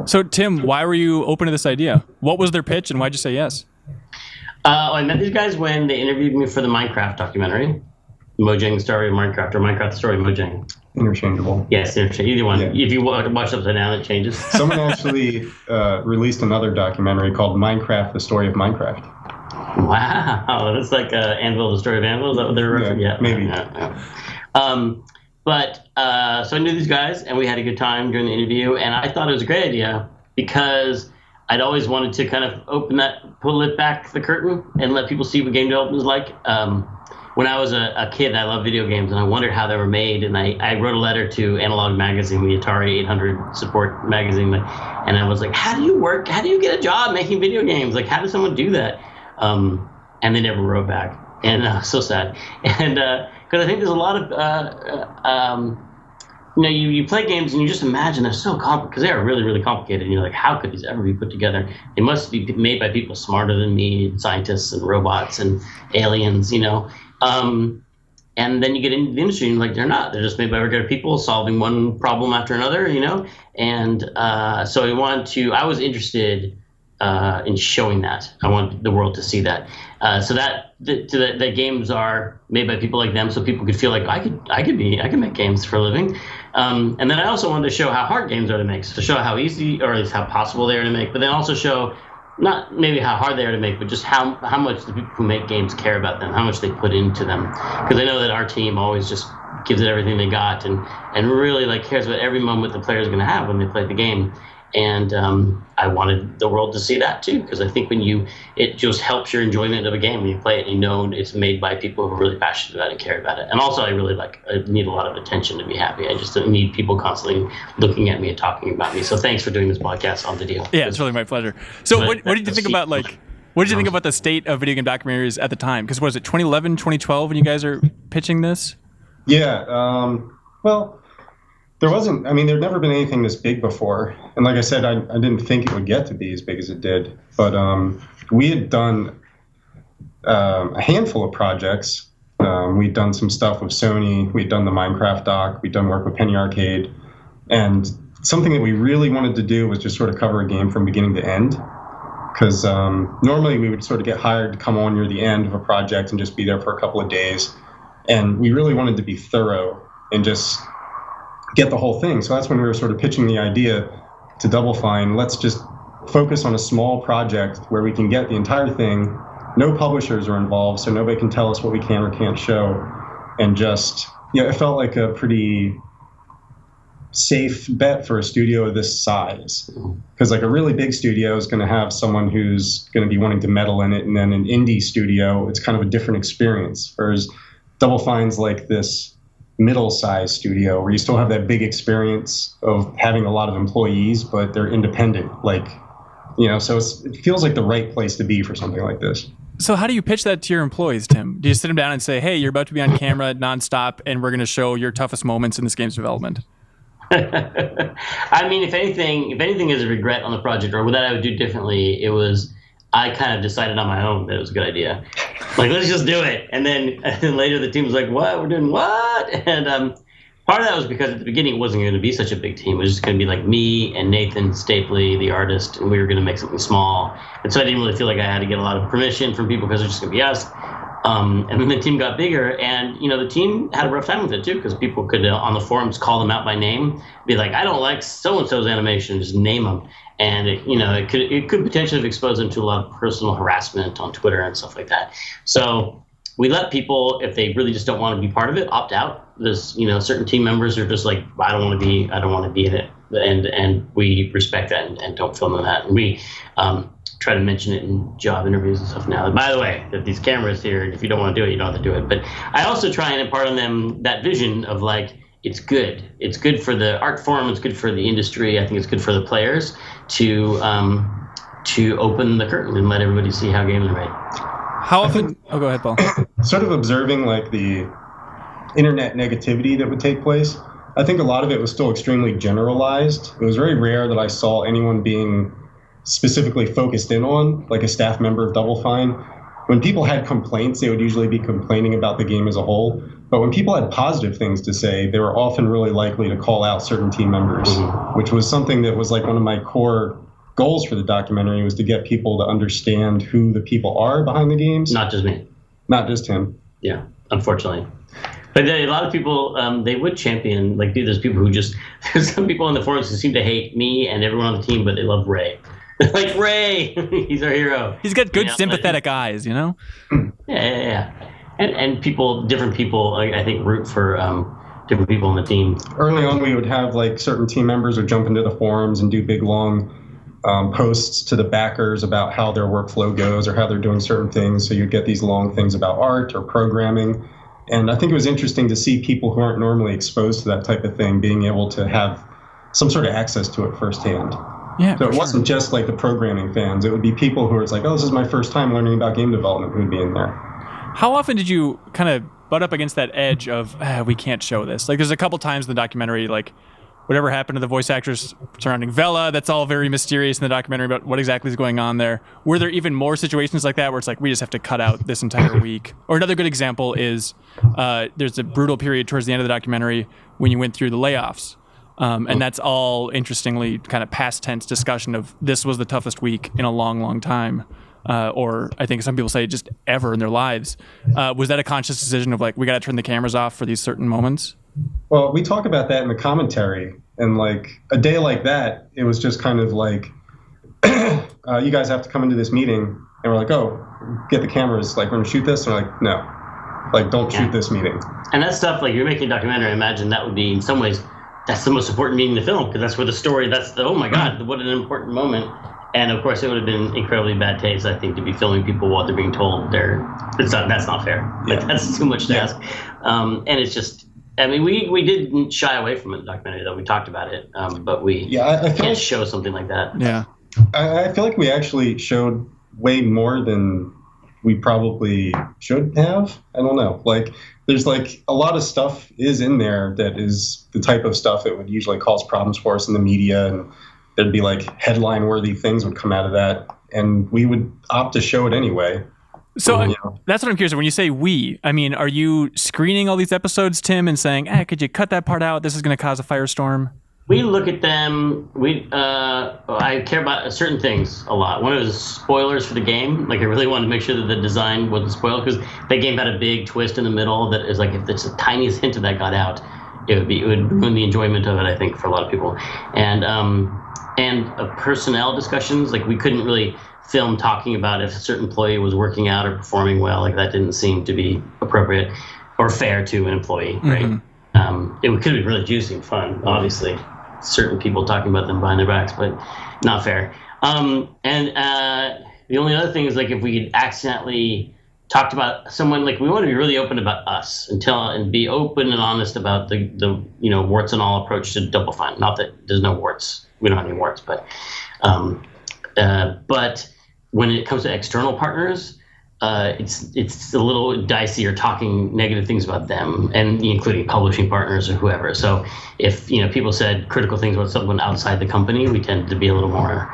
So, Tim, why were you open to this idea? What was their pitch, and why'd you say yes? I met these guys when they interviewed me for the Minecraft documentary, Mojang the Story of Minecraft, or Minecraft the Story of Mojang. Interchangeable. Yes, either one. Yeah. If you watch upside down, it changes. Someone actually released another documentary called Minecraft, the Story of Minecraft. Wow, that's like Anvil, the Story of Anvil. Is that what they're referring? Yeah, maybe. Yeah. So I knew these guys, and we had a good time during the interview, and I thought it was a great idea because I'd always wanted to kind of pull it back the curtain and let people see what game development is like. When I was a kid, I loved video games, and I wondered how they were made. And I wrote a letter to Analog Magazine, the Atari 800 support magazine, and I was like, how do you work? How do you get a job making video games? Like, how does someone do that? And they never wrote back. And so sad. And because I think there's a lot of, you play games and you just imagine they're so complicated, because they are really, really complicated. And you're like, how could these ever be put together? They must be made by people smarter than me, scientists and robots and aliens, and then you get into the industry and like, they're not. They're just made by regular people solving one problem after another, And so I was interested in showing that. I want the world to see that. So that games are made by people like them, so people could feel like I can make games for a living. And then I also wanted to show how hard games are to make, so to show how easy, or at least how possible they are to make, but then also show not maybe how hard they are to make, but just how much the people who make games care about them, how much they put into them. Because I know that our team always just gives it everything they got and really like cares about every moment the player is going to have when they play the game. And I wanted the world to see that too, because I think it just helps your enjoyment of a game when you play it and it's made by people who are really passionate about it and care about it. And also I need a lot of attention to be happy. I just don't need people constantly looking at me and talking about me. So thanks for doing this podcast on video. Yeah, it's really my pleasure. So what did you think about the state of video game documentaries at the time? Because was it 2011, 2012 when you guys are pitching this? Yeah. Well, there'd never been anything this big before. And like I said, I didn't think it would get to be as big as it did. But we had done a handful of projects. We'd done some stuff with Sony. We'd done the Minecraft doc. We'd done work with Penny Arcade. And something that we really wanted to do was just sort of cover a game from beginning to end. Because normally we would sort of get hired to come on near the end of a project and just be there for a couple of days. And we really wanted to be thorough and just get the whole thing. So that's when we were sort of pitching the idea to Double Fine. Let's just focus on a small project where we can get the entire thing. No publishers are involved, so nobody can tell us what we can or can't show. And just, it felt like a pretty safe bet for a studio of this size. Because like a really big studio is going to have someone who's going to be wanting to meddle in it, and then an indie studio, it's kind of a different experience. Whereas Double Fine's like this middle-sized studio where you still have that big experience of having a lot of employees, but they're independent. Like, so it feels like the right place to be for something like this. So how do you pitch that to your employees, Tim? Do you sit them down and say, hey, you're about to be on camera nonstop, and we're going to show your toughest moments in this game's development? I mean, if anything is a regret on the project or what I would do differently, it was I kind of decided on my own that it was a good idea. Like, let's just do it. And then later the team was like, what? We're doing what? And part of that was because at the beginning it wasn't going to be such a big team. It was just going to be like me and Nathan Stapley, the artist, and we were going to make something small. And so I didn't really feel like I had to get a lot of permission from people because it was just going to be us. And then the team got bigger, and the team had a rough time with it too, because people could on the forums call them out by name, be like, "I don't like so and so's animation," just name them, and it could potentially have exposed them to a lot of personal harassment on Twitter and stuff like that. So we let people, if they really just don't want to be part of it, opt out. There's certain team members are just like, I don't want to be in it, and we respect that and don't film that. And we try to mention it in job interviews and stuff now. By the way, that these cameras here, if you don't want to do it, you don't have to do it. But I also try and impart on them that vision of like, it's good. It's good for the art form. It's good for the industry. I think it's good for the players to open the curtain and let everybody see how games are made. How often? Oh, go ahead, Paul. Sort of observing like the internet negativity that would take place. I think a lot of it was still extremely generalized. It was very rare that I saw anyone being specifically focused in on, like a staff member of Double Fine. When people had complaints, they would usually be complaining about the game as a whole. But when people had positive things to say, they were often really likely to call out certain team members, which was something that was like one of my core goals for the documentary, was to get people to understand who the people are behind the games. Not just me. Not just him. Yeah, unfortunately. But a lot of people, they would champion, like there's people who just, there's some people on the forums who seem to hate me and everyone on the team, but they love Ray. Like, Ray, he's our hero. He's got good sympathetic eyes, Yeah. And different people, I think, root for different people on the team. Early on, we would have like certain team members would jump into the forums and do big, long posts to the backers about how their workflow goes or how they're doing certain things. So you'd get these long things about art or programming. And I think it was interesting to see people who aren't normally exposed to that type of thing being able to have some sort of access to it firsthand. Yeah. So it wasn't just like the programming fans. It would be people who were like, oh, this is my first time learning about game development, who would be in there. How often did you kind of butt up against that edge of, we can't show this? Like, there's a couple times in the documentary, like, whatever happened to the voice actors surrounding Vela, that's all very mysterious in the documentary about what exactly is going on there. Were there even more situations like that where it's like, we just have to cut out this entire week? Or another good example is there's a brutal period towards the end of the documentary when you went through the layoffs. And that's all, interestingly, kind of past tense discussion of this was the toughest week in a long, long time. Or I think some people say just ever in their lives. Was that a conscious decision of like, we got to turn the cameras off for these certain moments? Well, we talk about that in the commentary. And like a day like that, it was just kind of like, you guys have to come into this meeting. And we're like, oh, get the cameras. Like, we're going to shoot this. And we're like, no, like, don't shoot this meeting. And that stuff, like, you're making a documentary. I imagine that would be, in some ways, that's the most important meeting in the film, because that's where the story, oh my God, what an important moment. And of course, it would have been incredibly bad taste, I think, to be filming people while they're being told that's not fair. Like, that's too much to ask. And it's just, I mean, we didn't shy away from it in the documentary, though. We talked about it, but we can't show something like that. Yeah. I feel like we actually showed way more than we probably should have. I don't know. Like, there's like a lot of stuff is in there that is the type of stuff that would usually cause problems for us in the media, and there'd be like headline worthy things would come out of that, and we would opt to show it anyway. So that's what I'm curious. When you say we, I mean, are you screening all these episodes, Tim, and saying, could you cut that part out? This is going to cause a firestorm. We look at them. I care about certain things a lot. One is spoilers for the game. Like, I really wanted to make sure that the design wasn't spoiled, because the game had a big twist in the middle that is like, if it's the tiniest hint of that got out, it would ruin the enjoyment of it, I think, for a lot of people. And and personnel discussions. Like, we couldn't really film talking about if a certain employee was working out or performing well. Like, that didn't seem to be appropriate or fair to an employee, right? It could be really juicy and fun, obviously. Certain people talking about them behind their backs, but not fair. The only other thing is, like, if we had accidentally talked about someone, like, we want to be really open about us and be open and honest about the warts and all approach to Double Fine. Not that there's no warts, we don't have any warts, but when it comes to external partners, it's a little dicey or talking negative things about them, and including publishing partners or whoever. So if people said critical things about someone outside the company, we tend to be a little more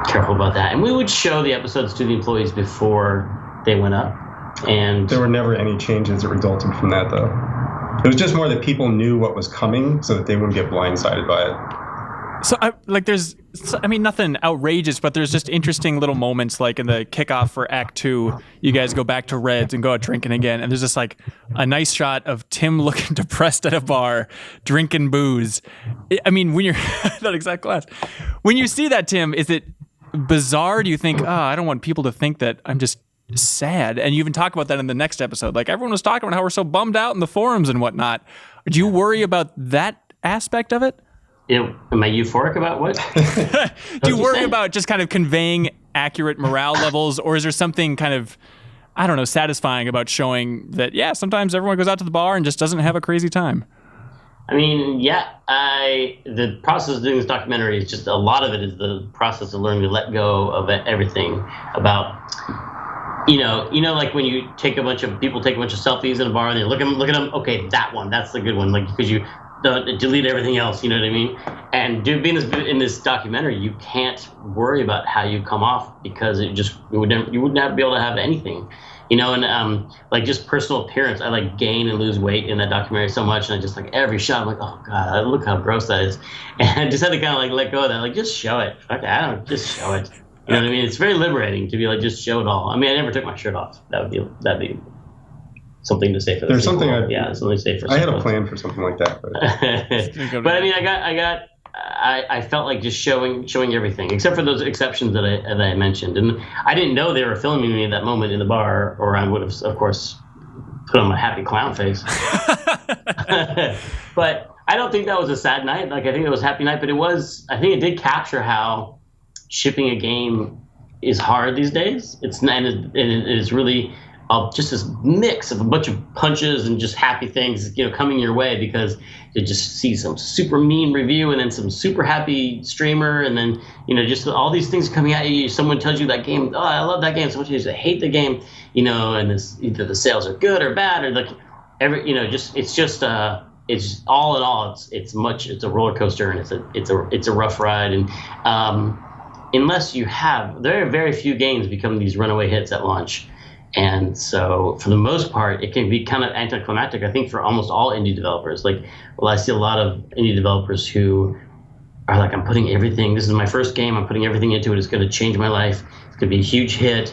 careful about that. And we would show the episodes to the employees before they went up. And there were never any changes that resulted from that, though. It was just more that people knew what was coming so that they wouldn't get blindsided by it. So, there's, nothing outrageous, but there's just interesting little moments, like in the kickoff for Act 2, you guys go back to Red's and go out drinking again, and there's just, like, a nice shot of Tim looking depressed at a bar, drinking booze. When you're... that exact glass. When you see that, Tim, is it bizarre? Do you think, I don't want people to think that I'm just sad? And you even talk about that in the next episode. Like, everyone was talking about how we're so bummed out in the forums and whatnot. Do you worry about that aspect of it? Am I euphoric about what? Do you worry about just kind of conveying accurate morale levels, or is there something kind of, satisfying about showing that, sometimes everyone goes out to the bar and just doesn't have a crazy time? The process of doing this documentary is just, a lot of it is the process of learning to let go of everything about, like when you take a bunch of selfies in a bar and they look at them, okay, that one, that's the good one, like, because you delete everything else, you know what I mean? And being in this documentary, you can't worry about how you come off, because you wouldn't be able to have anything, and like, just personal appearance. I like gain and lose weight in that documentary so much, and I just, like, every shot I'm like, oh god, look how gross that is, and I just had to kind of, like, let go of that, like, just show it. Okay, just show it. You know what I mean? It's very liberating to be like, just show it all. I never took my shirt off. That'd be something to say for There's sequel. something something to say for. I had a plan for something like that, but I felt like just showing everything, except for those exceptions that I mentioned, and I didn't know they were filming me at that moment in the bar, or I would have, of course, put on my happy clown face. But I don't think that was a sad night. Like, I think it was a happy night, but I think it did capture how shipping a game is hard these days. It is really just this mix of a bunch of punches and just happy things, coming your way, because you just see some super mean review and then some super happy streamer, and then just all these things coming at you. Someone tells you that game, I love that game. Someone tells you they hate the game, and either the sales are good or bad, or like it's all in all, it's a roller coaster, and it's a rough ride, and there are very few games become these runaway hits at launch. And so, for the most part, it can be kind of anticlimactic, I think, for almost all indie developers. Like, I see a lot of indie developers who are like, I'm putting everything, this is my first game, I'm putting everything into it, it's going to change my life, it's going to be a huge hit.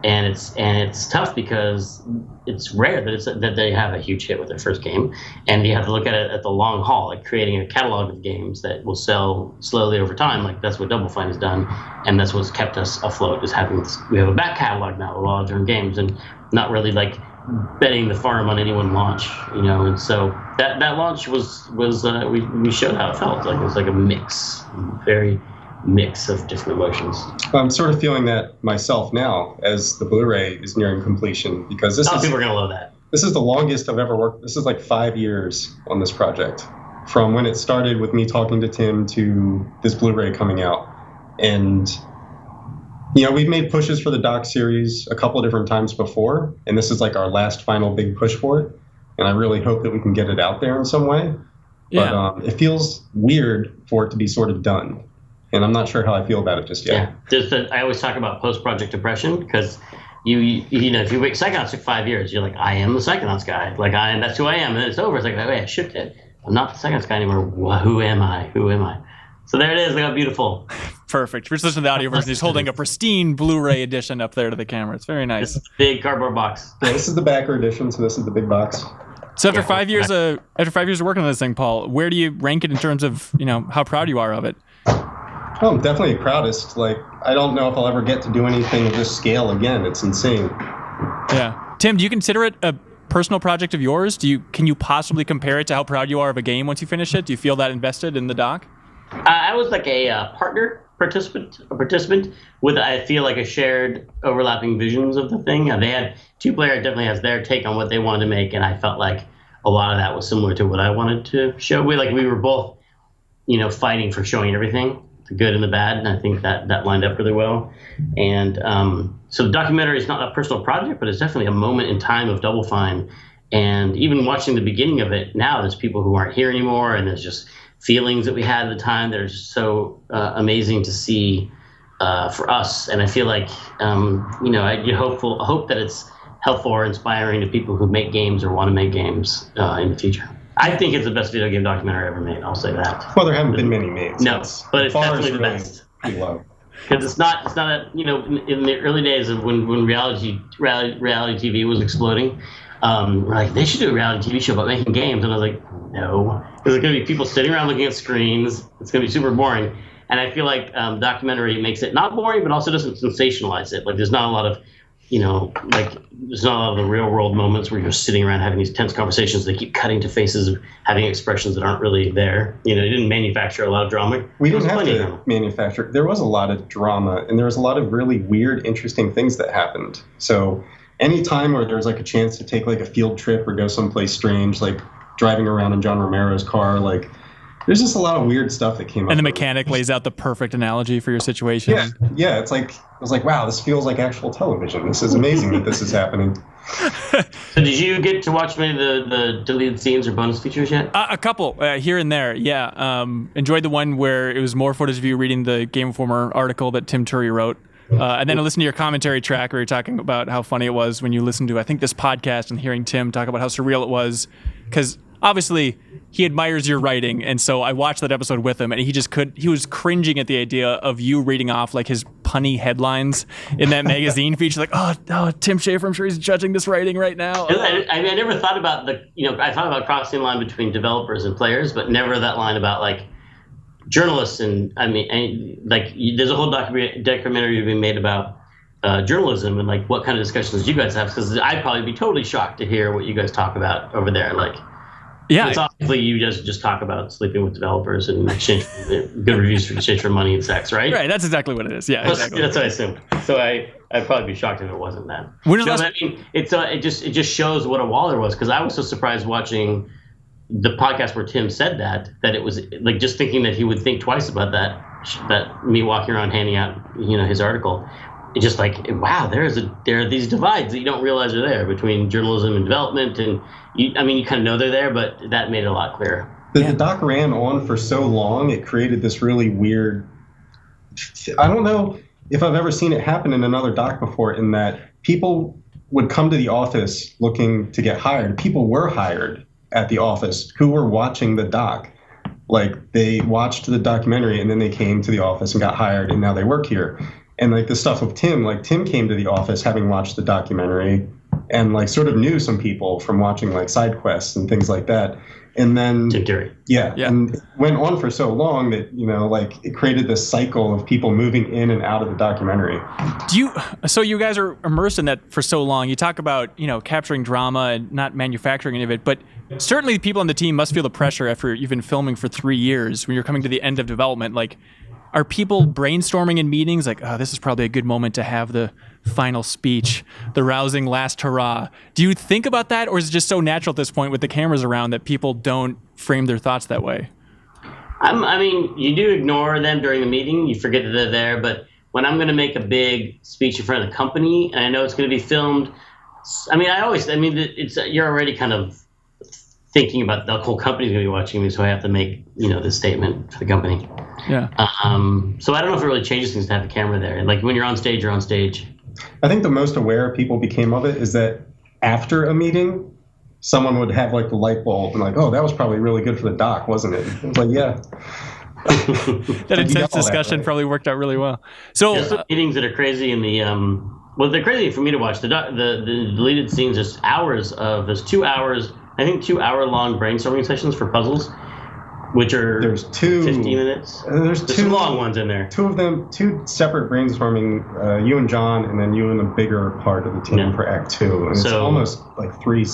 And it's tough, because it's rare that they have a huge hit with their first game, and you have to look at it at the long haul, like creating a catalog of games that will sell slowly over time. Like, that's what Double Fine has done, and that's what's kept us afloat. We have a back catalog now of a lot of different games, and not really like betting the farm on any one launch, And so that launch was we showed how it felt. Like, it was like a mix of different emotions. I'm sort of feeling that myself now, as the Blu-ray is nearing completion, because people are gonna love that. This is the longest I've ever worked. This is like 5 years on this project, from when it started with me talking to Tim to this Blu-ray coming out. And we've made pushes for the doc series a couple of different times before, and this is like our last final big push for it, and I really hope that we can get it out there in some way. But it feels weird for it to be sort of done. And I'm not sure how I feel about it just yet. Yeah, I always talk about post-project depression, because if you wait, Psychonauts took 5 years. You're like, I am the Psychonauts guy. Like, that's who I am. And then it's over. It's like, wait, I shipped it. I'm not the Psychonauts guy anymore. Who am I? So there it is. Look how beautiful. Perfect. If you're listening to the audio version, he's holding a pristine Blu-ray edition up there to the camera. It's very nice. This big cardboard box. Yeah, this is the backer edition, so this is the big box. So after 5 years of working on this thing, Paul, where do you rank it in terms of how proud you are of it? Oh, I'm definitely a crowdist. Like, I don't know if I'll ever get to do anything of this scale again. It's insane. Yeah. Tim, do you consider it a personal project of yours? Can you possibly compare it to how proud you are of a game once you finish it? Do you feel that invested in the doc? I was like a participant with, I feel like, a shared overlapping visions of the thing. They had two-player definitely has their take on what they wanted to make, and I felt like a lot of that was similar to what I wanted to show. We were both, fighting for showing everything, the good and the bad, and I think that lined up really well. And so the documentary is not a personal project, but it's definitely a moment in time of Double Fine. And even watching the beginning of it now, there's people who aren't here anymore, and there's just feelings that we had at the time that are just so amazing to see for us. And I feel like, I hope that it's helpful or inspiring to people who make games or want to make games in the future. I think it's the best video game documentary ever made. I'll say that. Well, there haven't been many made. No, but it's definitely the really best. Low. Because it's not in the early days of when reality TV was exploding, we're like, they should do a reality TV show about making games. And I was like, no. Because there's going to be people sitting around looking at screens. It's going to be super boring. And I feel like documentary makes it not boring, but also doesn't sensationalize it. Like, there's not a lot of, there's not a lot of the real world moments where you're sitting around having these tense conversations. They keep cutting to faces of having expressions that aren't really there. They didn't manufacture a lot of drama. We didn't have to manufacture. There was a lot of drama, and there was a lot of really weird, interesting things that happened. So any time where there's like a chance to take like a field trip or go someplace strange, like driving around in John Romero's car, like there's just a lot of weird stuff that came up. And the mechanic lays out the perfect analogy for your situation. Yeah. It's like, I was like, wow, this feels like actual television. This is amazing that this is happening. So did you get to watch many of the deleted scenes or bonus features yet? A couple here and there, yeah. Enjoyed the one where it was more footage of you reading the Game Informer article that Tim Turry wrote. And then I listened to your commentary track where you're talking about how funny it was when you listened to, I think, this podcast and hearing Tim talk about how surreal it was. Because obviously he admires your writing, and so I watched that episode with him, and he was cringing at the idea of you reading off like his punny headlines in that magazine feature, like, oh, Tim Schafer, I'm sure he's judging this writing right now. I never thought about I thought about crossing the line between developers and players, but never that line about like journalists. And there's a whole documentary being made about journalism and like what kind of discussions you guys have, because I'd probably be totally shocked to hear what you guys talk about over there. Like, yeah, it's obviously you just talk about sleeping with developers and exchange good reviews for exchange for money and sex, right? Right, that's exactly what it is. Yeah, exactly. That's what I assumed. So I'd probably be shocked if it wasn't that. It just shows what a Waller was, because I was so surprised watching the podcast where Tim said that it was like just thinking that he would think twice about that me walking around handing out his article. It's just like, wow, there are these divides that you don't realize are there between journalism and development, and you kind of know they're there, but that made it a lot clearer. The doc ran on for so long, it created this really weird. I don't know if I've ever seen it happen in another doc before, in that people would come to the office looking to get hired. People were hired at the office who were watching the doc. Like, they watched the documentary and then they came to the office and got hired, and now they work here. And like the stuff with Tim, like Tim came to the office having watched the documentary and like sort of knew some people from watching like side quests and things like that. And then yeah, and it went on for so long that like it created this cycle of people moving in and out of the documentary. So you guys are immersed in that for so long. You talk about capturing drama and not manufacturing any of it, but certainly people on the team must feel the pressure after you've been filming for 3 years when you're coming to the end of development. Like, are people brainstorming in meetings like, oh, this is probably a good moment to have the final speech, the rousing last hurrah? Do you think about that, or is it just so natural at this point with the cameras around that people don't frame their thoughts that way? You do ignore them during the meeting. You forget that they're there. But when I'm going to make a big speech in front of the company, and I know it's going to be filmed, you're already kind of thinking about the whole company's going to be watching me, so I have to make, this statement for the company. Yeah. So I don't know if it really changes things to have the camera there. Like, when you're on stage, you're on stage. I think the most aware people became of it is that after a meeting, someone would have like the light bulb and like, oh, that was probably really good for the doc, wasn't it? I was like, yeah. That intense discussion probably worked out really well. So some meetings that are crazy in the they're crazy for me to watch. The deleted scenes, there's 2 hours, I think 2 hour long brainstorming sessions for puzzles. which are There's 50 minutes. There's There's two some long ones in there. Two of them, two separate brainstorming. You and John, and then you and the bigger part of the team Yeah. for Act 2, and it's So- almost like three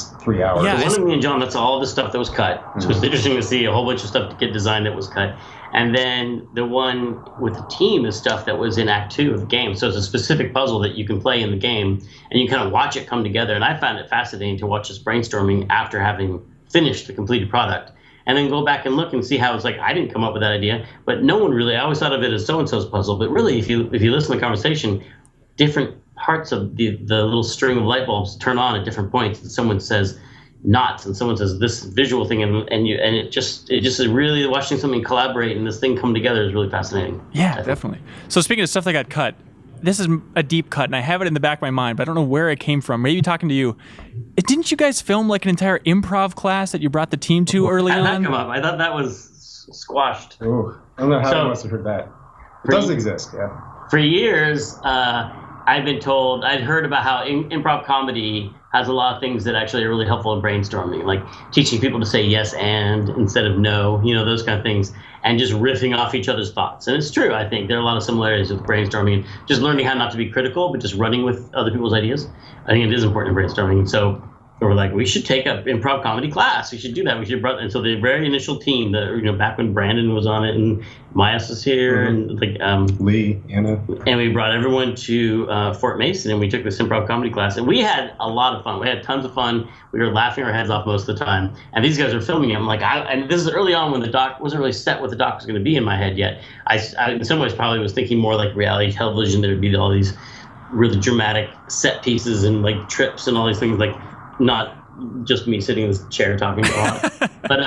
hours. Yeah, The one with me and John, that's all the stuff that was cut. So it's interesting to see a whole bunch of stuff to get designed that was cut. And then the one with the team is stuff that was in Act 2 of the game. So it's a specific puzzle that you can play in the game, and you kind of watch it come together. And I found it fascinating to watch this brainstorming after having finished the completed product. And then go back and look and see how it's like, I didn't come up with that idea, but no one really, I always thought of it as so-and-so's puzzle. But really, if you listen to the conversation, different parts of the little string of light bulbs turn on at different points. And someone says knots, and someone says this visual thing, and it just is really watching something collaborate and this thing come together is really fascinating. Yeah, definitely. So speaking of stuff that got cut, this is a deep cut, and I have it in the back of my mind, but I don't know where it came from. Maybe talking to you. Didn't you guys film like an entire improv class that you brought the team to early How did that on? come up? I thought that was squashed. Ooh, I don't know how So- I must have heard that. It does exist, yeah. For years, I've been told, I'd heard about how improv comedy has a lot of things that actually are really helpful in brainstorming, like teaching people to say yes and instead of no, those kind of things, and just riffing off each other's thoughts. And it's true, I think. There are a lot of similarities with brainstorming, and just learning how not to be critical, but just running with other people's ideas. I think it is important in brainstorming. And so we're like, we should take an improv comedy class. We should do that. We should. And so the very initial team, back when Brandon was on it and Myas was here, and Lee, Anna. and we brought everyone to Fort Mason, and we took this improv comedy class, and we had a lot of fun. We had tons of fun. We were laughing our heads off most of the time, and these guys were filming it. I'm like, and this is early on when the doc wasn't really set what the doc was going to be in my head yet. I in some ways probably was thinking more like reality television. There would be all these really dramatic set pieces and like trips and all these things, like not just me sitting in this chair talking a lot. but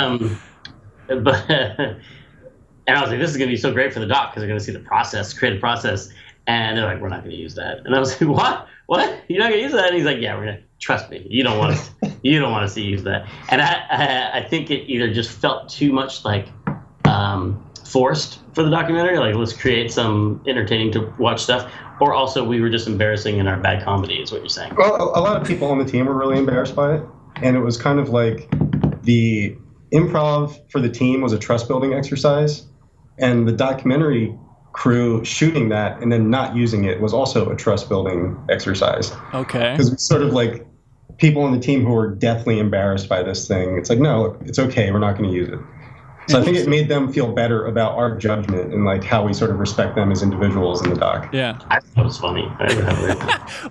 and I was like, this is going to be so great for the doc because they're going to see the process, creative process. And they're like, we're not going to use that. And I was like, what? You're not going to use that? And he's like, yeah, we're going to. Trust me, you don't want to see use that. And I think it either just felt too much like forced for the documentary, like let's create some entertaining to watch stuff, or also we were just embarrassing in our bad comedy, is what you're saying. Well, a lot of people on the team were really embarrassed by it, and it was kind of like the improv for the team was a trust building exercise, and the documentary crew shooting that and then not using it was also a trust building exercise. Okay. Because it's sort of like people on the team who were deathly embarrassed by this thing. It's like, no, it's okay. We're not going to use it. So I think it made them feel better about our judgment and like how we sort of respect them as individuals in the doc. Yeah. I thought it was funny.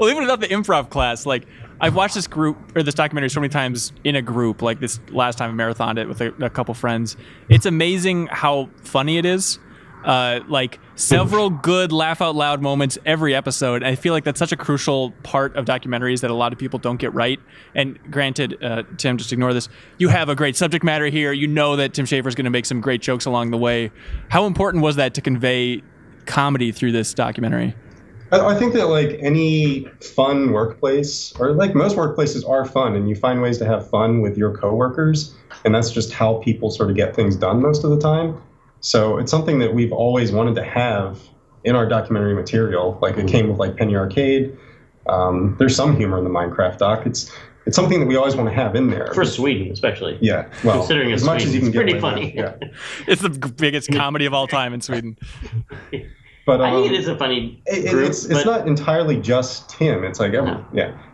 Well, even without the improv class, like I've watched this documentary so many times in a group. Like this last time I marathoned it with a couple friends. It's amazing how funny it is. Like several good laugh out loud moments every episode. I feel like that's such a crucial part of documentaries that a lot of people don't get right. And granted, Tim, just ignore this. You have a great subject matter here. You know that Tim Schafer is going to make some great jokes along the way. How important was that to convey comedy through this documentary? I think that like any fun workplace, or like most workplaces are fun, and you find ways to have fun with your coworkers, and that's just how people sort of get things done most of the time. So it's something that we've always wanted to have in our documentary material. Like it came with like Penny Arcade. There's some humor in the Minecraft doc. It's something that we always want to have in there. For Sweden, especially. Yeah. Well, Considering as it's much as you can Sweden, get it's away pretty with funny. it, It's the biggest comedy of all time in Sweden. But I think it is a funny group. it's not entirely just Tim. It's like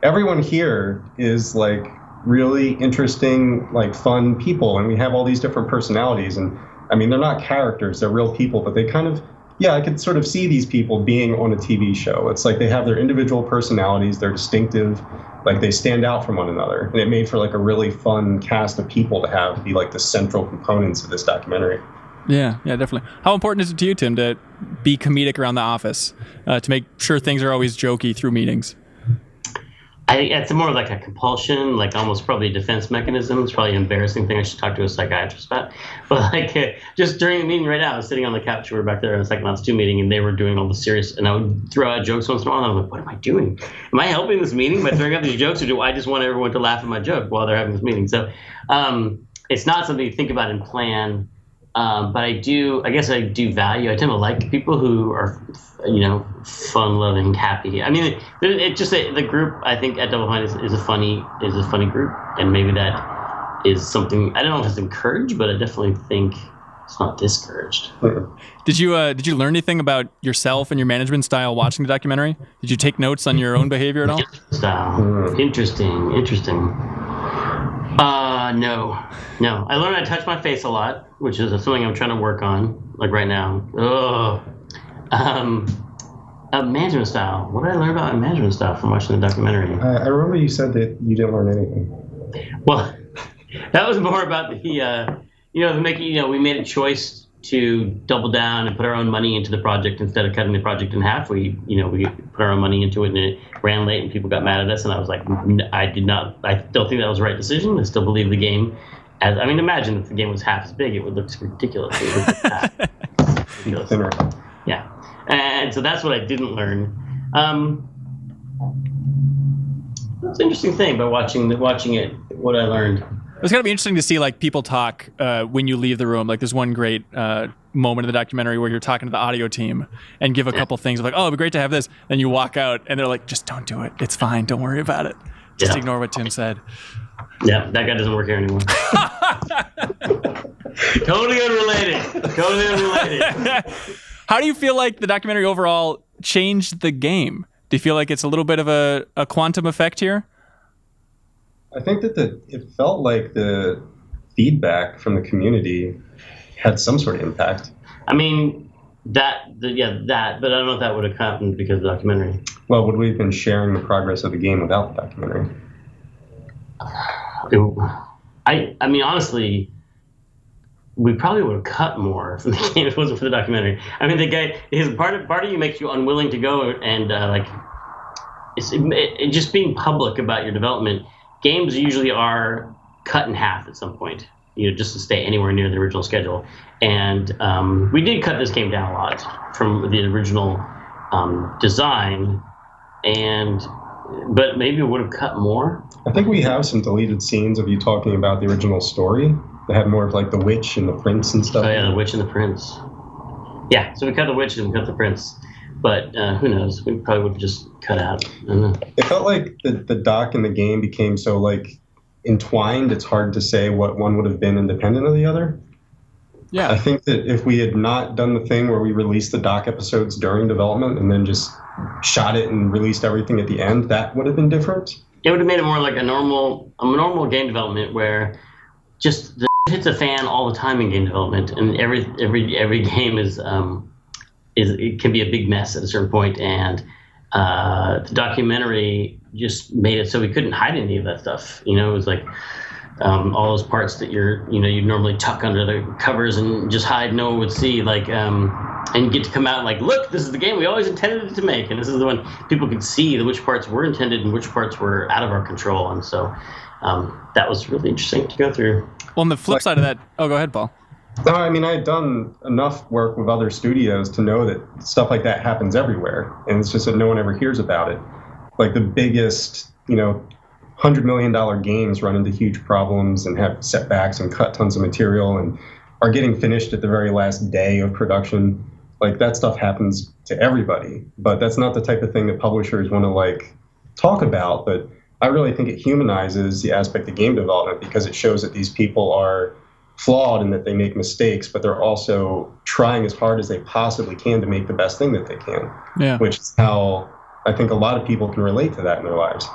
everyone here is like really interesting, like fun people, and we have all these different personalities. And I mean, they're not characters; they're real people. But they kind of, I could sort of see these people being on a TV show. It's like they have their individual personalities; they're distinctive, like they stand out from one another. And it made for like a really fun cast of people to have be like the central components of this documentary. Yeah, definitely. How important is it to you, Tim, to be comedic around the office, to make sure things are always jokey through meetings? I think it's more like a compulsion, like almost probably a defense mechanism. It's probably an embarrassing thing I should talk to a psychiatrist about. But like just during the meeting right now, I was sitting on the couch. We were back there in a Psychonauts 2 meeting, and they were doing all the serious, and I would throw out jokes once in a while, and I'm like, what am I doing? Am I helping this meeting by throwing out these jokes, or do I just want everyone to laugh at my joke while they're having this meeting? So it's not something you think about and plan. But I guess I do value. I tend to like people who are, fun-loving, happy. I mean, it just the group. I think at Double Fine is a funny group, and maybe that is something. I don't know if it's encouraged, but I definitely think it's not discouraged. Did you learn anything about yourself and your management style watching the documentary? Did you take notes on your own behavior at all? Style. Interesting. No. I learned I touch my face a lot, which is something I'm trying to work on, like right now. Management style. What did I learn about management style from watching the documentary? I remember you said that you didn't learn anything. Well, that was more about the we made a choice to double down and put our own money into the project instead of cutting the project in half. We put our own money into it, and it ran late, and people got mad at us. And I was like, I still think that was the right decision. I still believe the game. Imagine if the game was half as big, it would look ridiculous. It would look ridiculous. Yeah, and so that's what I didn't learn. That's an interesting thing about watching it. What I learned. It's gotta be interesting to see like people talk when you leave the room. Like there's one great moment in the documentary where you're talking to the audio team and give a couple things like, "Oh, it'd be great to have this," and you walk out and they're like, "Just don't do it. It's fine. Don't worry about it. Just ignore what Tim said." Yeah, that guy doesn't work here anymore. Totally unrelated. How do you feel like the documentary overall changed the game? Do you feel like it's a little bit of a quantum effect here? I think that it felt like the feedback from the community had some sort of impact. I mean, but I don't know if that would have happened because of the documentary. Well, would we have been sharing the progress of the game without the documentary? Honestly, we probably would have cut more from the game if it wasn't for the documentary. I mean, the guy, part of you makes you unwilling to go and just being public about your development. Games usually are cut in half at some point, just to stay anywhere near the original schedule. And we did cut this game down a lot from the original design, but maybe we would have cut more. I think we have some deleted scenes of you talking about the original story that had more of like the witch and the prince and stuff. Oh yeah, the witch and the prince. Yeah, so we cut the witch and we cut the prince. But who knows? We probably would have just cut out. I don't know. It felt like the doc and the game became so like entwined. It's hard to say what one would have been independent of the other. Yeah. I think that if we had not done the thing where we released the doc episodes during development and then just shot it and released everything at the end, that would have been different. It would have made it more like a normal game development where just the hits a fan all the time in game development, and every game is it can be a big mess at a certain point, and the documentary just made it so we couldn't hide any of that stuff. It was like all those parts that you'd normally tuck under the covers and just hide, no one would see, and you get to come out like, look, this is the game we always intended it to make, and this is the one people could see which parts were intended and which parts were out of our control, and so that was really interesting to go through. Well, on the flip side of that, go ahead, Paul. No, I mean, I had done enough work with other studios to know that stuff like that happens everywhere, and it's just that no one ever hears about it. Like the biggest, $100 million games run into huge problems and have setbacks and cut tons of material and are getting finished at the very last day of production. Like that stuff happens to everybody, but that's not the type of thing that publishers want to talk about. But I really think it humanizes the aspect of game development because it shows that these people are flawed and that they make mistakes, but they're also trying as hard as they possibly can to make the best thing that they can. Yeah. Which is how I think a lot of people can relate to that in their lives.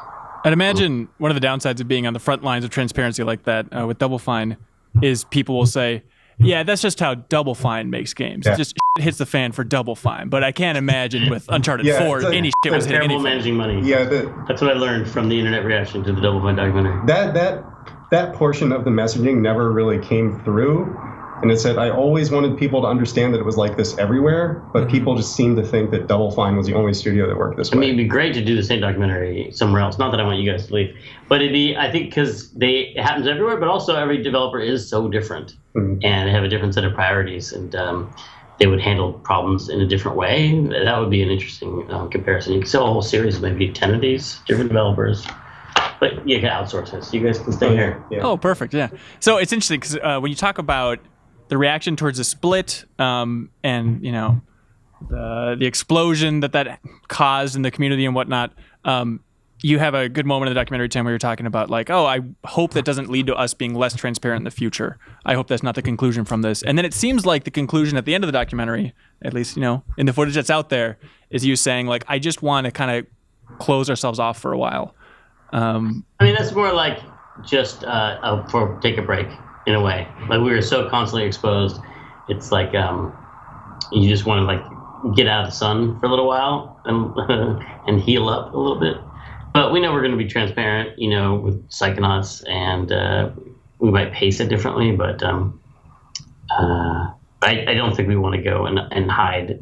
I'd imagine one of the downsides of being on the front lines of transparency like that with Double Fine is people will say, yeah, that's just how Double Fine makes games. Yeah. Just shit hits the fan for Double Fine. But I can't imagine with Uncharted 4, any shit was hitting anything. Managing money. Yeah, that's what I learned from the internet reaction to the Double Fine documentary. That portion of the messaging never really came through. And it said, I always wanted people to understand that it was like this everywhere, but people just seemed to think that Double Fine was the only studio that worked this way. I mean, it'd be great to do the same documentary somewhere else. Not that I want you guys to leave, but I think because it happens everywhere, but also every developer is so different, and they have a different set of priorities, and they would handle problems in a different way. That would be an interesting comparison. You could sell a whole series of maybe 10 of these different developers. But you can outsource it, so you guys can stay here. Yeah. Oh, perfect, yeah. So it's interesting because when you talk about the reaction towards the split, and the explosion that caused in the community and whatnot, you have a good moment in the documentary, Tim, where you're talking about like, oh, I hope that doesn't lead to us being less transparent in the future. I hope that's not the conclusion from this. And then it seems like the conclusion at the end of the documentary, at least, in the footage that's out there, is you saying like, I just want to kind of close ourselves off for a while. I mean, that's more like just for take a break in a way. Like we were so constantly exposed. It's like you just want to like get out of the sun for a little while and heal up a little bit. But we know we're going to be transparent, with Psychonauts, and we might pace it differently. But I don't think we want to go and hide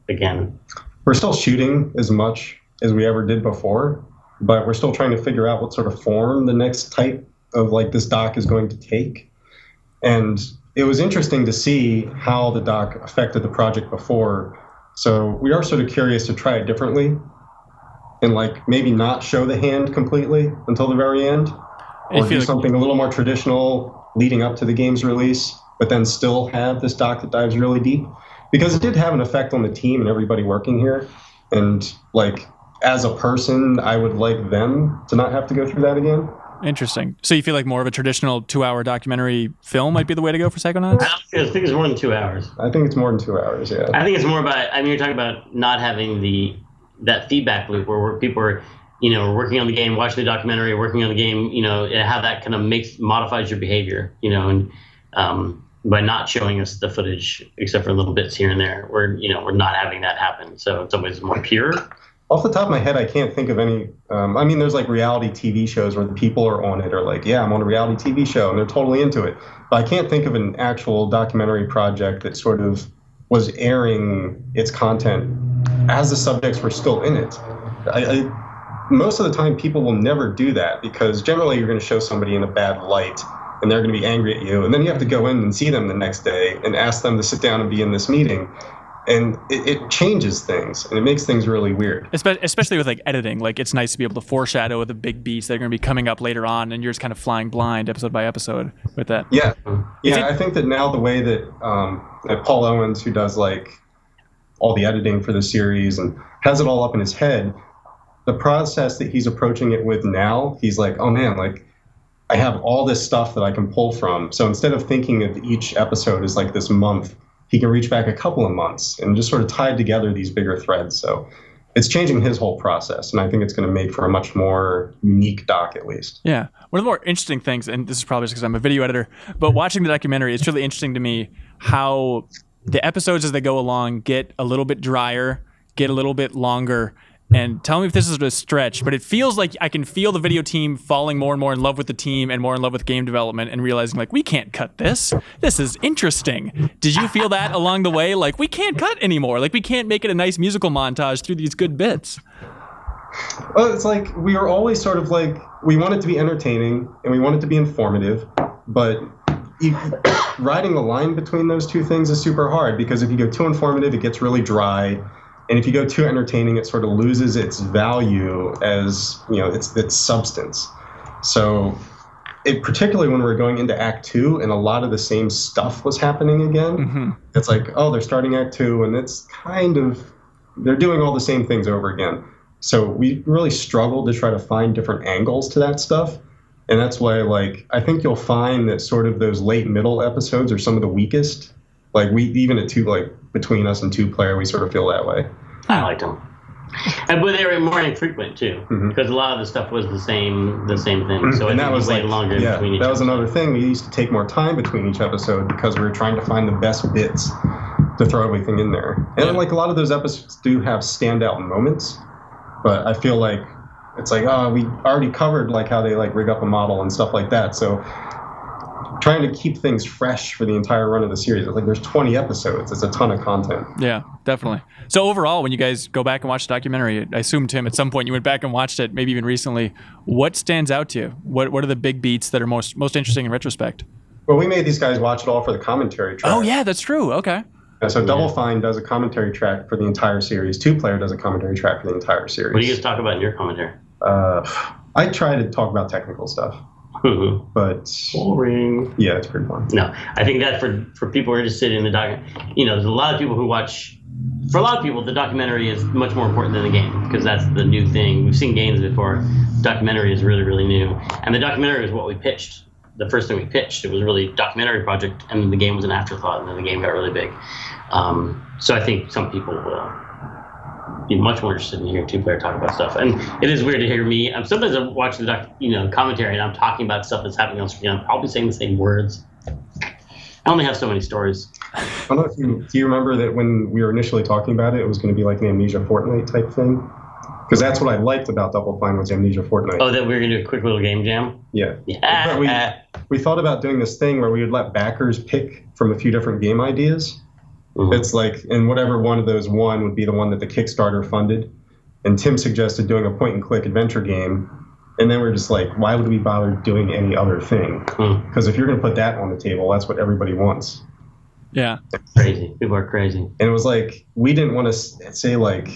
again. We're still shooting as much as we ever did before, but we're still trying to figure out what sort of form the next type of like this doc is going to take. And it was interesting to see how the doc affected the project before. So we are sort of curious to try it differently and like maybe not show the hand completely until the very end, or do something a little more traditional leading up to the game's release, but then still have this doc that dives really deep, because it did have an effect on the team and everybody working here. And like, as a person, I would like them to not have to go through that again. Interesting. So you feel like more of a traditional 2-hour documentary film might be the way to go for Psychonauts? I think it's more than 2 hours. I think it's more than 2 hours, yeah. I think it's more about, you're talking about not having that feedback loop where people are, working on the game, watching the documentary, working on the game, and how that kind of modifies your behavior, and by not showing us the footage, except for little bits here and there, we're not having that happen. So in some ways it's more pure. Off the top of my head, I can't think of any. There's like reality TV shows where the people are on it, or like, yeah, I'm on a reality TV show, and they're totally into it. But I can't think of an actual documentary project that sort of was airing its content as the subjects were still in it. Most of the time, people will never do that, because generally you're going to show somebody in a bad light, and they're going to be angry at you, and then you have to go in and see them the next day and ask them to sit down and be in this meeting. And it changes things, and it makes things really weird. Especially with like editing, like it's nice to be able to foreshadow the big beats that are going to be coming up later on, and you're just kind of flying blind episode by episode with that. Yeah. I think that now the way that Paul Owens, who does like all the editing for the series and has it all up in his head, the process that he's approaching it with now, he's like, oh man, like I have all this stuff that I can pull from. So instead of thinking of each episode as like this month, he can reach back a couple of months and just sort of tie together these bigger threads. So it's changing his whole process, and I think it's going to make for a much more unique doc, at least. Yeah. One of the more interesting things, and this is probably just because I'm a video editor, but watching the documentary, it's really interesting to me how the episodes as they go along get a little bit drier, get a little bit longer. And tell me if this is a stretch, but it feels like I can feel the video team falling more and more in love with the team and more in love with game development, and realizing like, we can't cut this. This is interesting. Did you feel that along the way? Like, we can't cut anymore. Like, we can't make it a nice musical montage through these good bits. Well, it's like we were always sort of like, we want it to be entertaining and we want it to be informative, but riding the line between those two things is super hard, because if you go too informative, it gets really dry. And if you go too entertaining, it sort of loses its value as, its substance. So particularly when we're going into Act 2 and a lot of the same stuff was happening again, mm-hmm. It's like, oh, they're starting Act 2 and it's kind of, they're doing all the same things over again. So we really struggled to try to find different angles to that stuff. And that's why, like, I think you'll find that sort of those late middle episodes are some of the weakest. Like, even at between us and 2-player, we sort of feel that way. I liked them. But they were more infrequent, too, mm-hmm. because a lot of the stuff was the same thing. So and that was way longer between each that was another thing. We used to take more time between each episode because we were trying to find the best bits to throw everything in there. And, like, a lot of those episodes do have standout moments, but I feel like it's like, oh, we already covered, like, how they, like, rig up a model and stuff like that. So trying to keep things fresh for the entire run of the series. Like, there's 20 episodes. It's a ton of content. Yeah, definitely. So overall, when you guys go back and watch the documentary, I assume, Tim, at some point you went back and watched it, maybe even recently. What stands out to you? What are the big beats that are most interesting in retrospect? Well, we made these guys watch it all for the commentary track. Oh, yeah, that's true. Okay. So Double Fine does a commentary track for the entire series. 2-player does a commentary track for the entire series. What do you guys talk about in your commentary? I try to talk about technical stuff. Mm-hmm. But boring. Yeah, it's pretty fun. No, I think that for people who are interested in the doc, there's a lot of people who watch for a lot of people, the documentary is much more important than the game because that's the new thing. We've seen games before. Documentary is really, really new. And the documentary is what we pitched. The first thing we pitched, it was really a documentary project, and then the game was an afterthought, and then the game got really big. So I think some people will be much more interested in hearing two-player talk about stuff. And it is weird to hear me. Sometimes I watch the commentary, and I'm talking about stuff that's happening on screen. I'm probably saying the same words. I only have so many stories. I don't know if do you remember that when we were initially talking about it, it was going to be like an Amnesia Fortnite type thing? Because that's what I liked about Double Fine was Amnesia Fortnite. Oh, that we were going to do a quick little game jam? Yeah. Yeah. We thought about doing this thing where we would let backers pick from a few different game ideas. Mm-hmm. It's like, and whatever one of those won would be the one that the Kickstarter funded. And Tim suggested doing a point-and-click adventure game. And then we're just like, why would we bother doing any other thing? Because if you're going to put that on the table, that's what everybody wants. Yeah. Crazy. People are crazy. And it was like, we didn't want to say like,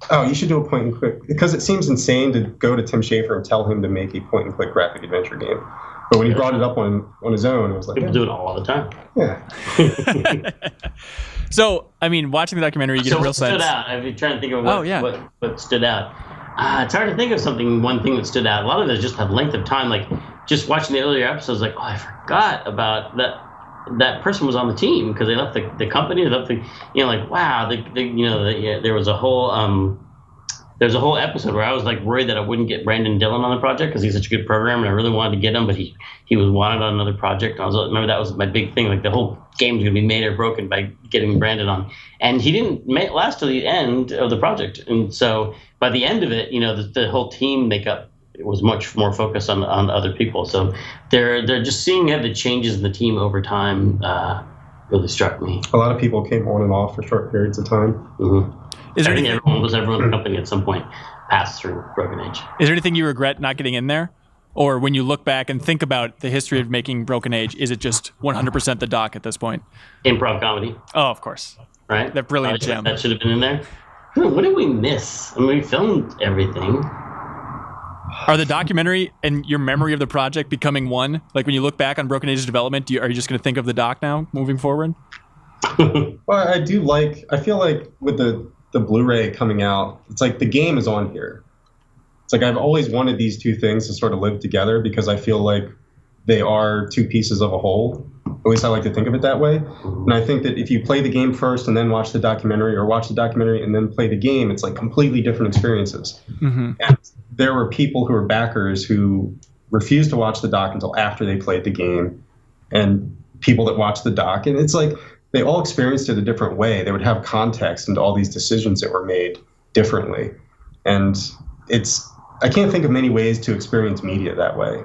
oh, you should do a point-and-click. Because it seems insane to go to Tim Schafer and tell him to make a point-and-click graphic adventure game. But when he brought it up on his own, it was like... People do it all the time. Yeah. So, I mean, watching the documentary, you get a real sense. What stood out? I've been trying to think of what stood out. It's hard to think of one thing that stood out. A lot of it just had length of time. Like, just watching the earlier episodes, like, oh, I forgot about that person was on the team because they left the company. They left like, wow, there was a whole... There's a whole episode where I was like worried that I wouldn't get Brandon Dillon on the project because he's such a good programmer and I really wanted to get him, but he was wanted on another project. Remember that was my big thing. Like the whole game's gonna be made or broken by getting Brandon on, and he didn't last till the end of the project. And so by the end of it, the whole team makeup was much more focused on other people. So they're just seeing the changes in the team over time really struck me. A lot of people came on and off for short periods of time. Mm-hmm. I think everyone in the company at some point passed through Broken Age. Is there anything you regret not getting in there? Or when you look back and think about the history of making Broken Age, is it just 100% the doc at this point? Improv comedy. Oh, of course. Right? That brilliant gem. That should have been in there. What did we miss? I mean, we filmed everything. Are the documentary and your memory of the project becoming one? Like when you look back on Broken Age's development, are you just going to think of the doc now moving forward? Well, I feel like with the Blu-ray coming out, it's like the game is on here. It's like I've always wanted these two things to sort of live together because I feel like they are two pieces of a whole. At least I like to think of it that way. And I think that if you play the game first and then watch the documentary, or watch the documentary and then play the game, it's like completely different experiences. Mm-hmm. And there were people who were backers who refused to watch the doc until after they played the game, and people that watched the doc. And it's like they all experienced it a different way. They would have context into all these decisions that were made differently. And I can't think of many ways to experience media that way.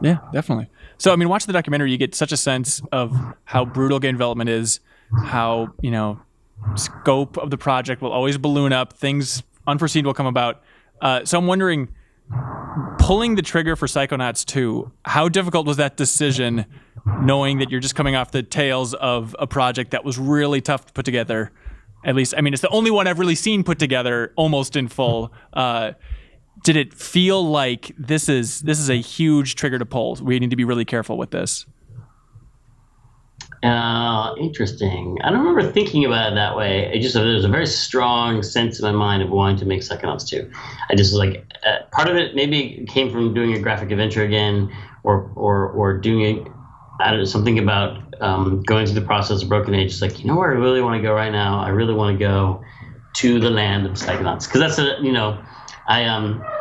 Yeah, definitely. So, I mean, watching the documentary, you get such a sense of how brutal game development is, how, scope of the project will always balloon up, things unforeseen will come about. So I'm wondering, pulling the trigger for Psychonauts 2, how difficult was that decision, knowing that you're just coming off the tails of a project that was really tough to put together? At least, I mean, it's the only one I've really seen put together almost in full. Did it feel like this is a huge trigger to pull? We need to be really careful with this. Interesting. I don't remember thinking about it that way. There's a very strong sense in my mind of wanting to make Psychonauts 2. I just was like, part of it maybe came from doing a graphic adventure again, or doing something about going through the process of Broken Age. It's like, where I really want to go right now? I really want to go to the land of Psychonauts, because that's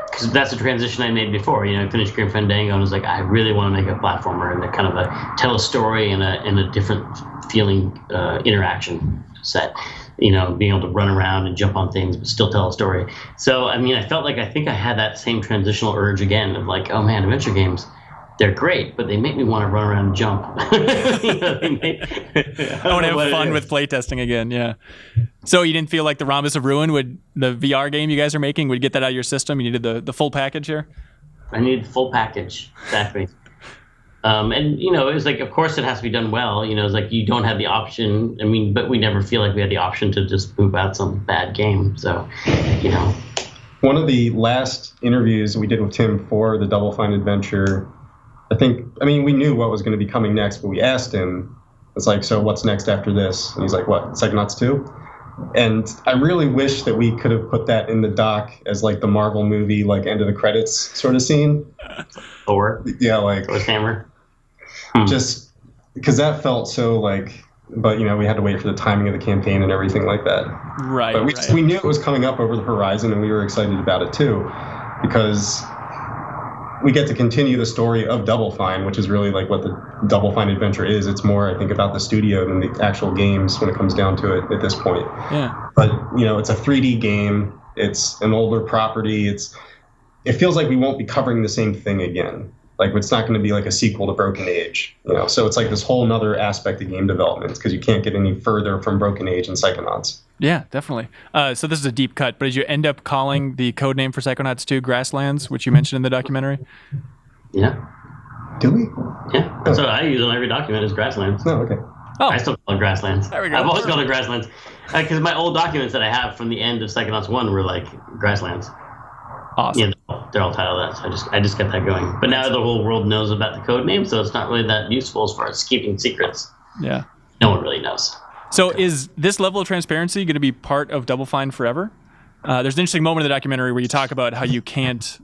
because that's a transition I made before. I finished Grim Fandango and was like, I really want to make a platformer and kind of tell a story in a different feeling interaction set. Being able to run around and jump on things but still tell a story. So I felt like I think I had that same transitional urge again of like, oh man, adventure games, they're great, but they make me want to run around and jump. I want to have fun with playtesting again, yeah. So you didn't feel like the Rhombus of Ruin, the VR game you guys are making, would get that out of your system? You needed the full package here? I needed the full package, exactly. And, it was like, of course it has to be done well. It's like you don't have the option. But we never feel like we had the option to just poop out some bad game. So, One of the last interviews we did with Tim for the Double Fine adventure, we knew what was going to be coming next, but we asked him, it's like, so what's next after this? And he's like, what, Psychonauts 2? And I really wish that we could have put that in the doc as like the Marvel movie, like end of the credits sort of scene. Thor. Yeah, like Thor's hammer. just because that felt so like, but we had to wait for the timing of the campaign and everything like that. Right. But we knew it was coming up over the horizon, and we were excited about it too, because we get to continue the story of Double Fine, which is really like what the Double Fine adventure is. It's more, I think, about the studio than the actual games when it comes down to it at this point. Yeah. But it's a 3D game. It's an older property. It feels like we won't be covering the same thing again. Like it's not going to be like a sequel to Broken Age, So it's like this whole nother aspect of game development because you can't get any further from Broken Age and Psychonauts. Yeah, definitely. So this is a deep cut, but did you end up calling the code name for Psychonauts 2 Grasslands, which you mentioned in the documentary? Yeah. Do we? Yeah. That's what I use on every document is Grasslands. No, okay. Oh, I still call it Grasslands. There we go. I've always called it Grasslands. Because my old documents that I have from the end of Psychonauts 1 were like Grasslands. awesome. Yeah, they're all titled that. So I just kept that going. But now the whole world knows about the code name, so it's not really that useful as far as keeping secrets. Yeah. No one really knows. So is this level of transparency going to be part of Double Fine forever? There's an interesting moment in the documentary where you talk about how you can't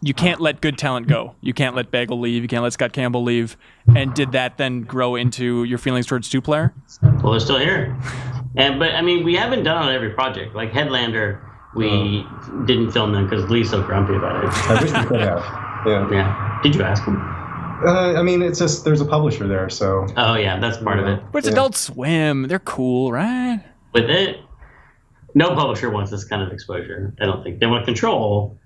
let good talent go. You can't let Bagel leave. You can't let Scott Campbell leave. And did that then grow into your feelings towards Two-Player? Well, they're still here. But I mean, we haven't done on every project. Like Headlander, we didn't film them because Lee's so grumpy about it. I wish we could have. Yeah. Yeah. Did you ask him? I mean, it's just there's a publisher there, so. Oh yeah, that's part of it. But it's Adult Swim. They're cool, right? With it, no publisher wants this kind of exposure. I don't think they want to control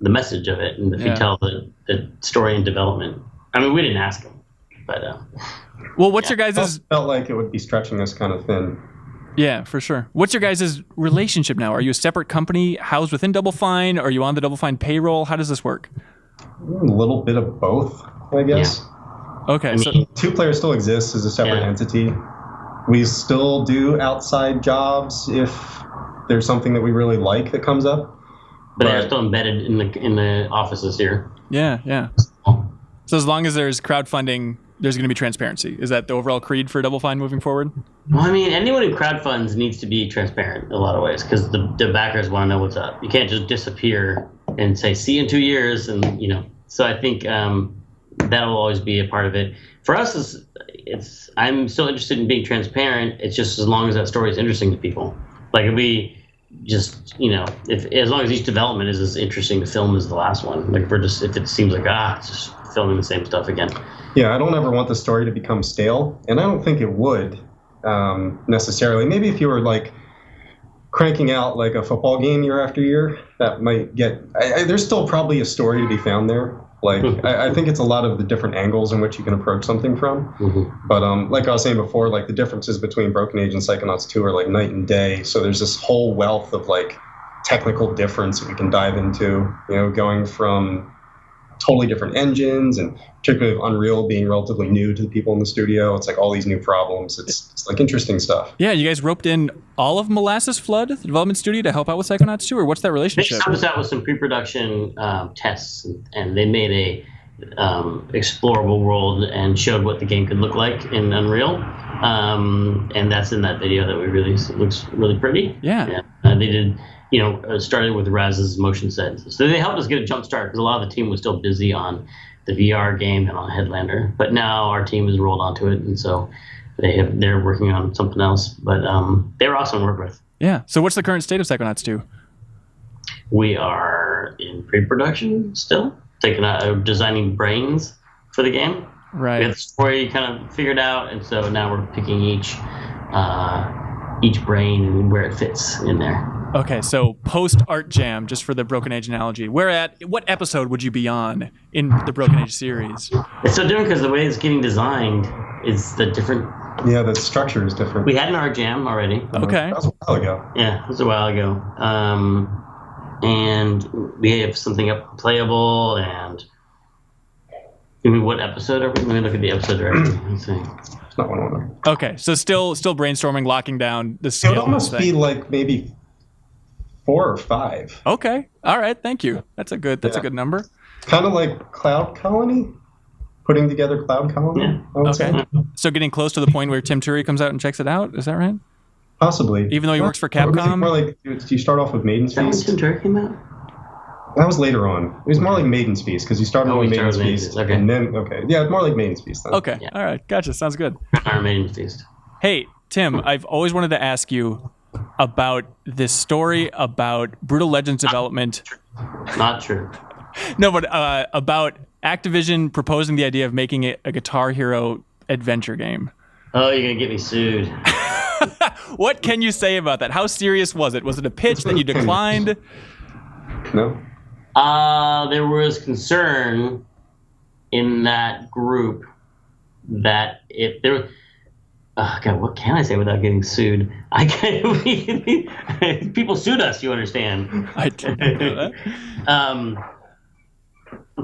the message of it and if you tell the story and development. I mean, we didn't ask them, but. Well, what's your guys' Felt like it would be stretching us kind of thin. Yeah, for sure. What's your guys' relationship now? Are you a separate company housed within Double Fine? Are you on the Double Fine payroll? How does this work? A little bit of both, I guess. Yeah. Okay, I so mean, Two-Player still exists as a separate entity. We still do outside jobs if there's something that we really like that comes up. But they're still embedded in the offices here. yeah. So as long as there's crowdfunding, there's going to be transparency. Is that the overall creed for Double Fine moving forward? Well, I mean, anyone who crowdfunds needs to be transparent in a lot of ways because the backers want to know what's up. You can't just disappear and say, see you in 2 years. And, so I think that'll always be a part of it. For us, I'm still interested in being transparent. It's just as long as that story is interesting to people. Like if we just, as long as each development is as interesting to film as the last one. Like if it seems like, it's just filming the same stuff again. Yeah, I don't ever want the story to become stale, and I don't think it would necessarily. Maybe if you were like cranking out like a football game year after year, that might get. There's still probably a story to be found there. Like I think it's a lot of the different angles in which you can approach something from. Mm-hmm. But like I was saying before, like the differences between Broken Age and Psychonauts 2 are like night and day. So there's this whole wealth of like technical difference that we can dive into. Going from totally different engines, and particularly Unreal being relatively new to the people in the studio. It's like all these new problems. It's like interesting stuff. Yeah, you guys roped in all of Molasses Flood, the development studio, to help out with Psychonauts 2, or what's that They relationship? helped us out with some pre-production tests, and they made a explorable world and showed what the game could look like in Unreal. And that's in that video that we released. It looks really pretty. Yeah. They did. Started with Raz's motion set. So they helped us get a jump start because a lot of the team was still busy on the VR game and on Headlander. But now our team has rolled onto it, and so they're working on something else. But they were awesome to work with. Yeah. So what's the current state of Psychonauts 2? We are in pre-production still, designing brains for the game. Right. We have the story kind of figured out, and so now we're picking each brain and where it fits in there. Okay, so post Art Jam, just for the Broken Age analogy, what episode would you be on in the Broken Age series? It's so different because the way it's getting designed is the different. Yeah, the structure is different. We had an Art Jam already. Okay. That was a while ago. Yeah, it was a while ago. And we have something up playable, and what episode are we? Let me look at the episode directory. Let's see. It's not one of them. Okay, so still brainstorming, locking down the It scale. would of this almost be thing. like maybe 4 or 5. Okay, all right, thank you. That's a good number. Kind of like Cloud Colony, putting together Cloud Colony. Yeah. I would Okay. say. So getting close to the point where Tim Turi comes out and checks it out. Is that right? Possibly. Even though he works for Or was it Capcom? more like, do you start off with Maiden's Is that when Feast? Tim Drake came out? That was later on. It was more like Maiden's Feast because you started Oh, with we started Maiden's with Maiden's Feast, Feast, okay. and then yeah, more like Maiden's Feast. Then. Okay. Yeah. All right. Gotcha. Sounds good. Iron Maiden's Feast. Hey, Tim, I've always wanted to ask you about this story about Brutal Legends development. Not true. No, but about Activision proposing the idea of making it a Guitar Hero adventure game. Oh, you're gonna get me sued. What can you say about that? How serious was it? Was it a pitch that you declined? No. There was concern in that group that if there, oh God, what can I say without getting sued? I can't. People sued us. You understand? I didn't know that.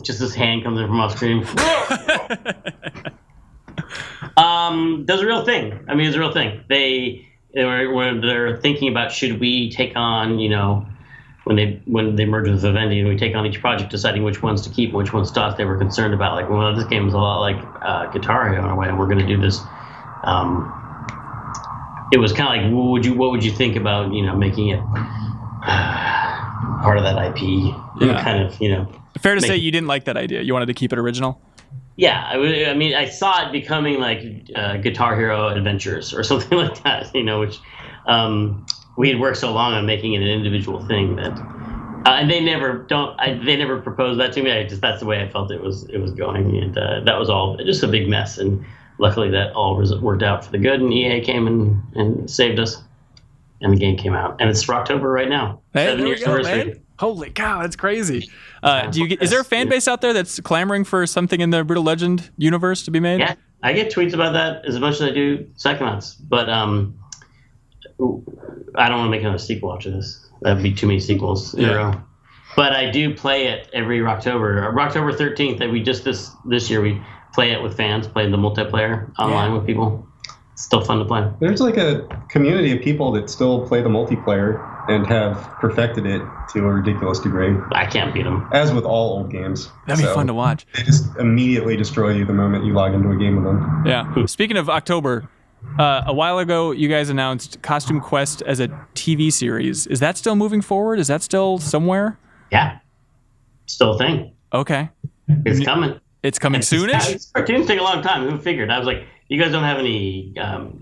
Just this hand comes in from off screen. That's a real thing. I mean, it's a real thing. They're thinking about, should we take on, when they merge with Vivendi and we take on each project, deciding which ones to keep and which ones to toss. They were concerned about, like, well, this game is a lot like Guitar Hero in a way, and we're going to do this. It was kind of like, what would you think about, making it part of that IP? Yeah. Kind of, Fair to say you didn't like that idea. You wanted to keep it original? Yeah, I mean, I saw it becoming like Guitar Hero Adventures or something like that, which we had worked so long on making it an individual thing that, and they never proposed that to me. That's the way I felt it was going, and that was all just a big mess. And luckily, that all worked out for the good, and EA came and saved us, and the game came out, and it's October right now. Hey, 7 there we years go, anniversary. man. Holy cow, that's crazy. Is there a fan base out there that's clamoring for something in the Brutal Legend universe to be made? Yeah, I get tweets about that as much as I do Psychonauts, but I don't want to make another sequel after this. That'd be too many sequels in a row. But I do play it every October 13th. That we just this year we play it with fans, play the multiplayer online with people. It's still fun to play. There's like a community of people that still play the multiplayer and have perfected it to a ridiculous degree. I can't beat them. As with all old games. That'd be fun to watch. They just immediately destroy you the moment you log into a game with them. Yeah. Speaking of October, a while ago you guys announced Costume Quest as a TV series. Is that still moving forward? Is that still somewhere? Yeah. Still a thing. Okay. It's coming. It's coming soonish? Cartoons take a long time. Who figured? I was like, you guys don't have any,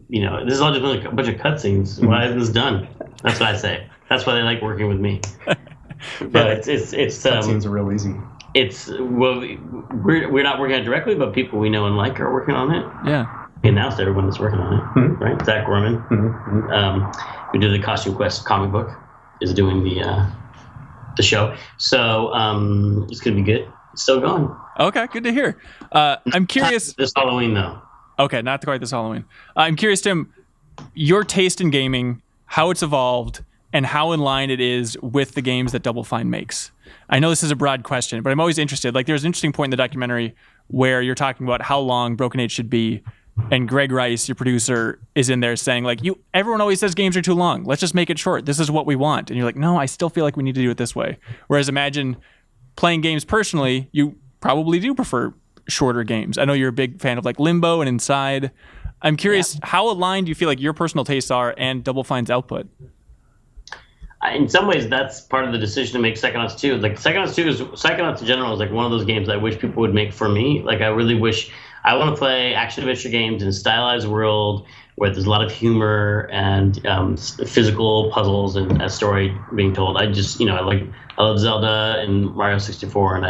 this is all just like a bunch of cutscenes. Why isn't this done? That's what I say. That's why they like working with me. But it's Cutscenes are real easy. We're not working on it directly, but people we know and like are working on it. Yeah. We announced everyone that's working on it, right? Zach Gorman, who did the Costume Quest comic book, is doing the show. So it's gonna be good. It's still going. Okay, good to hear. I'm curious. This Halloween, though. Okay, not quite this Halloween. I'm curious, Tim, your taste in gaming, how it's evolved, and how in line it is with the games that Double Fine makes. I know this is a broad question, but I'm always interested. Like, there's an interesting point in the documentary where you're talking about how long Broken Age should be, and Greg Rice, your producer, is in there saying, like, everyone always says games are too long. Let's just make it short. This is what we want. And you're like, no, I still feel like we need to do it this way. Whereas imagine playing games personally, you probably do prefer shorter games. I know you're a big fan of like Limbo and Inside. I'm curious, how aligned do you feel like your personal tastes are and Double Fine's output? In some ways, that's part of the decision to make Psychonauts 2. Like, Psychonauts in general is like one of those games I wish people would make for me. Like, I really wish, I want to play action-adventure games in a stylized world where there's a lot of humor and physical puzzles and a story being told. I just, I love Zelda and Mario 64, and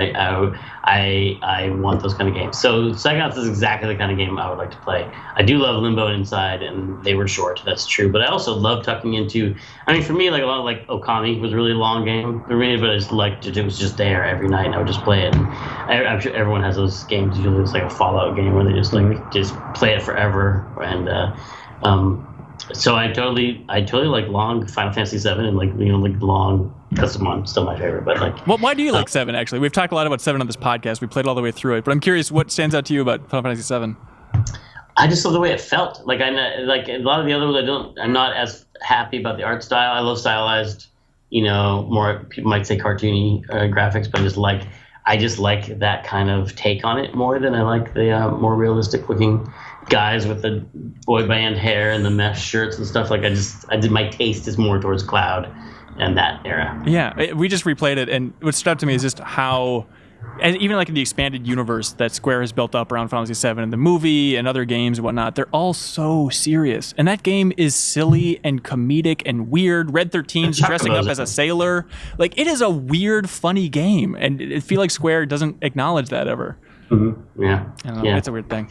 I want those kind of games. So Psychonauts is exactly the kind of game I would like to play. I do love Limbo and Inside, and they were short. That's true. But I also love tucking into. I mean, for me, like a lot of like Okami was a really long game for me, but I just liked it. It was just there every night, and I would just play it. And I'm sure everyone has those games. Usually, it's like a Fallout game where they just just play it forever. And so I totally like long Final Fantasy VII and like long. That's still my favorite, but like. Well, why do you like 7? Actually, we've talked a lot about 7 on this podcast. We played all the way through it, but I'm curious, what stands out to you about Final Fantasy VII? I just love the way it felt. Like like a lot of the other ones, I'm not as happy about the art style. I love stylized, more people might say cartoony graphics, but I I just like that kind of take on it more than I like the more realistic looking guys with the boy band hair and the mesh shirts and stuff. Like my taste is more towards Cloud and that era. Yeah, we just replayed it, and what stood out to me is just how, and even like in the expanded universe that Square has built up around Final Fantasy VII and the movie and other games and whatnot, they're all so serious. And that game is silly and comedic and weird. Red 13's dressing up as a sailor. Like, it is a weird, funny game. And I feel like Square doesn't acknowledge that ever. Mm-hmm. Yeah. I don't know, it's a weird thing.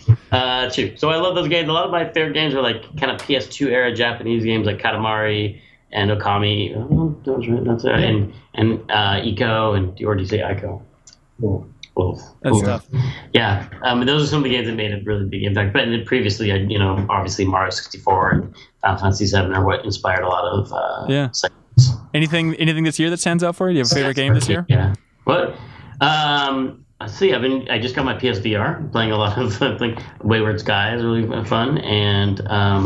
Too. So I love those games. A lot of my favorite games are like kind of PS2 era Japanese games like Katamari and Okami. Oh, that was right. That's right. And Ico, and or do you say Ico? Both. That's tough. Yeah, those are some of the games that made a really big impact. But then previously, obviously Mario 64 and Final Fantasy VII are what inspired a lot of segments. Anything this year that stands out for you? Do you have a favorite game this year? Yeah. What? Let's see. I just got my PSVR. Playing a lot of like Wayward Sky is really fun, and I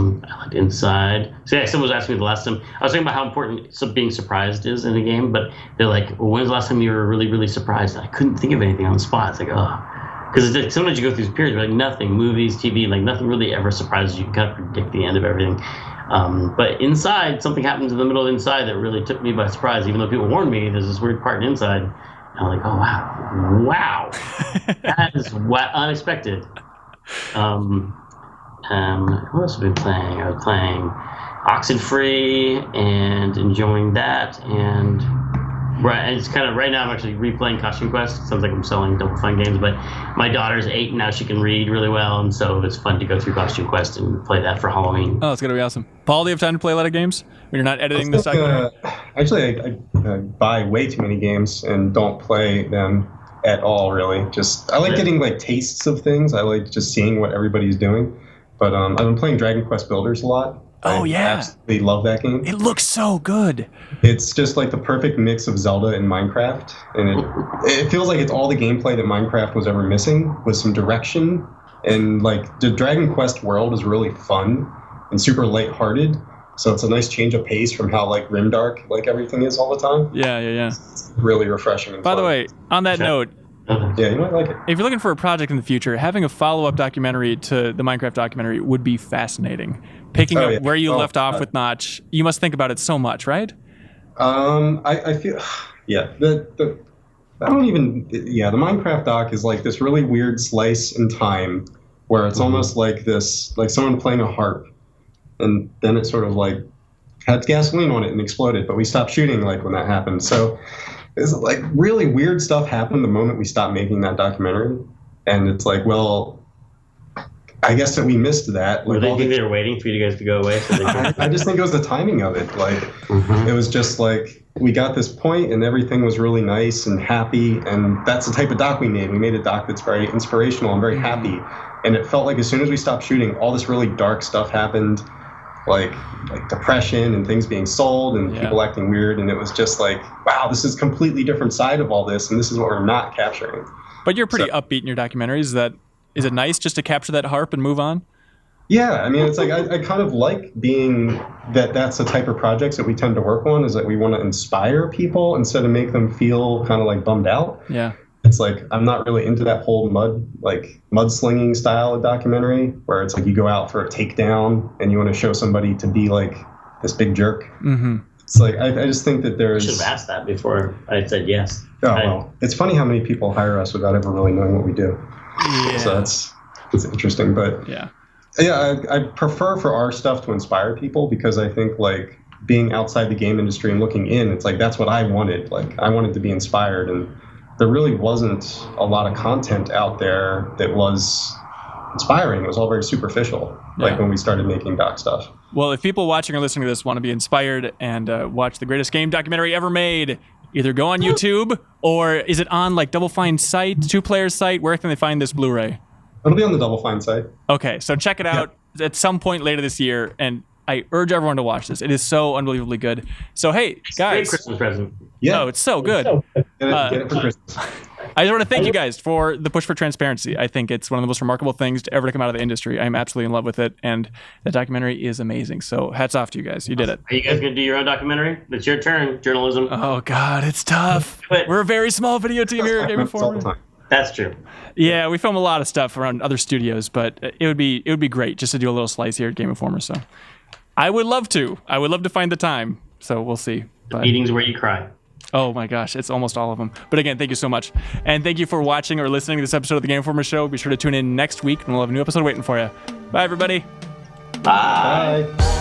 like Inside. So yeah, someone was asking me the last time. I was talking about how important being surprised is in a game, but they're like, well, when's the last time you were really, really surprised? And I couldn't think of anything on the spot. It's like, because like, sometimes you go through these periods where like nothing, movies, TV, like nothing really ever surprises you. You kind of predict the end of everything. But Inside, something happens in the middle of Inside that really took me by surprise. Even though people warned me, there's this weird part in Inside. I'm like, oh wow, that is unexpected. What else have I been playing? I was playing Oxenfree and enjoying that, and it's kind of right now. I'm actually replaying Costume Quest. Sounds like I'm selling Double Fine games, but my daughter's 8 and now she can read really well, and so it's fun to go through Costume Quest and play that for Halloween. Oh, it's gonna be awesome. Paul, do you have time to play a lot of games when you're not editing this documentary? Actually, I buy way too many games and don't play them at all. Really, I like getting like tastes of things. I like just seeing what everybody's doing. But I've been playing Dragon Quest Builders a lot. Oh, yeah. I absolutely love that game. It looks so good. It's just like the perfect mix of Zelda and Minecraft. And it feels like it's all the gameplay that Minecraft was ever missing, with some direction. And like the Dragon Quest world is really fun and super lighthearted. So it's a nice change of pace from how like grimdark like everything is all the time. Yeah. It's really refreshing and By fun. the way, on that note, yeah, you might like it. if you're looking for a project in the future, having a follow-up documentary to the Minecraft documentary would be fascinating. Picking up where you left off with Notch, you must think about it so much, right? I feel, the Minecraft doc is like this really weird slice in time where it's almost like this, like someone playing a harp, and then it sort of like had gasoline on it and exploded, but we stopped shooting like when that happened. So it's like really weird stuff happened the moment we stopped making that documentary, and it's like, well, I guess that we missed that. Like, they think they were waiting for you guys to go away? So they I just think it was the timing of it. Like, it was just like, we got this point and everything was really nice and happy. And that's the type of doc we made. We made a doc that's very inspirational and very happy. And it felt like as soon as we stopped shooting, all this really dark stuff happened, like depression and things being sold and people acting weird. And it was just like, wow, this is a completely different side of all this. And this is what we're not capturing. But you're pretty upbeat in your documentaries. Is it nice just to capture that harp and move on? Yeah, I mean, it's like I kind of like being that's the type of projects that we tend to work on, is that we want to inspire people instead of make them feel kind of like bummed out. Yeah. It's like I'm not really into that whole mudslinging style of documentary where it's like you go out for a takedown and you want to show somebody to be like this big jerk. Mm-hmm. It's like I just think that there's. I should have asked that before I said yes. Oh, well, it's funny how many people hire us without ever really knowing what we do. Yeah. So it's interesting, but I prefer for our stuff to inspire people, because I think like being outside the game industry and looking in, it's like that's what I wanted. Like I wanted to be inspired, and there really wasn't a lot of content out there that was inspiring. It was all very superficial, like when we started making doc stuff. Well, if people watching or listening to this want to be inspired and watch the greatest game documentary ever made, either go on YouTube, or is it on like Double Fine site, 2-player site? Where can they find this Blu-ray? It'll be on the Double Fine site. Okay, so check it out at some point later this year, and I urge everyone to watch this. It is so unbelievably good. So hey, guys. Great Christmas present. Yeah. Oh, it's so good. Get it for Christmas. I just want to thank you guys for the push for transparency. I think it's one of the most remarkable things to ever come out of the industry. I'm absolutely in love with it, and the documentary is amazing. So hats off to you guys. You did it. Are you guys going to do your own documentary? It's your turn, journalism. Oh, God, it's tough. We're a very small video team here at Game Informer. That's true. Yeah, we film a lot of stuff around other studios, but it would be great just to do a little slice here at Game Informer. So I would love to. I would love to find the time. So we'll see. The meetings where you cry. Oh my gosh, it's almost all of them. But again, thank you so much. And thank you for watching or listening to this episode of the Game Informer Show. Be sure to tune in next week and we'll have a new episode waiting for you. Bye, everybody. Bye. Bye.